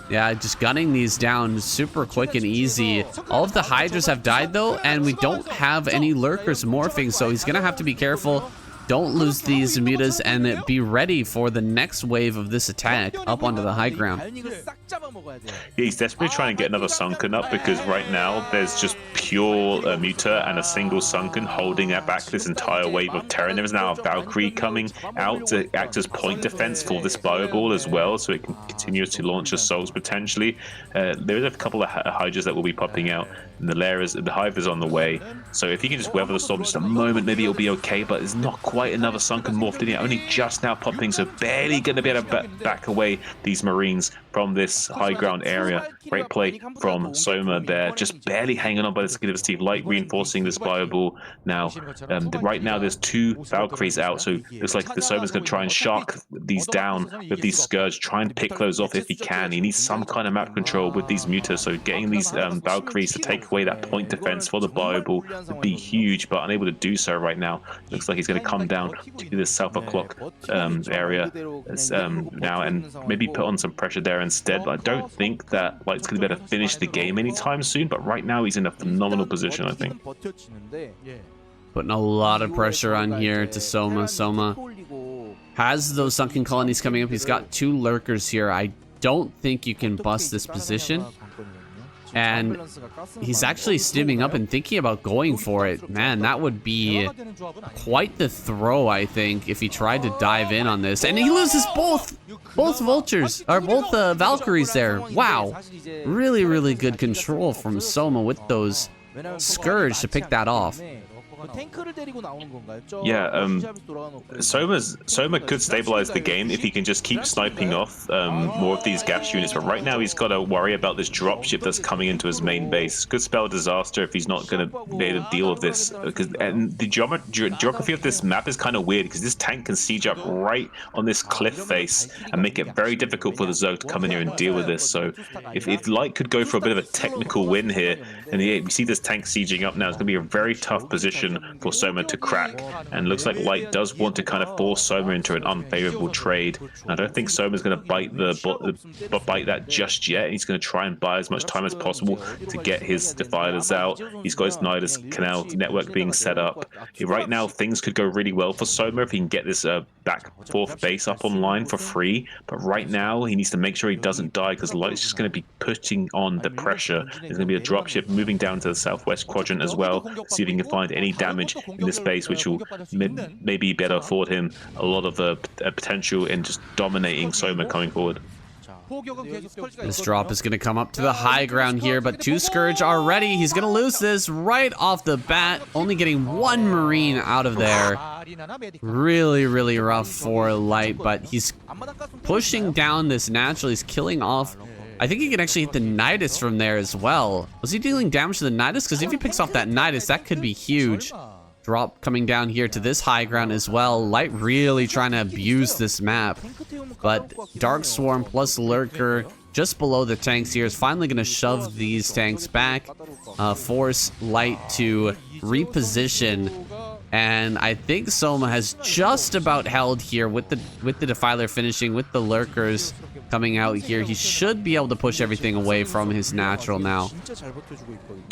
Yeah, just gunning these down super quick and easy. All of the Hydras have died though, and we don't have any lurkers morphing, so he's gonna have to be careful. Don't lose these mutas and be ready for the next wave of this attack up onto the high ground. Yeah, he's desperately trying to get another sunken up, because right now there's just pure muta and a single sunken holding that back this entire wave of Terran. There is now a Valkyrie coming out to act as point defense for this Bioball as well, so it can continue to launch assaults potentially. There is a couple of Hydras that will be popping out, and the hive is on the way. So if he can just weather the storm just a moment, maybe it'll be okay, but it's not quite another sunken morphed in here, only just now popping, so barely going to be able to back away these Marines from this high ground area. Great play from Soma there, just barely hanging on by the skin of his teeth. Light reinforcing this Bioball now. Right now there's 2 Valkyries out, so looks like the Soma's going to try and shark these down with these Scourge, try and pick those off if he can. He needs some kind of map control with these mutas, so getting these Valkyries to take away that point defense for the Bioball would be huge, but unable to do so right now. Looks like he's going to come down to this south o'clock area now and maybe put on some pressure there instead. But I don't think that Light's going to be able to finish the game anytime soon, but right now he's in a phenomenal position, I think. Putting a lot of pressure on here to Soma. Soma has those sunken colonies coming up. He's got 2 lurkers here. I don't think you can bust this position. And he's actually stimming up and thinking about going for it. Man, that would be quite the throw, I think, if he tried to dive in on this. And he loses both vultures, or both Valkyries there. Wow. Really, really good control from Soma with those Scourge to pick that off. Yeah, Soma could stabilize the game if he can just keep sniping off more of these gas units, but right now he's got to worry about this dropship that's coming into his main base. Could spell disaster if he's not going to be able to deal with this, and the geography of this map is kind of weird, because this tank can siege up right on this cliff face and make it very difficult for the Zerg to come in here and deal with this. So if Light could go for a bit of a technical win here, and we see this tank sieging up now, it's going to be a very tough position for Soma to crack, and looks like Light does want to kind of force Soma into an unfavorable trade. And I don't think Soma's going to bite that just yet. He's going to try and buy as much time as possible to get his defilers out. He's got his Nidus Canal network being set up. Right now things could go really well for Soma if he can get this back 4th base up online for free, but right now he needs to make sure he doesn't die, because Light's just going to be putting on the pressure. There's going to be a dropship moving down to the southwest quadrant as well, see if he can find any damage in this base, which will maybe better afford him a lot of potential in just dominating Soma coming forward. This drop is going to come up to the high ground here, but 2 Scourge already. He's going to lose this right off the bat, only getting 1 Marine out of there. Really, really rough for Light, but he's pushing down this natural. He's killing off I think he can actually hit the Nidus from there as well. Was he dealing damage to the Nidus? Because if he picks off that Nidus, that could be huge. Drop coming down here to this high ground as well. Light really trying to abuse this map. But Dark Swarm plus Lurker just below the tanks here is finally going to shove these tanks back. Force Light to reposition. And I think Soma has just about held here with the Defiler finishing, with the Lurkers coming out here. He should be able to push everything away from his natural now.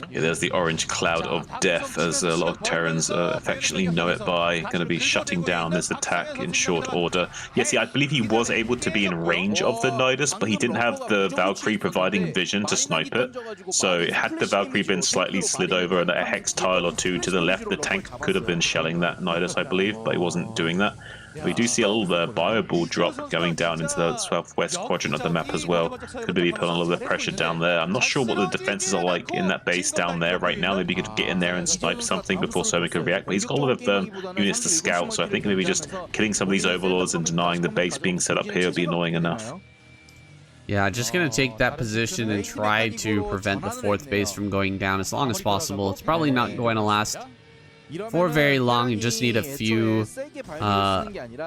Yeah, there's the orange cloud of death, as a lot of Terrans affectionately know it by. Going to be shutting down this attack in short order. Yes, yeah, I believe he was able to be in range of the Nidus, but he didn't have the Valkyrie providing vision to snipe it. So had the Valkyrie been slightly slid over and a hex tile or two to the left, the tank could have been shelling that Nidus, I believe, but he wasn't doing that. We do see a little Bioball drop going down into the southwest quadrant of the map as well. Could be putting a little bit of pressure down there. I'm not sure what the defenses are like in that base down there right now. Maybe he could get in there and snipe something before Soma could react. But he's got a lot of units to scout, so I think maybe just killing some of these overlords and denying the base being set up here would be annoying enough. Yeah, just going to take that position and try to prevent the fourth base from going down as long as possible. It's probably not going to last for very long. You just need a few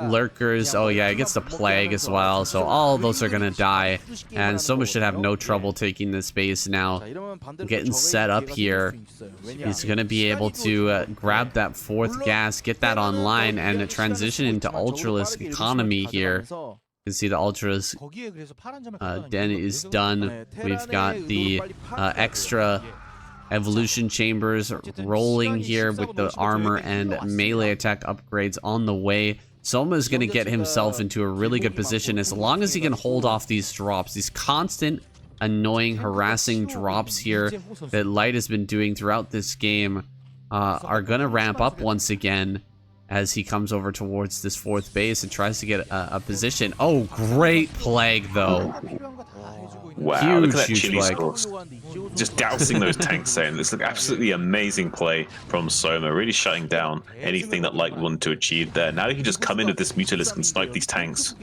Lurkers. Oh yeah, it gets the Plague as well, so all those are gonna die, and Soma should have no trouble taking this base now. Getting set up here, he's gonna be able to grab that fourth gas, get that online, and transition into Ultralisk economy here. You can see the Ultras den is done. We've got the extra evolution chambers rolling here with the armor and melee attack upgrades on the way. Soma is going to get himself into a really good position as long as he can hold off these drops, these constant annoying harassing drops here that Light has been doing throughout this game are going to ramp up once again as he comes over towards this fourth base and tries to get a position. Oh, great Plague though. Wow, huge, look at that huge chili Plague. sauce. Just dousing those tanks in. It's an absolutely amazing play from Soma, really shutting down anything that Light wanted to achieve there. Now he can just come in with this Mutalisk and snipe these tanks.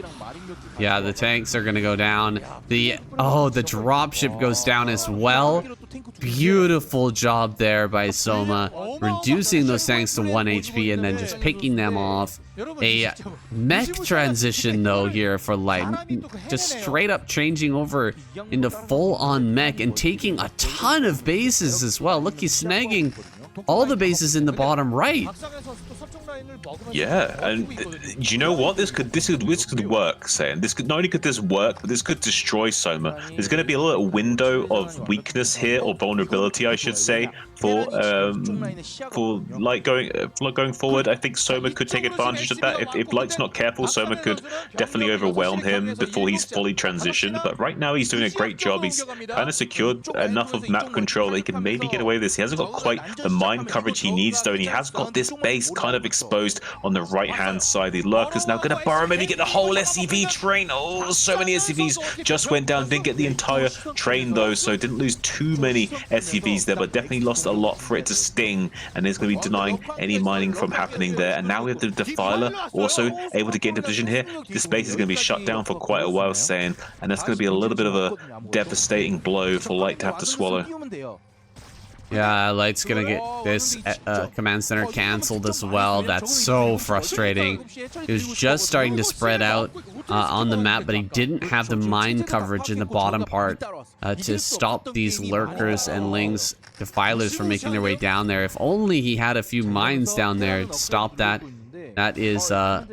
Yeah, the tanks are gonna go down. The dropship goes down as well. Beautiful job there by Soma, reducing those tanks to 1 HP and then just picking them off. A mech transition though here for Light, just straight up changing over into full-on mech and taking a ton of bases as well. Look, he's snagging all the bases in the bottom right. Yeah, and you know what? This could work. Saying this could not only could this work, but this could destroy Soma. There's going to be a little window of weakness here, or vulnerability, I should say, for Light going forward. I think Soma could take advantage of that. If Light's not careful, Soma could definitely overwhelm him before he's fully transitioned. But right now he's doing a great job. He's kind of secured enough of map control that he can maybe get away with this. He hasn't got quite the mine coverage he needs though, and he has got this base kind of exposed on the right hand side. The Lurker's now going to burrow, maybe get the whole SCV train. Oh, so many SCVs just went down. Didn't get the entire train though, so didn't lose too many SCVs there, but definitely lost a lot for it to sting, and it's going to be denying any mining from happening there. And now we have the Defiler also able to get into position here. This base is going to be shut down for quite a while, saying, and that's going to be a little bit of a devastating blow for Light to have to swallow. Yeah, Light's gonna get this command center canceled as well. That's so frustrating. He was just starting to spread out on the map, but he didn't have the mine coverage in the bottom part to stop these Lurkers and Ling's Defilers from making their way down there. If only he had a few mines down there to stop that. That is a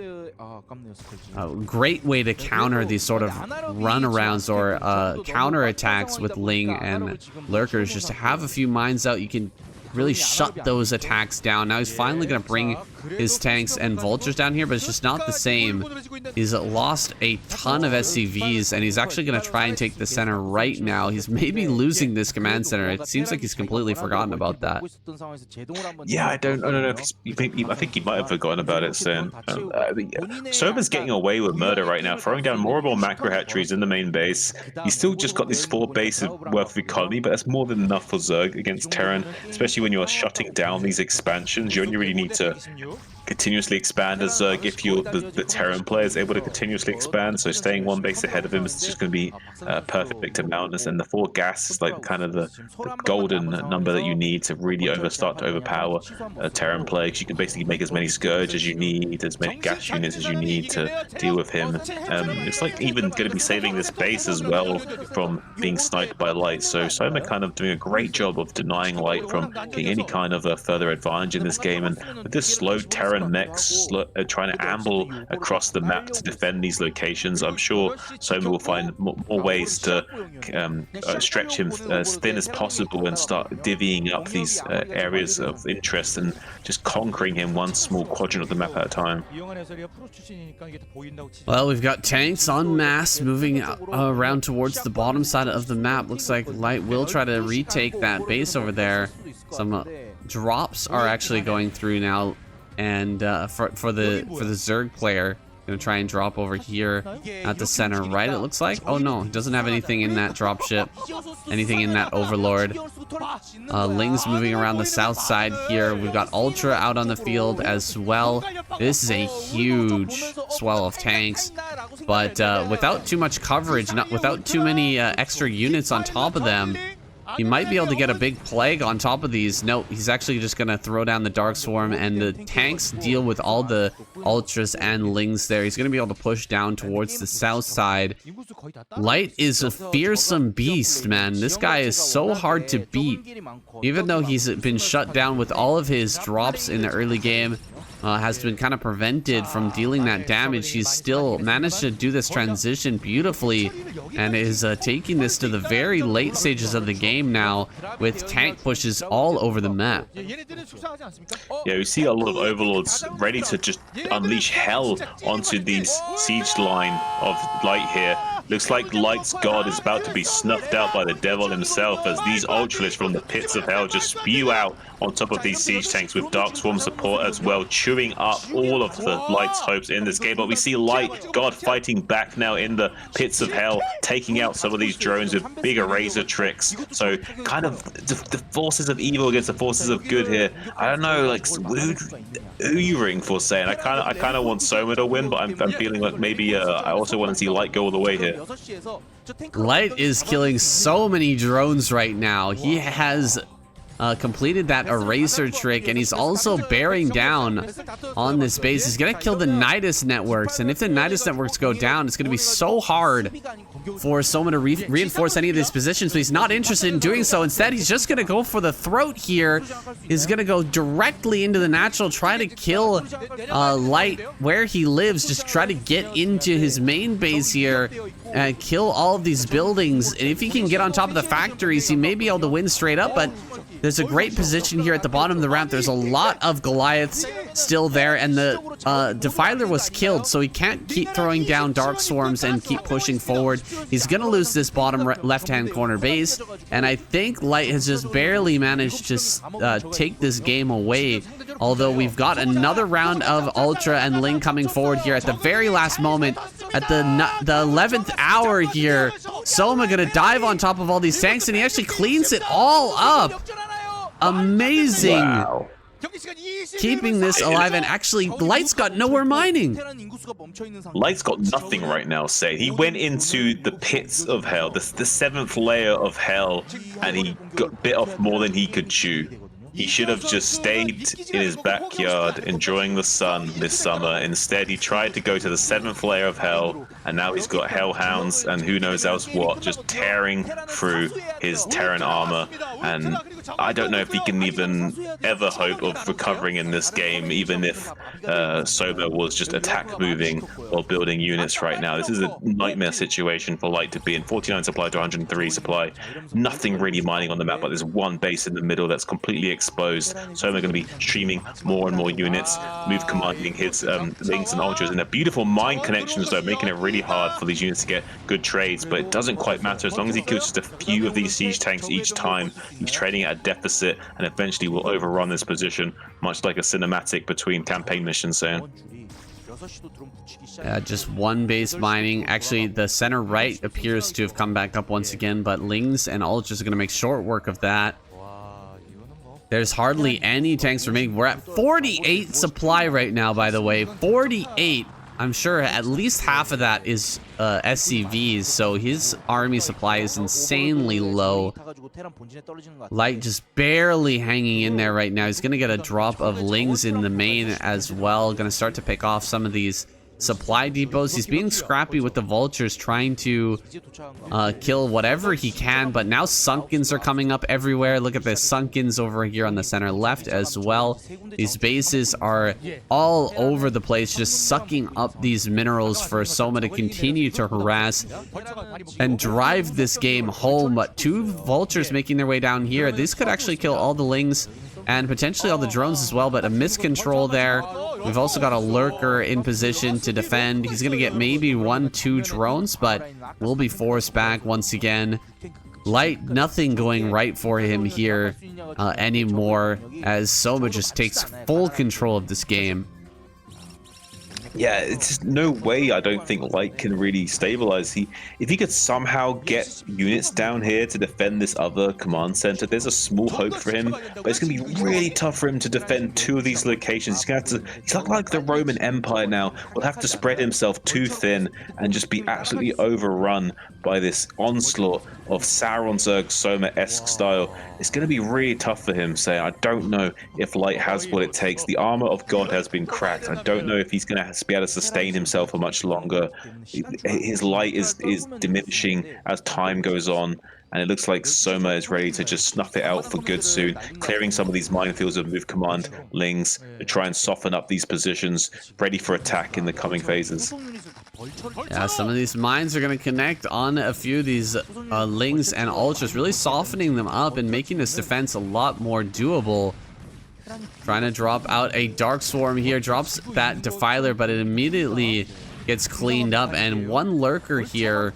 great way to counter these sort of runarounds or counter attacks with Ling and Lurkers. Just to have a few mines out, you can really shut those attacks down. Now he's finally going to bring his tanks and vultures down here, but it's just not the same. He's lost a ton of SCVs, and he's actually going to try and take the center right now. He's maybe losing this command center. It seems like he's completely forgotten about that. Yeah, I don't know if I think he might have forgotten about it, Sam. Soma's getting away with murder right now, throwing down more and more macro hatcheries in the main base. He's still just got this 4 bases worth of economy, but that's more than enough for Zerg against Terran, especially when you're shutting down these expansions. You only really need to continuously expand as Zerg if you're the Terran player is able to continuously expand. So staying one base ahead of him is just going to be perfect amount. And the 4 gas is like kind of the golden number that you need to really start to overpower a Terran player. 'Cause you can basically make as many Scourge as you need, as many gas units as you need to deal with him. It's like even going to be saving this base as well from being sniped by Light. So Soma kind of doing a great job of denying Light from getting any kind of a further advantage in this game. And with this slow Terran mechs trying to amble across the map to defend these locations, I'm sure Soma will find more ways to stretch him as thin as possible and start divvying up these areas of interest and just conquering him one small quadrant of the map at a time. Well, we've got tanks en masse moving around towards the bottom side of the map. Looks like Light will try to retake that base over there. Some drops are actually going through now, and for the Zerg player, gonna try and drop over here at the center right, it looks like. Oh no, he doesn't have anything in that dropship, anything in that Overlord. Ling's moving around the south side here. We've got Ultra out on the field as well. This is a huge swell of tanks, but without too much coverage, without too many extra units on top of them, he might be able to get a big plague on top of these. No, he's actually just gonna throw down the Dark Swarm, and the tanks deal with all the Ultras and Lings there. He's gonna be able to push down towards the south side. Light is a fearsome beast, man. This guy is so hard to beat. Even though he's been shut down with all of his drops in the early game, has been kind of prevented from dealing that damage, he's still managed to do this transition beautifully and is taking this to the very late stages of the game now with tank pushes all over the map. Yeah, we see a lot of Overlords ready to just unleash hell onto these siege line of Light here. Looks like Light's god is about to be snuffed out by the devil himself as these Ultralists from the pits of hell just spew out on top of these siege tanks with Dark Swarm support as well, chewing up all of the Light's hopes in this game. But we see Light God fighting back now in the pits of hell, taking out some of these drones with big eraser tricks. So kind of the forces of evil against the forces of good here. I don't know, like who you ring for, saying I kind of want Soma to win, but I'm feeling like maybe I also want to see Light go all the way here. Light is killing so many drones right now. He has completed that eraser trick, and he's also bearing down on this base. He's gonna kill the Nidus networks, and if the Nidus networks go down, it's gonna be so hard for someone to reinforce any of these positions, but he's not interested in doing so. Instead, he's just gonna go for the throat here. He's gonna go directly into the natural, try to kill Light where he lives, just try to get into his main base here and kill all of these buildings. And if he can get on top of the factories, he may be able to win straight up, but there's a great position here at the bottom of the ramp. There's a lot of Goliaths still there, and the Defiler was killed, so he can't keep throwing down Dark Swarms and keep pushing forward. He's gonna lose this bottom left-hand corner base, and I think Light has just barely managed to take this game away. Although we've got another round of Ultra and Ling coming forward here at the very last moment, at the 11th hour here. Soma gonna dive on top of all these tanks, and he actually cleans it all up. Amazing. Wow. Keeping this alive, and actually Light's got nowhere mining. Light's got nothing right now, say. He went into the pits of hell, the 7th layer of hell, and he got bit off more than he could chew. He should have just stayed in his backyard enjoying the sun this summer. Instead, he tried to go to the 7th layer of hell, and now he's got hellhounds and who knows else what just tearing through his Terran armor. And I don't know if he can even ever hope of recovering in this game, even if Soma was just attack moving or building units right now. This is a nightmare situation for Light to be in. 49 supply to 103 supply. Nothing really mining on the map, but there's one base in the middle that's completely exposed. Soma going to be streaming more and more units, move commanding his Lings and Ultras, and a beautiful mine connections though, making it really hard for these units to get good trades, but it doesn't quite matter as long as he kills just a few of these siege tanks each time. He's trading at a deficit and eventually will overrun this position, much like a cinematic between campaign missions saying. Just one base mining. Actually, the center right appears to have come back up once again, but Lings and Ultras are going to make short work of that. There's hardly any tanks remaining. We're at 48 supply right now, by the way. 48. I'm sure at least half of that is SCVs, so his army supply is insanely low. Light just barely hanging in there right now. He's going to get a drop of Lings in the main as well. Going to start to pick off some of these supply depots. He's being scrappy with the vultures, trying to kill whatever he can, but now Sunkens are coming up everywhere. Look at the Sunkens over here on the center left as well. These bases are all over the place, just sucking up these minerals for Soma to continue to harass and drive this game home. But two vultures making their way down here. This could actually kill all the Lings and potentially all the drones as well, but a miscontrol there. We've also got a lurker in position to defend. He's going to get maybe 1-2 drones, but will be forced back once again. Light, nothing going right for him here anymore, as Soma just takes full control of this game. Yeah, it's just no way I don't think Light can really stabilize. If he could somehow get units down here to defend this other command center, there's a small hope for him, but it's going to be really tough for him to defend two of these locations. He's going to have to, he's not like the Roman Empire now. Will have to spread himself too thin and just be absolutely overrun by this onslaught of Sauron Zerg Soma-esque style. It's going to be really tough for him, so I don't know if Light has what it takes. The armor of God has been cracked. I don't know if he's going to be able to sustain himself for much longer. His light is diminishing as time goes on, and it looks like Soma is ready to just snuff it out for good soon, clearing some of these minefields of move command Lings to try and soften up these positions, ready for attack in the coming phases. Yeah, some of these mines are going to connect on a few of these Lings and Ultras, really softening them up and making this defense a lot more doable. Trying to drop out a Dark Swarm here, drops that Defiler, but it immediately gets cleaned up, and one Lurker here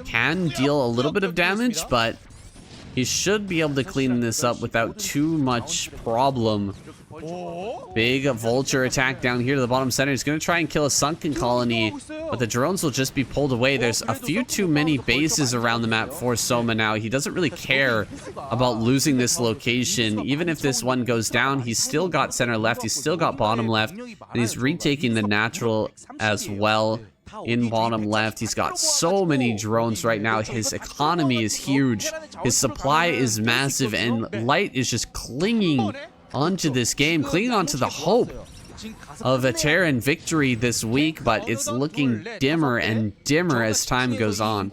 can deal a little bit of damage, but he should be able to clean this up without too much problem. Big vulture attack down here to the bottom center. He's going to try and kill a sunken colony, but the drones will just be pulled away. There's a few too many bases around the map for Soma now. He doesn't really care about losing this location. Even if this one goes down, he's still got center left. He's still got bottom left, and he's retaking the natural as well. In bottom left, he's got so many drones right now. His economy is huge. His supply is massive, and Light is just clinging onto this game, clinging onto the hope of a Terran victory this week, but it's looking dimmer and dimmer as time goes on.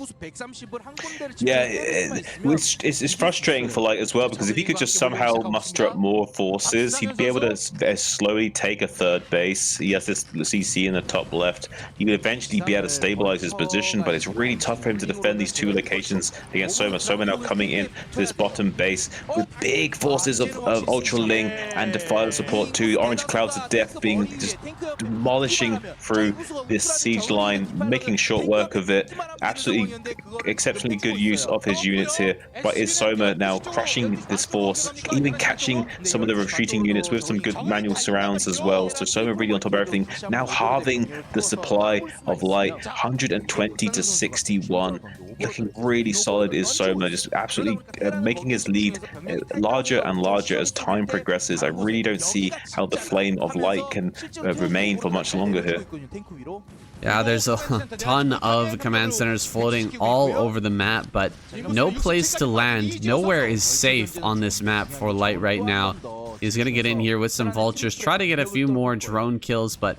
Yeah, it's frustrating for Light as well, because if he could just somehow muster up more forces, he'd be able to slowly take a third base. He has this CC in the top left. He would eventually be able to stabilize his position, but it's really tough for him to defend these two locations against Soma. Soma now coming in to this bottom base with big forces of Ultra Ling and Defiler support too. Orange Clouds of Death being just demolishing through this siege line, making short work of it. Absolutely exceptionally good use of his units here, but is Soma now crushing this force, even catching some of the retreating units with some good manual surrounds as well. So Soma really on top of everything, now halving the supply of Light, 120 to 61. Looking really solid is Soma, just absolutely making his lead larger and larger as time progresses. I really don't see how the flame of Light can remain for much longer here. Yeah, there's a ton of command centers floating all over the map, but no place to land. Nowhere is safe on this map for Light right now. He's gonna get in here with some vultures, try to get a few more drone kills, but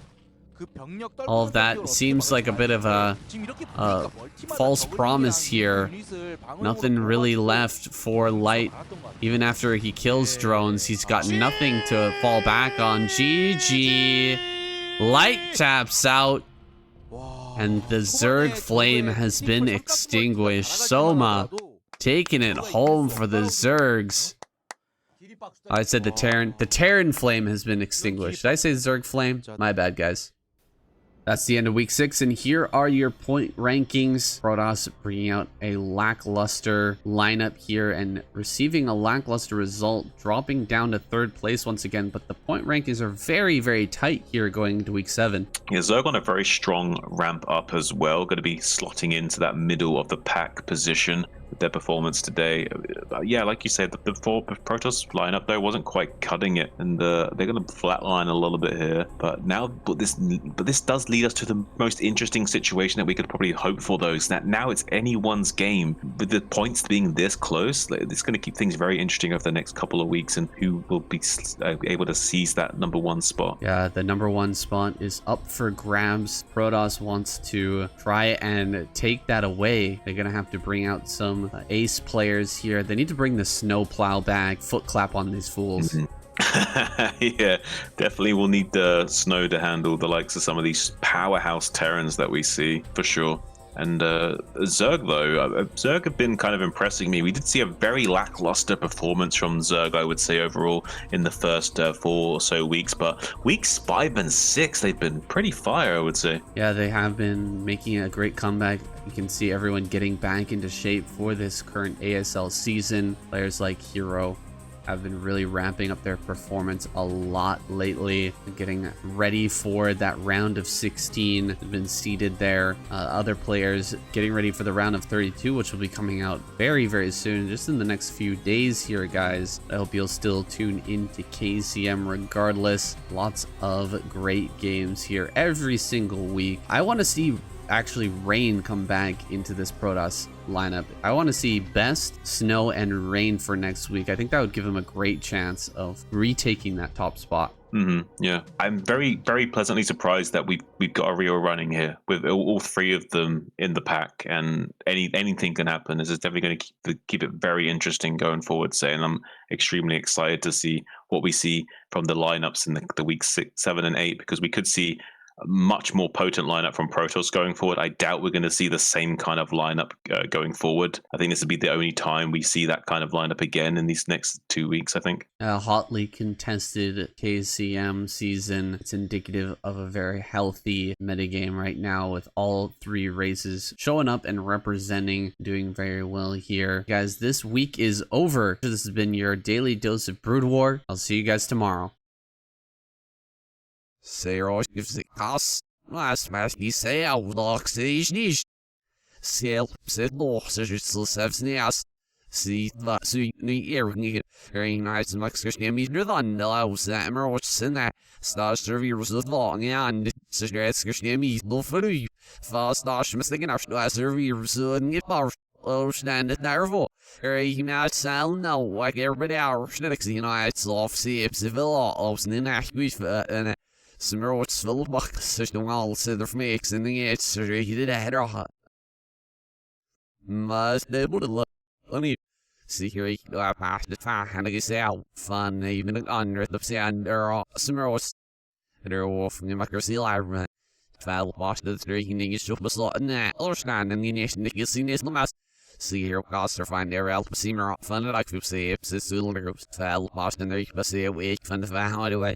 all of that seems like a bit of a false promise here. Nothing really left for Light. Even after he kills drones, he's got nothing to fall back on. GG. Light taps out, and the Zerg flame has been extinguished. Soma taking it home for the Zergs. I said the Terran flame has been extinguished. Did I say Zerg flame? My bad, guys. That's the end of week 6, and here are your point rankings. Protoss bringing out a lackluster lineup here and receiving a lackluster result, dropping down to 3rd place once again, but the point rankings are very, very tight here going into week 7. Yeah, Zerg on a very strong ramp up as well, going to be slotting into that middle of the pack position. their performance today. Yeah, like you said, the Protoss lineup though wasn't quite cutting it, and they're going to flatline a little bit here. But this does lead us to the most interesting situation that we could probably hope for, though, is that now it's anyone's game. With the points being this close, it's going to keep things very interesting over the next couple of weeks, and who will be able to seize that #1 spot. Yeah, the #1 spot is up for grabs. Protoss wants to try and take that away. They're gonna have to bring out some ace players here. They need to bring the snowplow back, foot clap on these fools. Yeah, definitely we'll need the snow to handle the likes of some of these powerhouse Terrans that we see, for sure. And Zerg, though, Zerg have been kind of impressing me. We did see a very lackluster performance from Zerg, I would say, overall, in the first 4 or so weeks. But weeks 5 and 6, they've been pretty fire, I would say. Yeah, they have been making a great comeback. You can see everyone getting back into shape for this current ASL season. Players like Hero have been really ramping up their performance a lot lately, getting ready for that round of 16. Have been seeded there. Other players getting ready for the round of 32, which will be coming out very, very soon, just in the next few days here, guys. I hope you'll still tune into KCM regardless. Lots of great games here every single week. I want to see actually Rain come back into this Protoss lineup. I want to see Best, Snow, and Rain for next week. I think that would give him a great chance of retaking that top spot. Yeah, I'm very, very pleasantly surprised that we've got a real running here with all 3 of them in the pack, and anything can happen. This is definitely going to keep it very interesting going forward. And I'm extremely excited to see what we see from the lineups in the weeks 6, 7, and 8, because we could see a much more potent lineup from Protoss going forward. I doubt we're going to see the same kind of lineup going forward. I think this would be the only time we see that kind of lineup again in these next 2 weeks, I think. A hotly contested KCM season. It's indicative of a very healthy metagame right now, with all 3 races showing up and representing, doing very well here. Guys, this week is over. This has been your daily dose of Brood War. I'll see you guys tomorrow. Será que se cas, mas que se ao lox is Sel se lox is selfsneas. See that so ni erin very nice max me than no sammer what's in that stars service of long and suggest me no for you fast dash missing our service and get power. Oh, stand it nervo. He not sound no like everybody else. Next, it's off see if civil laws in the and Summer what's full of bucks, such a wall, said the makes in the edge, so he did a header hot. Must they would look. Let me see here, I passed the time, and I guess out fun, even under the sand, or summer was there off in the macrosy library. Fell wash the drinking is just a slot in that, or stand in the nation, the kissing is the mass. See here, costs are fine there, I'll see more fun, like we say, if it's still groups, fell wash the there, but say a week, fun to find out away.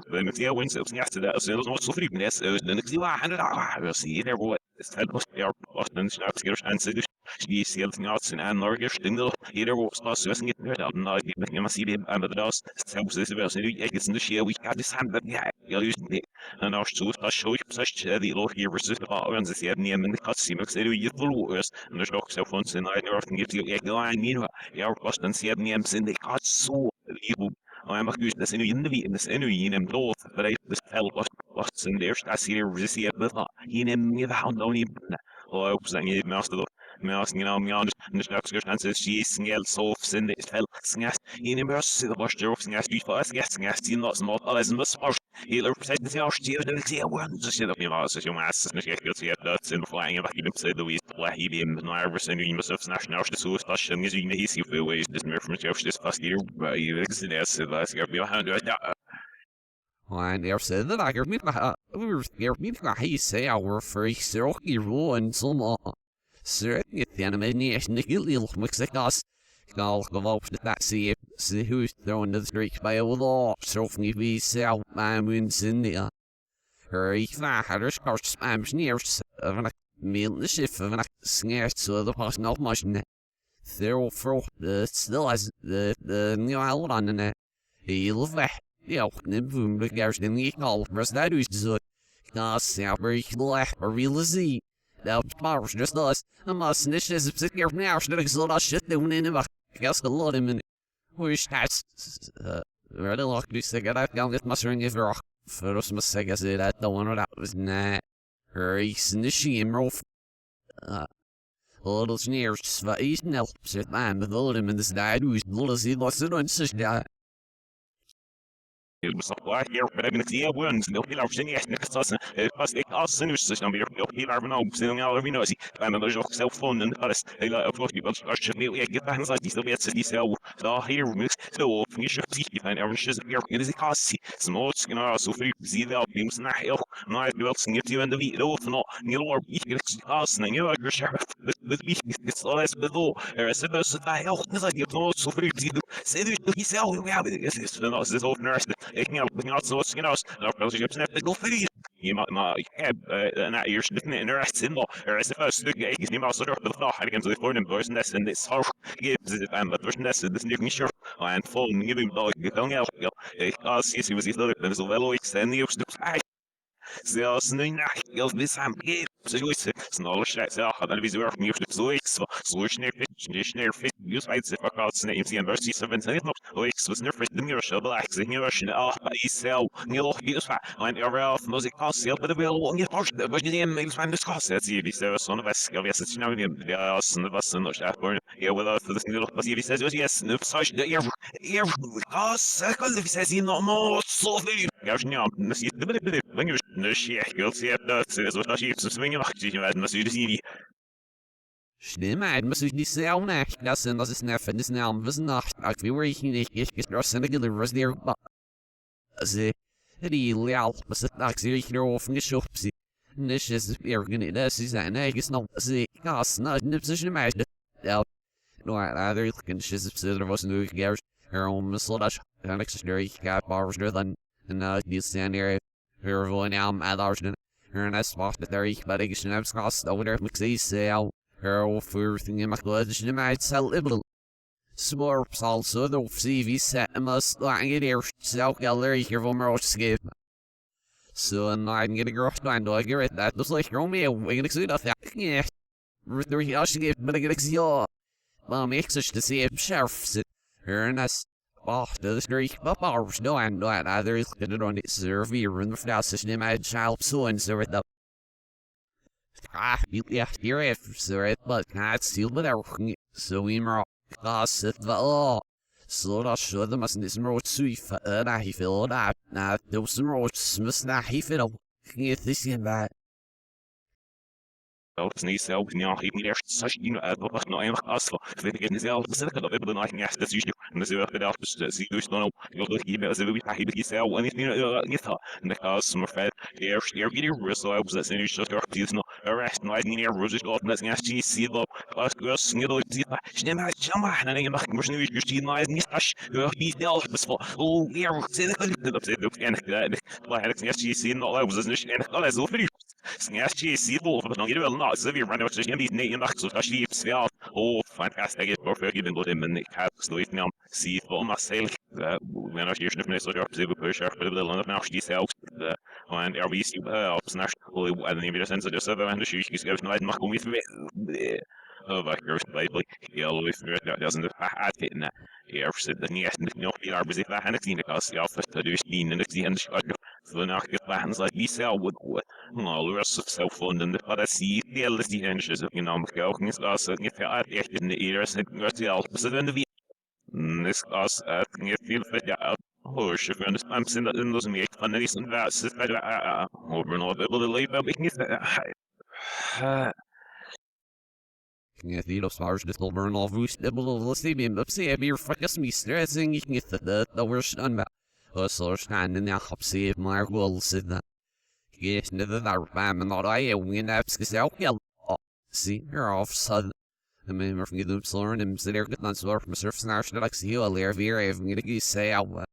Den het heel winst, ja, dat is nog zo vriend, net zo, dan ik zie waar hij we zien er wat het was ja, was dan straks hier aan ze dus die zielt niet en Norge stingel hier was pas zo niet meer dan nou ik ben maar zie aan de das zelfs is wel zo ik is dus hier we had this hand that ja you en als zo dat show ik zeg die loop hier versus de en ze zien niet in de cutscene ik zei je verloor en dus nog zo van zijn uit of niet ik nou niet ja was dan zie je niet in de cuts zo I'm accused this in this in north, but I this fell was in there. I see the see it, but he me the hound only. Oh, I was saying it master you know, me on the structure and says she snell so in the fell sngas in the see the wash of sngas before sngas in not small as must he represents the house to the see one just in the mass as your mass and she gets here that's in flying back even say the we play he be nervous and you must have national the so station is you see if ways this mere from this first year but you exit as that's going to be behind it. I never said that I heard me he say our first rocky rule and some certain the animation the little Mexicas. I'll go up to that see who's throwing the streak by a law, so if we sell my moons in the hurry, fathers, or spams near of a meal in the shift of a snare so the person of motion. There for the still as the new island on the he'll back. Yeah, boom, the garage in the call, press that is so. Gas, Saber, or real Z. Powers just us. I must nish is here now. Should I slow that shit down in the guess a lot of minute. Wish that's really lucky to say that I've got this mushroom if rock. First mistake I said that the one that was not. Reis nishi imrof. Little sneers, Svais Nelps at man, the Voldem in this died who's little see lost it on such that. Supply here, but I've been seeing wounds. No pillar, Jenny, next us. Pas ik als een system weer. No pillar, no, sitting out every noisy. I'm a little cell phone and the rest. I got a floaty, but I should be get back inside. Still gets the cell. So here, mix. So, you should see if I never should be here. It is a cost. Small, you know, so free. See the beams and I help. No, I will sing it to you in the video. No, you know, you get cost and you are your sheriff. The beast gets less below. Or as if it's a help. It's like you know, so free. Say the cell. We have it. It's not this old nurse. Ik had zoals je nou als je hebt net nog verliezen. Je maar ik heb na eerst niet in de rest in er is een stuk ik is niet meer zo door de dag ik heb zo voor een boys nest en dit zal geven aan wat was nest dus niet sure en vol nieuwe dag dan ja ik als je was iets dat is wel iets en die op de zelfs nu nach ik bis am geht so ist es noch scheiße ja dann wie so auf mir so ich so schnell fit use I say fuck out in the university 7 noch ich was nervös dem mir schon relaxing mir schon auch ich sell nur ist ein ever Musik aus sehr bitte will und ich brauche was die im Fan discuss jetzt sie so so was ja jetzt ist noch ja so was noch schafft ja well für das nur was ihr sagt yes ne so ihr wie sagt sie noch mal so viel ja schon ja das ist bitte wenn ihr ne ich will das so das ist swingen macht sich werden was ihr sie Stimmt, muss ich nicht sehr unnachlassen, das ist nervend, das ist wissen nach, als wir nicht geschlossen, was der also, die Leal, was ist nach sich nur offen geschoben, sie nicht ist irgendwie, das ist ein eigenes noch, sie, Gas, na, nimmt sich nicht mehr, ja, nur other conditions of was new gears, her own missile dash, an extraordinary cat bars than, and the stand area, her voice now, at Arjun, her nice spot that there, but I guess I'm cost over there, McSee, say, her for thing in my blood, she might sell liberal. Smorps also, the CV set must lang it here, self gallery here from our skip. So, and I'm getting rough down, do I get it? That looks like Romeo, we can exceed that. Yeah, Ruth, I should give, but I get exceed. Well, makes us to see if sheriffs it. Her and us. Oh, the street, but ours, no, and not either is good on it, serve here in the flash, and my child, so and so with the. Yeah, here I have, but can't steal but everything. So we are it the law. So that should the must this road sweet, and I feel that. Now, those roads must not he fiddle. Get this in that. Zelfs niet zelf niet ik niet echt zoals je uit wat nou eenmaal afval weet ik niet zelf dus ik had op de nacht niet dat is en dus we hebben dus zie dus dan ook ik wil hier met we hij die zelf en niet en de kaas maar vet eerst die rustle was dat zijn dus toch die nog rest nou niet meer roses got net niet zie dat als gus niet dat die snel maar jammer en dan mag ik maar nu just die nou niet as die zelf was oh weer zit ik dat zit ook en dat ik niet zie nou was dus en dat is zo veel Snatchy Seabull, but no, you will not. So if you run out of these name box of sheep, spell. Oh, fantastic. It's perfect. Even with him and the cat, so if now see for myself, when I hear sniffing, so you're able to push up with a little enough now, she's out. And RBC, snatch, and the immediate sense of the server and the shoes, she's going to knock with me. Oh, my girl's Bible, yellow if that doesn't have it in that. Here, said the yes, no, the RBC, that and it's in the cost, the office to do steam and it's the end. So now get plans like these sell with all the rest of cell phone and the other see the LSD engines of economic alchemist also get in the ears and the opposite end of the this class can get feel fit out. Oh, if you understand, send that in those make fun of this and that. Over and over, able to leave out making it. Get the stars just will burn off who's let's see me up see me fucking me stressing you can get the worst done about. So standing there up see if my will sit that. Yes, neither that fam and not I win apps because I'll kill. See, you're off sudden. I mean, we're from the slurring and sit there getting on surf from surf snarsh like see you there here if I'm gonna say out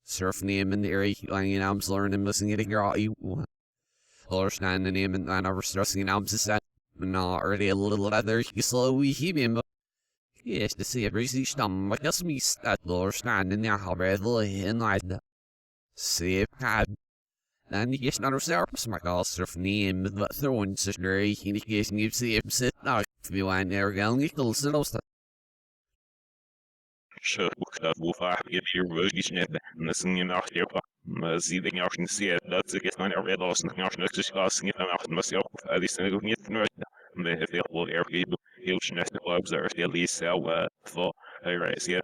surf name in the area you know I'm slurring and missing it here you or standing name and I never stressing and I'm just not already a little other you slowly heave him. Yes, to see every see stum like us me stat door standing there how bad in like that. See if En die is naar de serpers, maar als er verneemt wat throwing zich er in die case niet zie hem zit, nou, veel aan er niet al zelfs. Sure, wofür geht hier wirklich nicht? Das sind ja nach der Sie denken auch nicht sehr, dass sie jetzt meine Arbeit aus nach nächstes Gas nicht mehr machen, was ja auch die sind nicht nur med helt wohl helt snett observer det Lisa för sie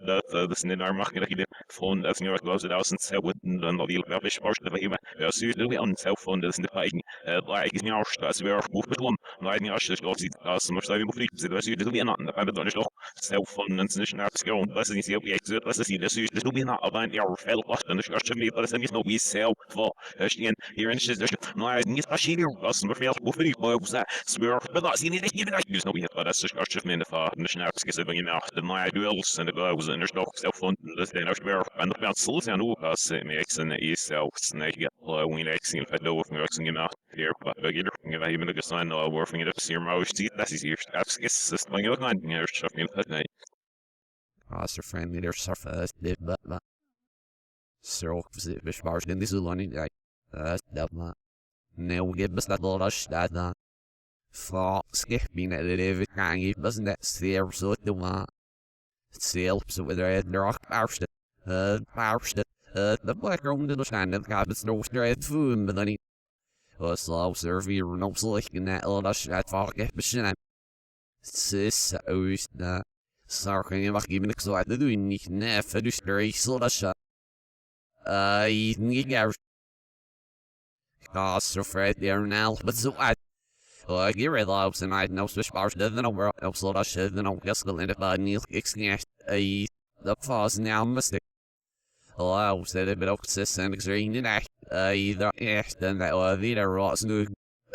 das in der machen ich von das New York Gloves aus und so und dann die wirklich Sport da immer ja sie du und so von das nicht eigen like ist ja das wäre gut bekommen nein ja das doch sieht aus muss da immer fliegen das sie du ja aber dann ist doch so von uns nicht nach so was ist hier jetzt was ist das du ja aber in der Feld was dann ist schon nicht das ist noch wie so vor stehen hier in ist nein nicht verschiedene was wir viel für die Gloves swear but that's you need even I use no we but that's just in the far the snaps get in out the my duels and the goals and there's no self fun this then swear and about souls and all us makes and is self snake get when next in the with mixing him out here but get even a sign no working it see most that's easier snaps gets when you look on your stuff in that night Als friendly there's surface did but so fish bars in this one like that man now get best that rush that skip being at it kan je doesn't that see so the one sail so with their rock powerst the black room to the stand of cabins no straight food but then was slow serve you no slick in that rush at fuck machine sis aus da sarking mag even ik zo uit de doen niet nef du straight so dat niet gar gas so fred there now but so Get rid of and I know switch bars then over so that shit then I'll guess the end of Neil exchange the fast now mistake. Oh, said a bit of consistent extreme in act either then that or the rots new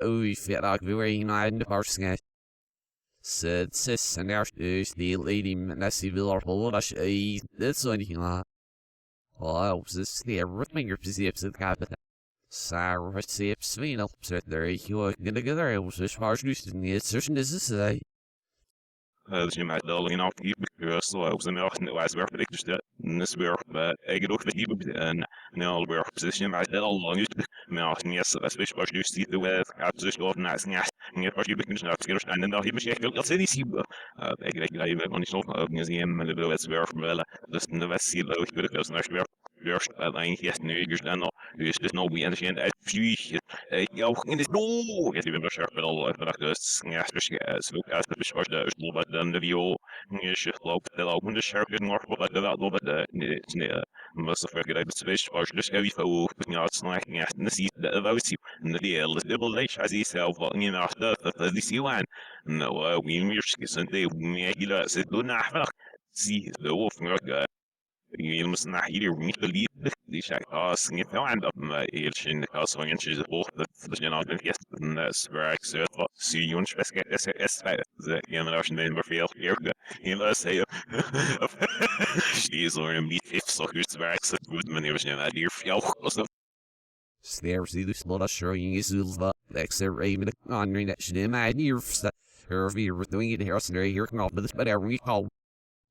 we fit like very united the first sketch. Said sis and there's the lady Nessie Villar Polish that's anything like. Oh, this the everything your physics of capital. Sarah Sip Sweenel, said there, you are gonna get there. It was as far as you need certain is this day. Dus je maakt al in afgeef bekust, op zijn melk en wijs werk ik dus dat weer ik ook met die en al weer position maar al lang is maar niet zo als was dus die de weg gaat dus door naar snel niet wat je bekend snapt je staan en dan heb je dat ze niet zien ik denk dat je wel niet zo ook niet zien maar de wil het weer wel dus de was zie dat ik wil naar weer First, eigentlich jetzt nötig dann noch, ist das noch wie anscheinend als Psyche, auch in das no, jetzt bin ich schon wieder einfach das, ja, so erst das was da ist, aber dann der Video, ich glaube, der auch und das Shark noch, aber da nicht, was so vergeht, das ist was das wie so, ja, snack, ja, das ist da was sie, und die double lash as ich selber, in nach das ist sie waren, no, wie mir sind die mir gila, sind du nach, sie so auf you must not hear me believe the shack us and you end up in the house when she's both the you know the yes and that's where I said see you and specific the generation then feel here you know say she's learning me if so who's where I said good many of you dear feel so Stairs the slot showing is the X-ray on that should imagine your or if you're doing it here so here can off but this but every call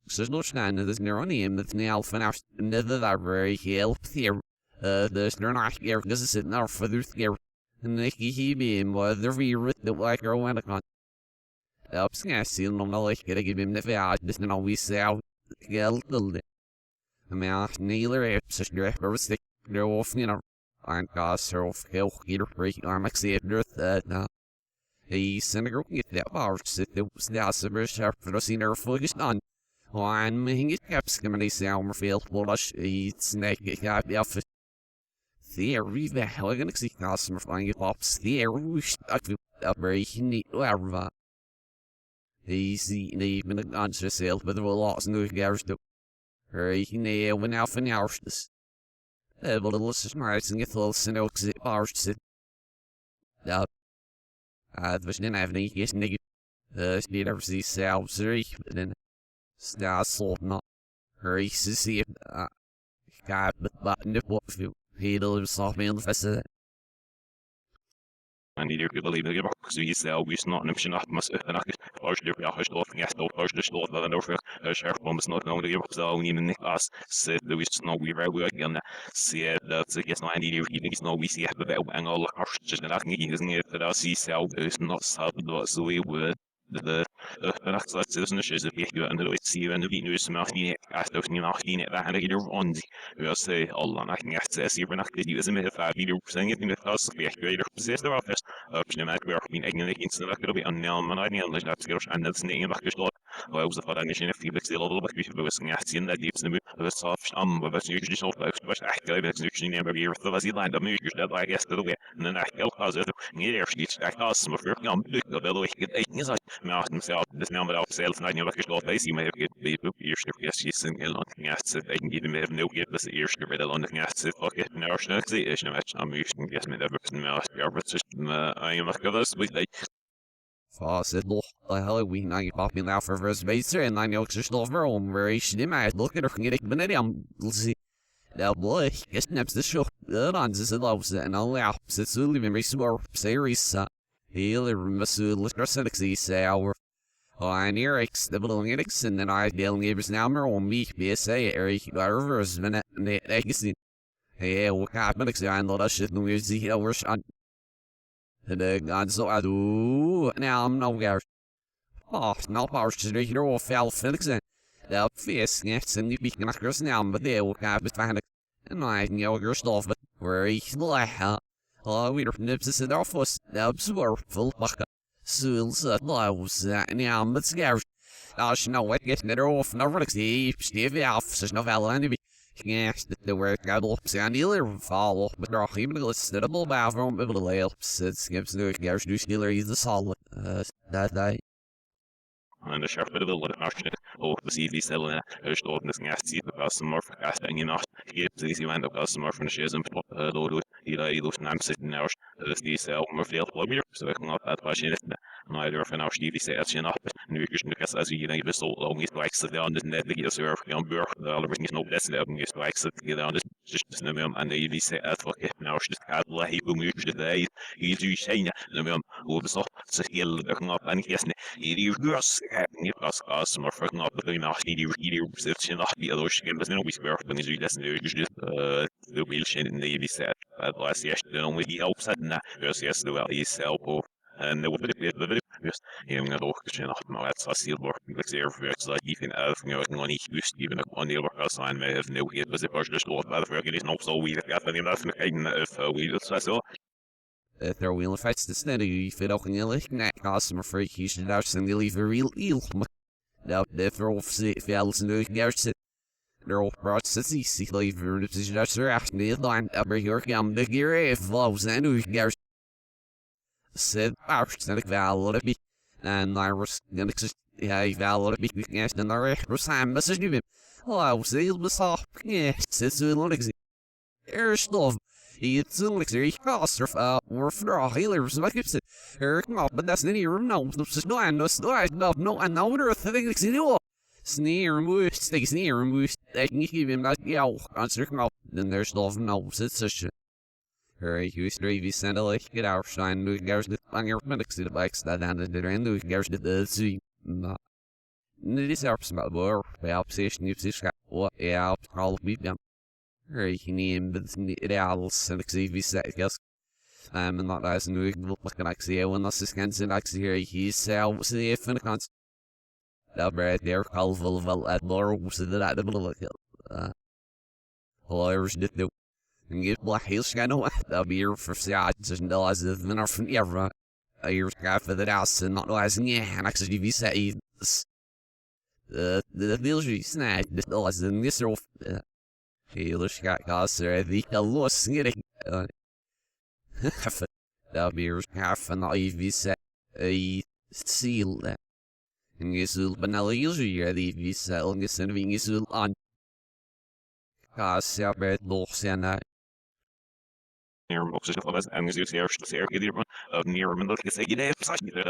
Staan dat is neuronium dat nu al vanaf de library helpt hier. Dus er nog keer dus is het nou voor de keer. En ik hier ben maar er weer de like er want kan. Op zien om nou ik geef hem de vaart dus nou we zou geld de. Maar neither heeft zich direct rustig er of niet aan gas of heel hier break arm ik zie het dat hij zijn er ook niet dat waar zit de snelste sharp voor de er focus on. One man is caps coming to sound field wash eats naked got the office. Theory the hell I'm gonna see customer flying it pops theory up very neat wherever. Easy even the answer sales but there were lots of guys to very near when out for hours. But the little nice and get little snows it bars sit. Up. The vision having yes nigga. Speed ever see selves but then Stasel not races here. God, but nip what you he lives soft man the and either you believe the box we sell we not an not must and I largely we are stof yes no largely stof that and over sheriff bombs not only the so in the class said that we know we very well again see that the yes no and either he thinks no we see have the and all our just not isn't it that I see sell is not sub so we would the nachtslagstussenjes je en de zie en de winus mag niet echt of niet mag niet daar en ieder on we say Allah nak niet zes hier nacht die is met het ieder zijn in de klas weer weer precies de office option met weer in eigen in zijn dat er aan maar niet anders dat er aan dat nee mag gestoord weil was dat niet in de feedback stil al wat we was niet zien dat diepste nu dat soft am wat je dus op was echt dat is niet meer weer dat was die lijn dat nu dat I guess dat weer en dan echt heel positive niet eerst iets echt als maar voor ja dat wil ik het nach himself this now without sales not you look at base you may have get the eerste yes in looking at it they can give him have no get this eerste red on the at it fuck it now see is no match I'm using guess me never can now yeah but just I am like this we like Faucet loch hell we now pop me now for first base and I know just over on where she might look at her get it but I'm see now boy guess snaps the show on this loves and I'll out it's really very smart series Healer Masul Listrasexy sour. On Eric's the little Eric's and then I deal neighbors now on me BSA Eric reverse minute and the exit. Hey, what happened? I know that shit no easy hours on the god so I do now I'm no guard. Oh, no power to the hero fell Felix and the face yes and you be knockers now but they will have to find it. And I know your stuff but where he's like we don't know if the office absorb full bucket. Souls at lows now, but scarce. I should know what getting it off. No relics, Steve off, such no value enemy. Yes, the work got up, Sandy or follow, but they're all even listed a little bathroom, a little ale, said Skips, no garage, do stealer, he's the solid. That day. and the sheriff of the little market or the CV selling it stored in this nasty the customer for casting you not he easy went the customer from the shares and load he those names sitting now the sell more fail lobby so I can not that passion neither for now Stevie says you know nu is nu as you know so long is like so down the net the server on burg all everything is no less than is like so down just no mem and the say at fuck now just had like who moved today he do saying no mem who was so heel up and yes he was you as maar fucking up the nach die zit je nog die other game but no we swear when you just the wheel shit in the set last year then we helps that na yes the well is help and the video just you know ook je nog maar het was heel work like zeer veel like even af you know nog niet just even on the work assign may have no it was it was just what by the work is not so we got the investment if we that's so They're wheel effects the snare you fit ook in je neck customer freak you should have send the leave a real eel. Now they throw fellas in the garage they're all brought city see leave the position that's their action the line upper your gum the gear if loves and we garage said arsenic valid be and I was gonna yeah valid be yes and I was message you oh see the soft yes it's a lot of air stuff it's like there cost or for all healers like it's but that's any room no no I know there thing it's new sneer moose stick sneer moose I can give him that yeah answer come then there's stuff no it's such Right, you straight send a like get out shine no goes the on your medics the bikes that and the end no goes the see no this are small boy well position you see what yeah all be done Right, you need but it else and XV set guess and not as new looking like see when this is cancer like here he's see if in the cons that right there colorful at more so that the look lawyers did do and get black hills I know that be here for sides and as if men are from ever a year for the house and not as yeah and actually be set the military snack the as in this Healers got costs are the loss getting that be half an IV set a seal that and guess banal usually the IV set on this and is on costs out bad loss and near most of us and as you say of near middle to say you such a bit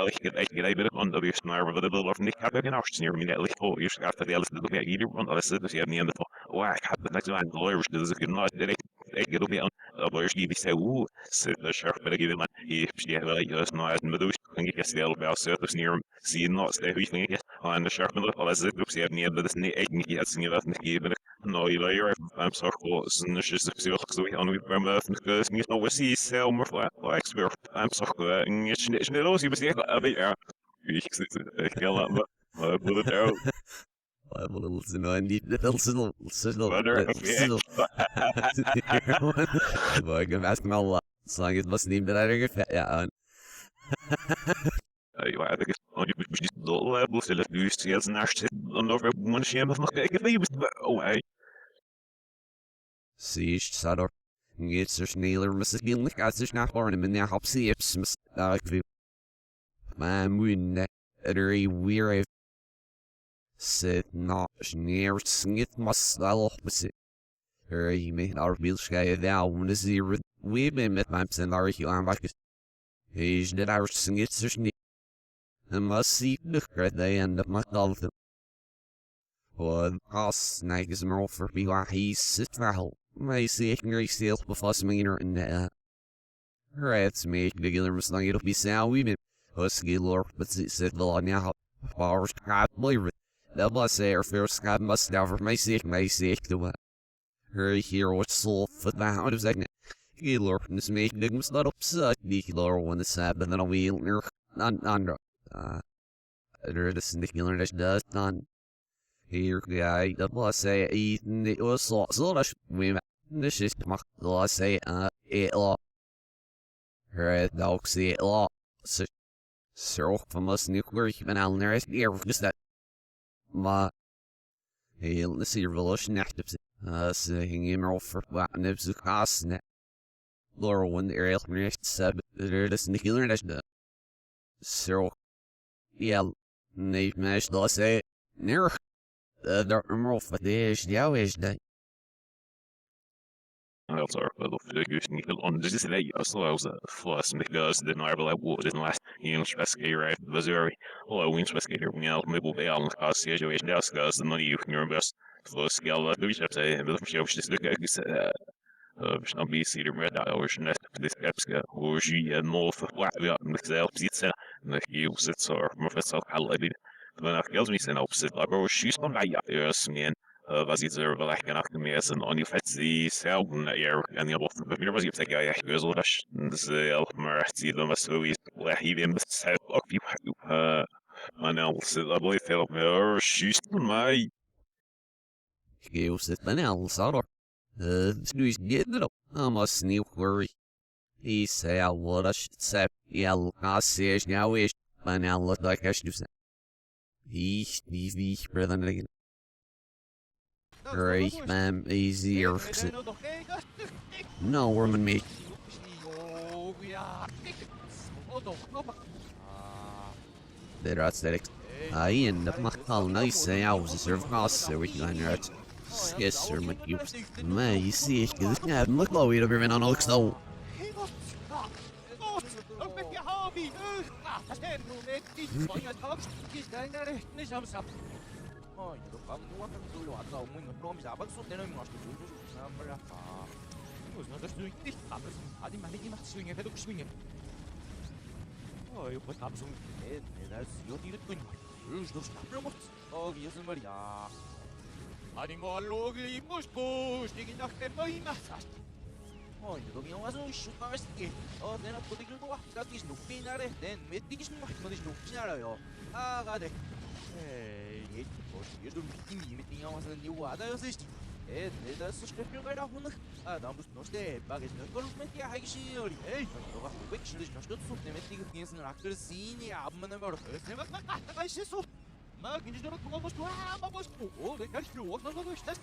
on the snare of the little of Nick have been near me that oh you got the other either one of us at the end of whack had the next one lawyers does a good night did it get on aber ich liebe sehr sind der Chef bei der Gewinn ich stehe like das neues mit durch kann ich jetzt selber aus das near sie not der ich nicht an der Chef mit alles du sie nie das nicht eigentlich jetzt nie was nicht geben neue Layer I'm so cool sind es ist so wie an wie beim das nicht noch was sie selber like I'm so nicht los ich bin aber ja ich gehe mal bullet out I want to listen to any little Butter, Boy, I'm asking a lot. Song is must name that I don't get yeah. ايوه هذاك مش ضل بوصل لفلوس يا زناشت انه من شيء ما كيف واي Siege Sador. Gets there's nailer Mrs. Gillick as there's not born in the hop sips Miss Darkview. My moon very weary. Sit not near snit must all opposite. Hurry me our bill sky down the zero. We been met my son our you on back. He's that our snits there's near. I must see the at the end of my dolphin. What cost night is more for me why he's sit well. My secondary sales before meaner in the rats make the giller must not be sound women. Husky lore, but sit the law now. Powers crap believe it. The bus air first got must never my sick to what. Her hero soul foot the hound of second. Giller this make the must not upset the lore when the sap and then a wheel near under. There the snickler that does none. Here guy the boss say eating it was so much we this is my law say it law her dog say it law so from us nuclear human al there is here just that ma hey let's see revolution active saying emerald for what nibs the cost net Laura when the aerial next sub there the nuclear that's the so yeah Nate Mash law say near the emerald for this yeah is that Jag tar väl för just ni vill on just det jag så alltså floss med gas den är väl what den last in specific right Missouri or win specific here we all maybe be on cause situation das gas the money you can your best floss scale du ich say and the show just look at باش نبي سير مرة واش الناس بديت كابسكا وجي نوف واحد مثال بزيت سنة نحكي وست صار مفصل على أبي فأنا خيالي سنة وبست لابا وشي صار معي يا سنين was ich selber vielleicht nach dem ersten an die Fetzi selben eher an die Woche mit mir was ich sage ja ich so das auch mal sieht was so ist hier im selbst auch wie man else aber ich fällt mir schießt mal you sit the nail sorrow snooze get it up I must sneak worry he say I would I should say yeah I say now is but now look like I should say he brother again Great, man, easier. No, woman, me. There are aesthetics. I end up my call nice say I was a serve cost so we can hurt. Yes, sir, my cubes. Man, you see, this guy, look low, we'd have been on Ox though. 어, 이거 감동한 소리 왔다. 어머니 그럼 잡아 쏟대는 거 같아. 뭐야? 아. 이거 저 수익 띠. 아니 말이지 막 수익에 해도 수익에. 이거 감성. 내날 수요디 듣고 있는 거야. 이거 좀 나쁘고. 무슨 말이야. 아니 뭐 로기 뭐고 시기 낙대 뭐이 마사. 이거 그냥 와서 슈퍼스키. 내가 도둑을 거 같이 높이 나래. 내 메디기 좀 뭐지 높이 나라요. 가대. Eet, eerst door die met die jongens en die water is het. Dat is een stukje bij de honden. Dan moest nog steeds bagage nog met die huisje. Dan wacht ik weet je nog zo met die mensen achter zien ja, maar dan wordt het. Wat is zo? Maar ik niet dat ik was maar was dat kan je ook nog wel dat is. Dat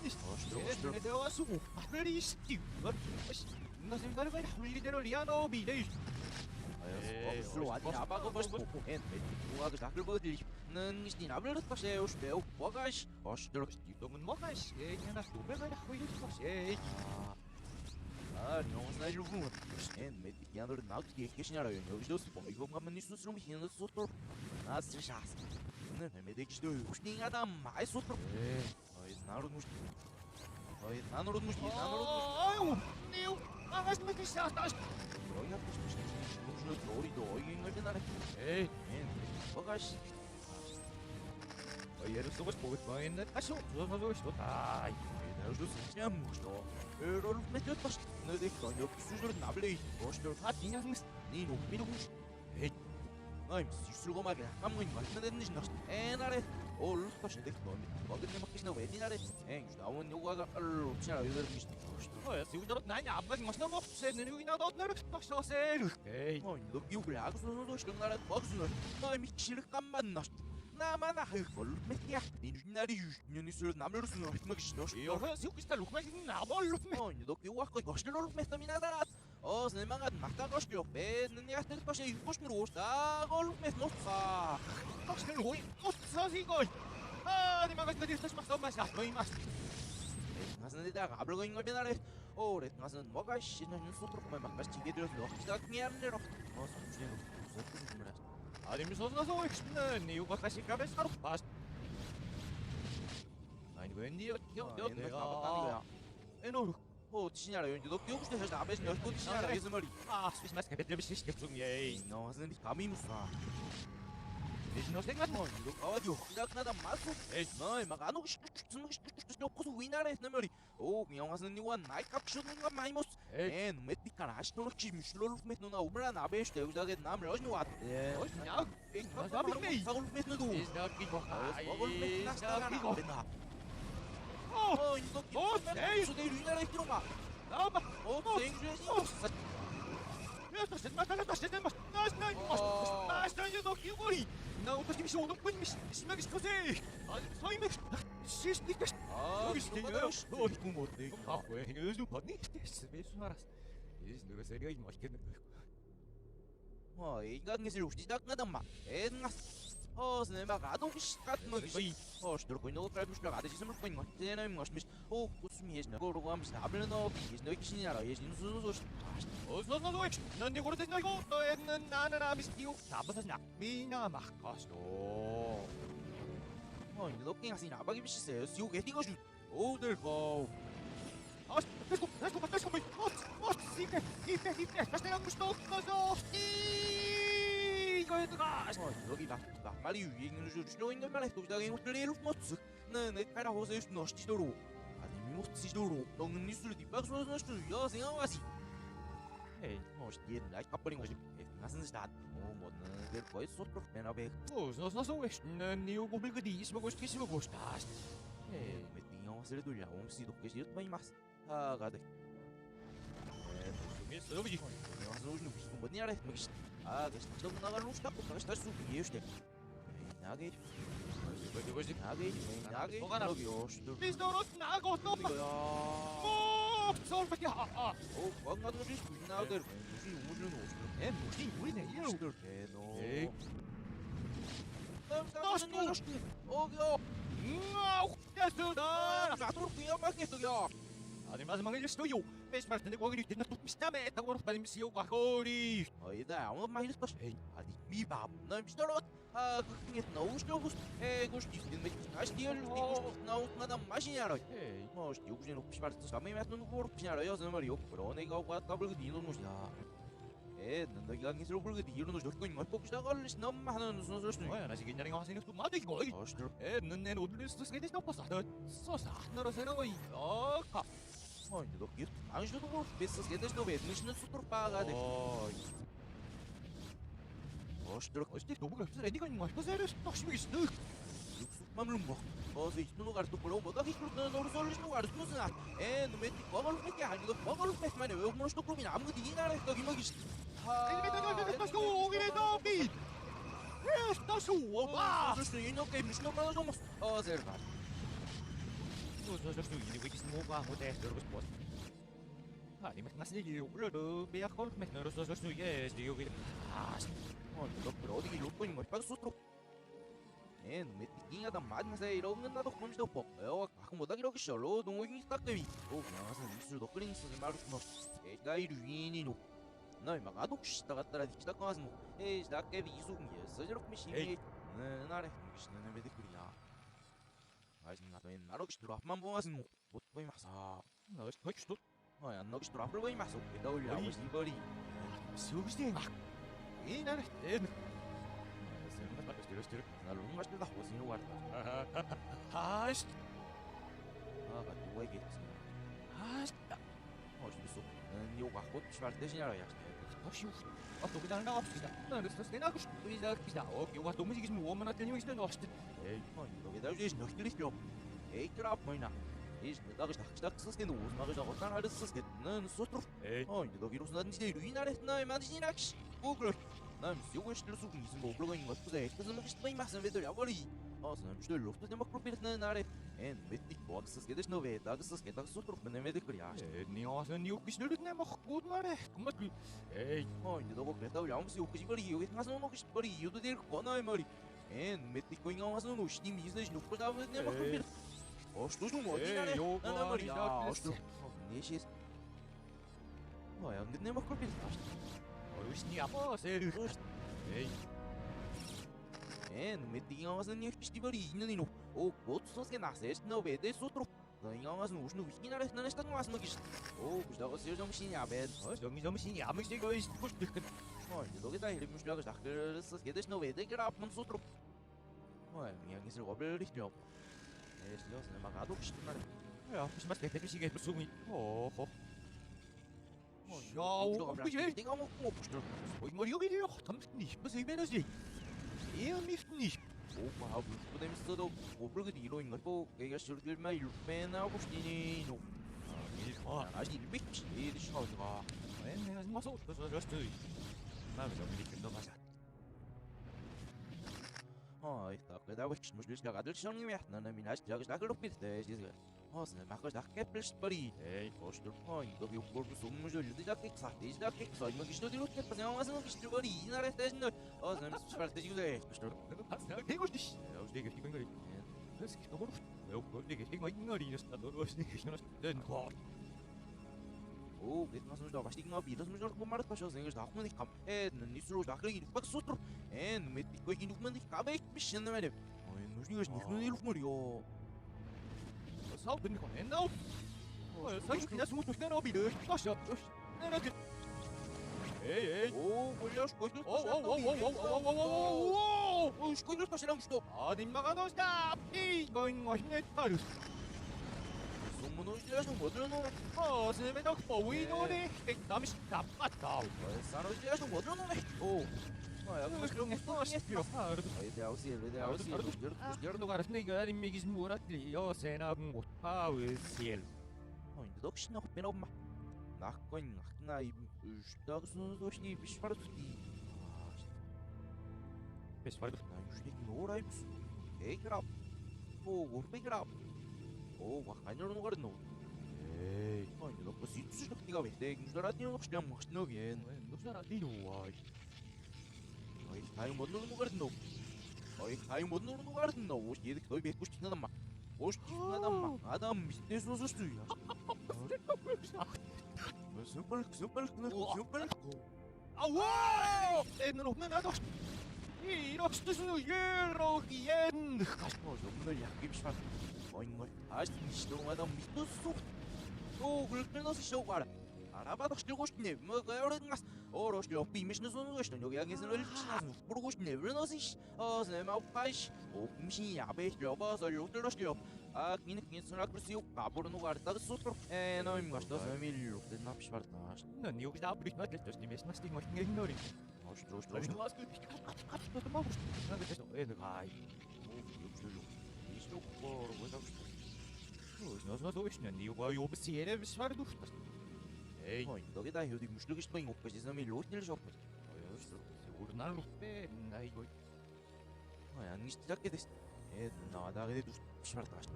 was zo. Maar is die. Wat is dat zijn daar bij de Riano bij. Слуати абаго башко эн уага такыр бодил нэн нисни набрат паше успел багаж оштор ститомун багаж я на ступе гара хуйду паше não знаю любую эн мет я дор нак кешняра eu estou se bom eu vou nisso srum hina sotor nas trechas né me de que estou usting adam mais sotor ai naru 나노로는 아유, 네요. 아가씨만 시작다. 너희가 무슨 놀이도 어이긴 걸 나래. 에이, 뭐가시. 얘를 쓰고 싶어 했는데 다시 없어서 싶었다. 내가 진짜 무서워. 에러를 맺었다. 너네 그냥 수저를 나블레이. 뭐시들 다 그냥 네 높이도 에이. 너희 수술고 말이야. 아무리 말씀드리는 듯이 에나래. 올루스터신데 너네 먹는 먹기나 왜 니나래. 엥, 나온 요가가 얼룩지나 이들 미시. 지금도 나이 아빠가 맛있는 거 없애는 여기나 너를 딱서세. 에이, 너 욕을 하고 서서 싫은 나라 먹으면 너희 미치를 깜만 나만 아유 뭘 맥이야 니 나리 유년이 술 남을 수는 없는 것이 너 이거 시우키스타 루크맥이 나벌로 너 이거 거 거실로 루크맥이나다 스네마가 막다 거실로 배는 내가 뜰 것이 이거실로 오다 걸루맥 놓다 거실로 오이 놓서 이거 니 막아 그들 다시 막서 마시다 너희 마시 나선 내가 아블고 인걸 변하래 오래 나선 뭐가 씨는 수트로 막 마시게 들어서 너 기다 그냥 내려 선주는 무슨 말이야 아니면 서서 싶는 이유가 다시 가면서 봐. 아니 웬디요? 내가 에노 치냐라 연주 너 기억して서 아베스 너 치냐라 예스 머리 아 스피스 마스크 베트레 비시 중에 너 하는 감이 무슨 대신에 생각 뭐 이거 가와죠 그다가다 마스 에이 너이 막 안오고 싶고 위나래 내 머리 오 그냥 하는 이거 나이 값주는 거 많이 못 에 메티카라 아시도록 김슐로 메트나 오브라 나베스 대우자게 남을 어디 왔 예 야 나비메 사골 메트도 이스나기 사골 메트나 사가라 된다 이거 에이 소대 위나래 들어가 나봐 생주지 너 기고리 나 어떻게 미시 오는 분이 심하게 시켜세 아니 서임에 시스티까 여기 시켜요 어디 뭐 어때 왜 이거 좀 봤니 스페이스 말았어 이 누가 세리가 맛있겠네 인간계실 혹시 시작하던 막 애나 스네막 아동시 같은 거 들고 있는 거 깔고 싶어 아저씨 숨을 거인 거 제나임 거 심시 웃음이 예전 거로 가면서 아블 너 비즈너 키시냐라 예전 수수 어서 넌 이거로 된다 이거 너는 나는 아미스티오 나부서냐 미나 막가시도 이제 너 깽 하시니 아바기 비시세요 시오 게티가 주 오들 거 let's go 이때 다시 내가 무시도 꺼서 이거에다가 여기 나 말이 위에 있는 주로 있는 말에 또 다른 것들을 못쓰 내 카라 호세요 너 시도로 아니 못 시도로 너는 니술 디박소서 수 여생하지 에이 이게 라이트 버린 것이 나선 스타 뭐는 될 거에 소트 메나베 소소소 는 니오 고빌 그디 있으면 고시키시면 고시다 에이 메팅 영화를 돌려 옴시도 계시 또 이마스 가데 место 여기 невозможно 뭐 니아래 그 что 나갈 уш다 пока что су еште 나게 이거지 나게 뭐가 나요 미스터로 나고 또 오 서울밖에 뭔가 좀 나게 무슨 우주는 오시네 무슨 우리네 이럴 때노 나도 그냥 맞겠어요 아니 마지막에 있어요. 베스마스인데 거기 있는 또 비슷하네. 타고로 빨리 시오가 거리. 이다 아무 말 있어. 아니 미밥. 나 미스터로 그게 너무 싫어. 고시 있는 매. 다시 디얼 나우 나다 마시냐라. 뭐 요구진 혹시 말했어. 삼이 맞는 거 피냐라. 여서 말이요. 그런 애가 왔다 불고 니는 것이야. 너가 기술 불고 니는 것 좋고 있는 거 혹시 나갈 수 너무 하는 순서 수. 나 지금 그냥 하시는 또 맞아 이거. 너네 오늘 스스게 되지 않았어. 소사 너로 새로워 이거. 너 기술 안 쉬어도 뭐 베스트 게다시도 베스트는 수트로빠가 돼. 시들 어디 너무 없어. 애니가 있는 거 싶어서를 확실히 있어. 육수맘을 뭐. 이스노 가르 또 그러고 뭐가 기술 너로 솔루션 가르 무슨 너 메티 먹을 게 아니고 먹을 때만에 왜 뭐는 또 그러면 아무것도 이나라 했다 기막이. 다시 오기래 더비. 다시 와. 그래서 이놈 게임 무슨 거나 좀 제가 저저 이거 있는 뭐가 못해 들고 싶어. 아니 맞나 이게 올려도 배야 걸 맥너서 저 이게 여기 너 어디 놓고 있는 거 빠져 쏟로. 메티킹하다 맞나세 이러면 나도 혼자 뻑. 가끔 못 하기로 기셔로 동호인이 딱 되미. 그냥 와서 입술도 끓이는 쓰지 말고 뭐. 애가 이루인이노. 너희 막 아독시다 갔다라 디기다 가서 뭐. 나 깨비 이속이야. 서저로 미시. 나래 미시는 메디클이야. 나로 기도라만 보아서 못 보이마서 너 기도 안 너기 기도 앞으로 보이마서 기도를 하고 싶어리 수고시 이 나라 된 생각 스티르 나 롱가 스티르 하고 있는 거 같다 하시 아가 누가 이겠지 하시 어디서 요가 곧 출발 대신하라 야 다시 또 그냥 나갑시다 나는 스스로 나고 싶으니까 요가 또 무지개 좀 오면 어떤 일이 있는 거 같아 에이 너게 다시 너 기리죠 에이 그라 보이나 이제 너가 딱 스스로 오는 거 가지고 난 알았어 는 소트로 에이 너기 로스나든지 루이나레 나의 만지니라키 오글 난 요거 실로 쓰고 있는 거 그러고 있는 거 그래 그래서 먹고 싶은 맛은 왜들 야버리 난 주들 로스트 좀 먹고 비르는 날에 메티 보스 que deixa no ver tá que tá só me nem de criar nem osa nem o que não nem mais good mare como que ei ainda dou que tá olhando se o que bari eu mas não que bari eu do der quando é mari meti com em mas não steam isso não pode dar nem mais vir estou no modo né não mari estou nesse eu nem mais vir eu estou a fazer ei meti mas nem que bari não вот соске насэж нөө бэдэ сутру янгаас нь үшнө вихнарэ нанаш таг мас мэгиш гэж дагаас жомшин ябэд жомшин ямэг шиг ойш бүш дэх догэ та хэрэг мөш байгаж дахгэрс гэдэж нөө бэдэ грап мөн сутру янгээс гобэл рихнё ёс нэмагадук штмар я биш мас гэдэг шиг сүми яу биш нэг амок мопчтер ой морёгиё тамтни бас имэнэс мифни Opa, podemos todo o programa de herói, pô, que é sur del mail, pena agostinho. Ah, ele bicho, ele chama. É, mas o que eu estou. Mas eu me digo mais. Está que dá os meus jogadores são inverno, na minha jogas da grupo de dizer. Nossa, mas coisa da que pres pari. Postur, do que o corpo somos olhos de daqui que sai, desde daqui que sai, mas isto de luta fazer uma ação que isto pari, na resta não. Nossa, mas se faz de dizer, postur. Que gostes? Eu digo que tem Mas que não eu digo que tem ngori está do os que não tem claro. Dit nós nos dá bastante não bidas, mas não como mais cachorros da como de campo. Nisso os da grande, para que outro. Me pico aqui no comando de cabeça, mexendo na merda. Nos dias não ele morreu. Salve no não. Sabe que nós muito não bidas. Poxa. Ei. Olha as coisas. Os coisas passaram stop. De magado está. E going on net. Somos dias no modelo não. Se me dá que pô, e não é. Estamos capatado. São dias no modelo não é. Eu acho que não estou a ideal se os lugares negarem me esmorar ali, eu sei na se ainda dou que não pena uma na coin na está são dois níveis para ti pessoal na justiça ignora isso é grave o grave a canhão no guarda não ei ainda não consigo se não diga bem tem nos dará tinha estamos não bem nos dará tinha ai ai một no guarda não ai một no guarda não hoje ele que doi bem custa nada mais hoje nada mais adam isso não justiça super Aua! Não nada. E nós estamos no igen. Não já que faz. Oi, acho que estou a dar muito susto. 그렇게 나서 쇼가라. 알아봐도 시고 싶네. 뭐가 어른가스. 어로시 비미스 나서 있어. 여기 안에서 일치나서 부르고 싶네. 그러나서 세마 파이시. 음식 야베 여봐서 로들로시요. Aqui na zona cresceu o cabo no lugar da sutro. Não me gosto da família. Não me esparta. Não, eu estava por isso, mas estes times mas tem mais ninguém ignore. Nós nós que tomamos. Não é questão é de gai. Isto por vou nós dois, não eu vou observar me esfar do. Ei, então que dá eu digo, mas isto bem, o que dizem melhor nele jogo. Eu estou seguro na lupe, aí goi. Olha, nisto já que desse. Não, dá de dos espartas.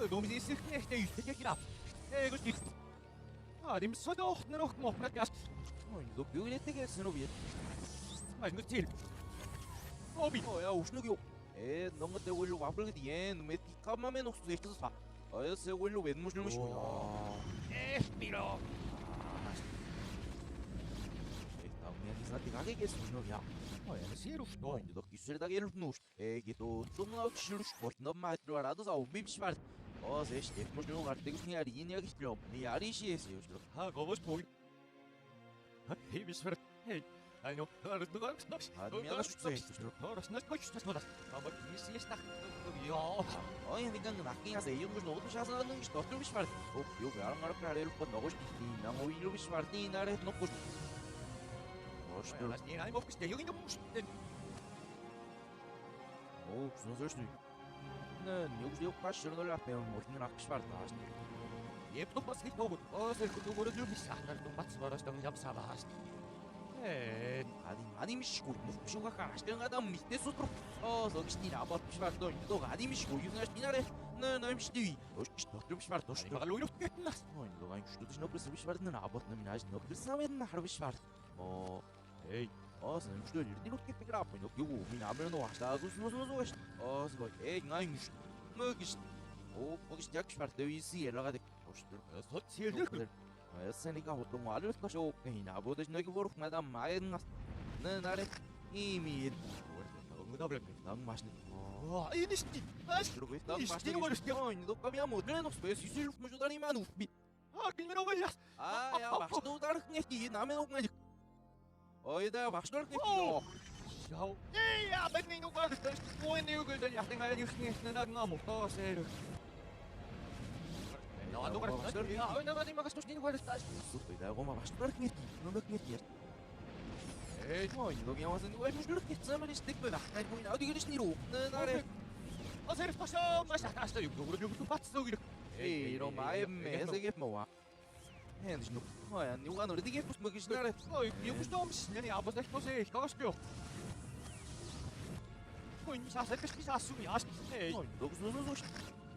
Não me disse que este é aqui lá. Gostei. Dem só dá não como para cá. Do que ele tem que ser no vídeo. Mas no estilo. Olha, o snugio. Não me deu o abro de dinheiro, me calma menos tu este só. Olha, se o olho vemos no mesmo. Miro. Está Янис нати гагээс өнөөя. Сэрүш тоо энэ док исэрдэг ярнууш. Гито цумнаа шүрш болно матраар адас ав бившвар. Зэш тэпмүш нуу гартэгсний яри энэ яг ихлөө. Яришээс юуш. Говш пой. Бившвар. Айно хардугаар снаш. Адмиас шүцээс. Торос нас кочтас нодас. Амбар нисээс нах. Ёо. Энэ гэн нахиас эйгүш нууд шаасаа нэг дотор бившвар. Юу гармар карэл под ногош бити. Нам уйр бившвар ти нарет ногош. Оштор. Не ай мовкс те югин муш. Слушай. Не уж пашер ноль апел, можно рак шварташ. Епто паски тобут. Сэр кутугуры любишь, ахнар тумбац варастан ямсабаш. Адимишгүй мөчүүгээ хааштай адам митээ сутр. Зогчний абот швартой. Дог адимишгүй юунаш минарэ. Нэмштэй. Өчч дотрым шварт дош. Багалуй нас. Дог айн штудиш нопрес шварт на абот на минаж нопрес самэн харв шварт. Эй. Сэн что ли? Нэг их грап. Юу минь амрын ууштай зүс. Сгой. Эй айн ш. Мөгш. Богш яг шварт дэвиси ялагад. Оштор. Социаль. Сэника хотон алус ташоо кина бодож нэг ворх надам майнас наре ими гудабрек нам машин энэ шти аштрууг нам машин ой до камиамо дрэнос бэс исэл мужудари ману би кинероваяс я башну дарах нехти намын угнай ой да башнур нехти шау я бэдний угад ой нэг угад я тэнга юхнэ нагнаму тосэр No, ando para estar. No, no, no, magas tuskin guarda estás. Susto, da goma bastar net. No me knet. No, no que vamos a hacer, pues lo que estamos en este pedazo. No, no, digo, ni ro. No, hacer paso, más hasta yo creo que tu paso. No, mai me se que moa. No, no, ni uno no diga pues me quisiera. No, yo costumos, ni a vos después de casco. No, ni se hace que se asumi, no, no,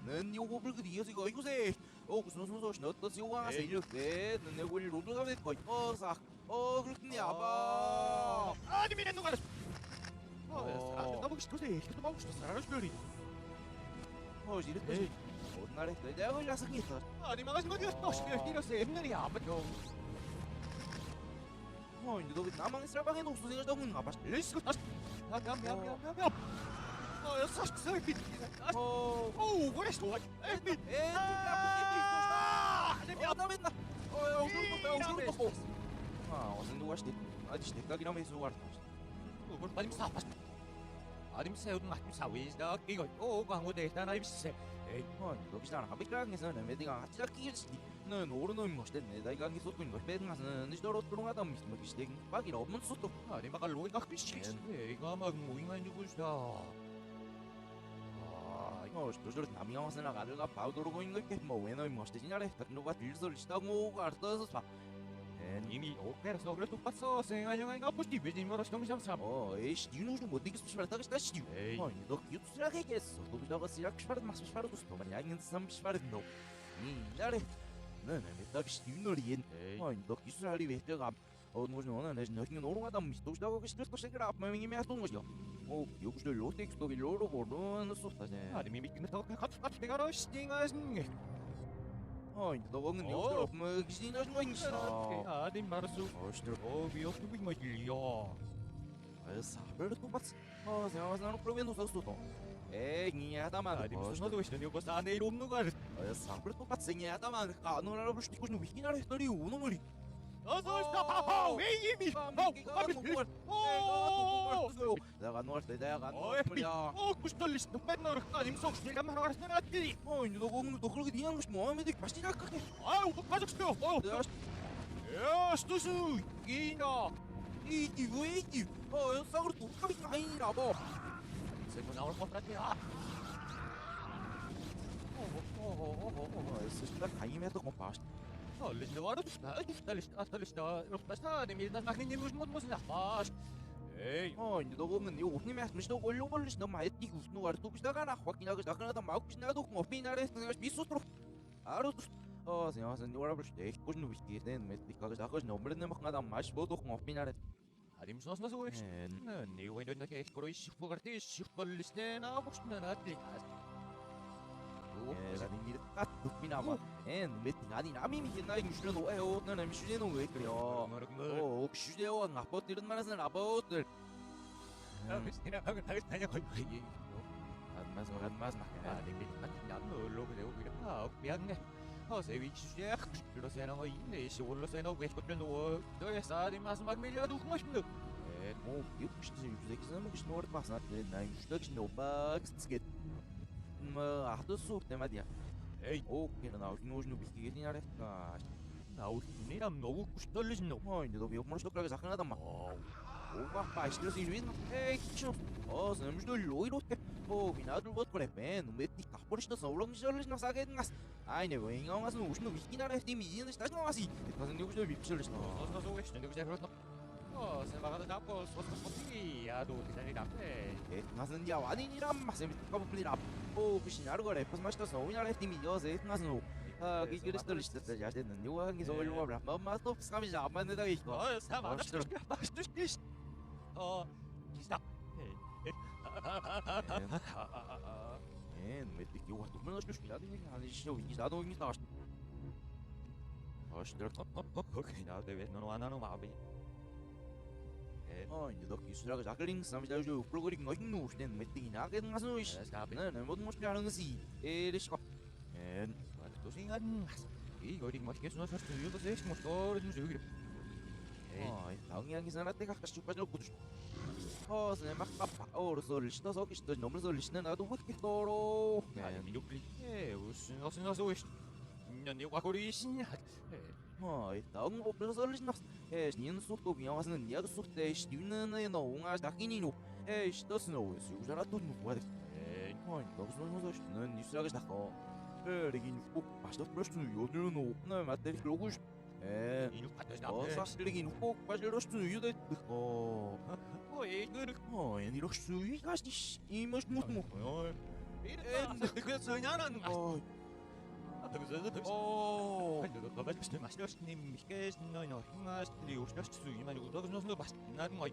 는 요거를 그리어서 이거세. 무슨 소소 너또 요가 세력대 는 내고리 로드가 될 거. 싹. 그렇네 아바. 아니 미는 누가. 너무 싶어세. 또 먹고 싶어. 살아줄리. 이랬더니 오늘에 내가 걸려서 했어. 아니 막아서 거기 또 시켜서 옛날이 아바죠. 이제 너 나만 살방에 녹수 생각도 없는 거 봐. 레스고 다시. 야. Sash so bit. What is what? Sen duas dit. Adis dit kag nam isu wart. Badim sapas. Adim seudun mahtum sawis da kigo. Gango de ta na ibse. Doki sana habikang에서 내가 같이 끼지. 는 오르노임 멋대 내가 이강이 쏟고 있는 거 빼는가서는 니도로 들어가다 미스모 기시대 빠기로 없는 쏟도. 아니 막을 로이가 비시. 이거 막 모잉한 누구시다. Что намиамас на гадалга паудорго ингэх мовено имостинаре такнуга тилсолистагмо артасва ними оперс огрето пасо сенгањага пусти бежимо ростомисамсам эш динушну модигс швартагаш ташти док ютсрагекес добитага сирак шварт мас шварт стомањаген сам шварт но наре не так штинорien док исрари вехтега нужно она нёгин оргадам мистушдага гыштыртко шеграп мемиң мястун гышло юу ч лотекс тог лоро бордон сустане ми бикнэ тог хат тэгара штингасн догон ёстор мэгзинаш мэншаа дим марсу остро биоту бигмагилё сабер тупац зяасан провену состото не атаман что ты что не гостане ирумнугар сабер тупац не атаман канора бштикушну бикинар историю унумури Папа! Эй, ми! Дага норте, дага норте. Куштолис, беднор, каним сокс, не гамар арснати. Не догон, дохлог диангш, моамедик, пашти как. Пазок что? Что су? Гина. Иди, выйди. Сагр тут, как не рабо. Сегодня он потрати. Слышно, каймето компаш. Лишь давай, не мне нахрен не нужно нахпаш. Не догонен юу ухны мяс миш дог олж но майт ник усну арту биш дага нах вакинаг дахнада маг биш надох мопинарес биш сутро. Арус сяасан нуара биш дэг гүн биш гэрэн метикаг дахож номерэн махнада маш бодох мопинарес. Арим соснос үеш. Не уйд нэг экороиш фугарти шифболлисне на бушна надли. dat ding niet gaat doet me nou en met die nami mi na ing shlo no eo na na mi shuje no we krio oh shuje o na pot irin manas na pot mas ding na na no lo que deu que bien se vi shuje lo se na ine shi lo se no we ko no do esa di mas mag milha do mas no ну, eu preciso dizer que não estou a passar na instante no box ticket. Mas a do sul tem mais dia. Ei, o que não no biquíni na resta. Não, nem a novo custou lhes não. Ai, não vi o monstro que já nada mais. O rapaz, que assim juiz. Ei, que oh, somos do loiro. O vinado do outro é no meio de carro por estação longe já lhes não sabe nada. Ai, não vem não mas no biquíni na resta menina está não assim. Fazendo os dois bichos não. Nós o este, não já se va a dar por su posibilidad de utilizar 나는 야 아니니란 맛에 까불리라 오 그시나로 거래 pues más todo una vez tímido se más no que quieres todo listo ya tienen yo aquí soy lo habla más top sami ya más de ahí está más está me te quiero tú menos que ya de ni show ni da ni da ok nada de vez no anda no va bien 이제 너 기술하고 자클링 삼자주 프로그램 거 힘누 시된 메팅이나 게 가서 이씨 나는 못 못게 하는 것이 에리시고 또 생각은 이거 링 맞게 수나 사실 이거 세시 뭐 떨어지는 저기 당연히 사나 때가 같이 빠져 고도 네 막 오르솔 시도서 기시도 너무 솔 시는 나도 못 끼도로 아니 이거 클릭해 무슨 어서 오시 년이 와고리 신이 então o professor lhes não nem surtou bem mas nem do surto este não umas daqui não estou se não isso já era tudo no quadro então os não isso já está com ele o pastor prosto no outro não mas tem que logo e no patas da só ele no pouco mas ele rosto no de ele rosto e gastes e mas muito ele que sonhar não Oh, no vas a más los ni mis que no más li usas su y man udo no no bast na moi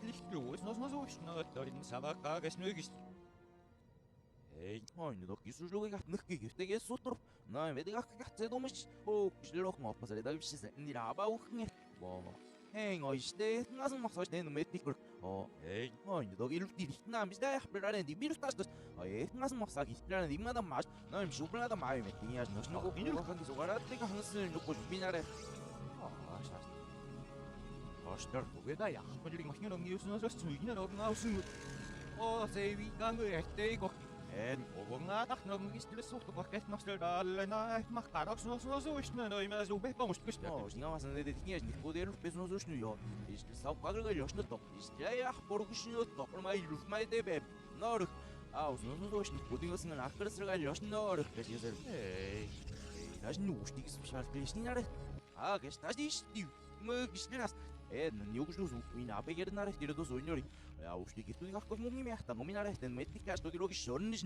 licht los no so no darin sabaka ges nögis no isso jogo gat nực que tem isso outro não me diga que gat do mas o que lo como fazer da precisa ni raba o que bom oi este nas uma só tem no meio no il ti na mis da esperar em vir estas nas uma só esperar em nada mais não me chupa nada mais me tinha não no não kan que agora tem que hansen no coisa binare Starcraft Broodwar ya pode ligar aqui no news nós já suína no nosso sei vi ganho este go o nada não me estressou tô com que nós lá na marcar os nossos hoje não mas o bem vamos que não mas não tinha de poder os pesos nos no isto só quadro galhos no top isto é por que no top mais de bem não os nossos hoje não podem assim na cara ser galhos não quer dizer das nos diz fechar cristina que estás disto mas cristina não eu gosto do e na pegar na retira do sonho os que tu digas como me merda não me na resta não me ticas tu digo que são nos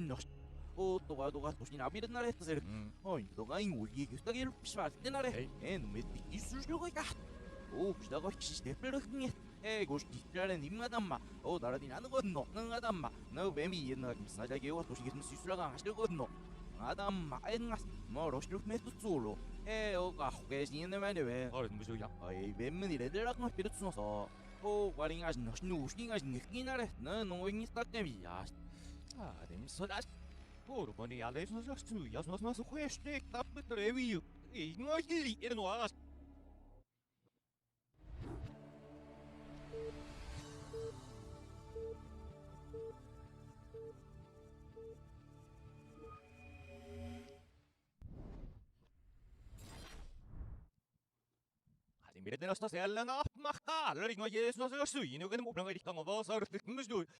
o to gato sin abrir na resta ser então ganho o que está aqui fechar na resta não me isso jogo cá o que está gosto de pero que gosto de tirar em madama o dar de nada não madama não bem me na que sai que eu acho que isso lá acho que não madama mas rosto meto solo o carro que é ainda mais bem olha não sei já aí bem me dire de lá com espírito só o guarinhas nos ningas na resta não vem estar que me já tem só por boni ales nos destruías nos nosso queste tá previu e nós ele não as Mira de nossa cela na marcar, ele não é isso nós destruímos, que não podemos ir com vós, agora ficamos dois.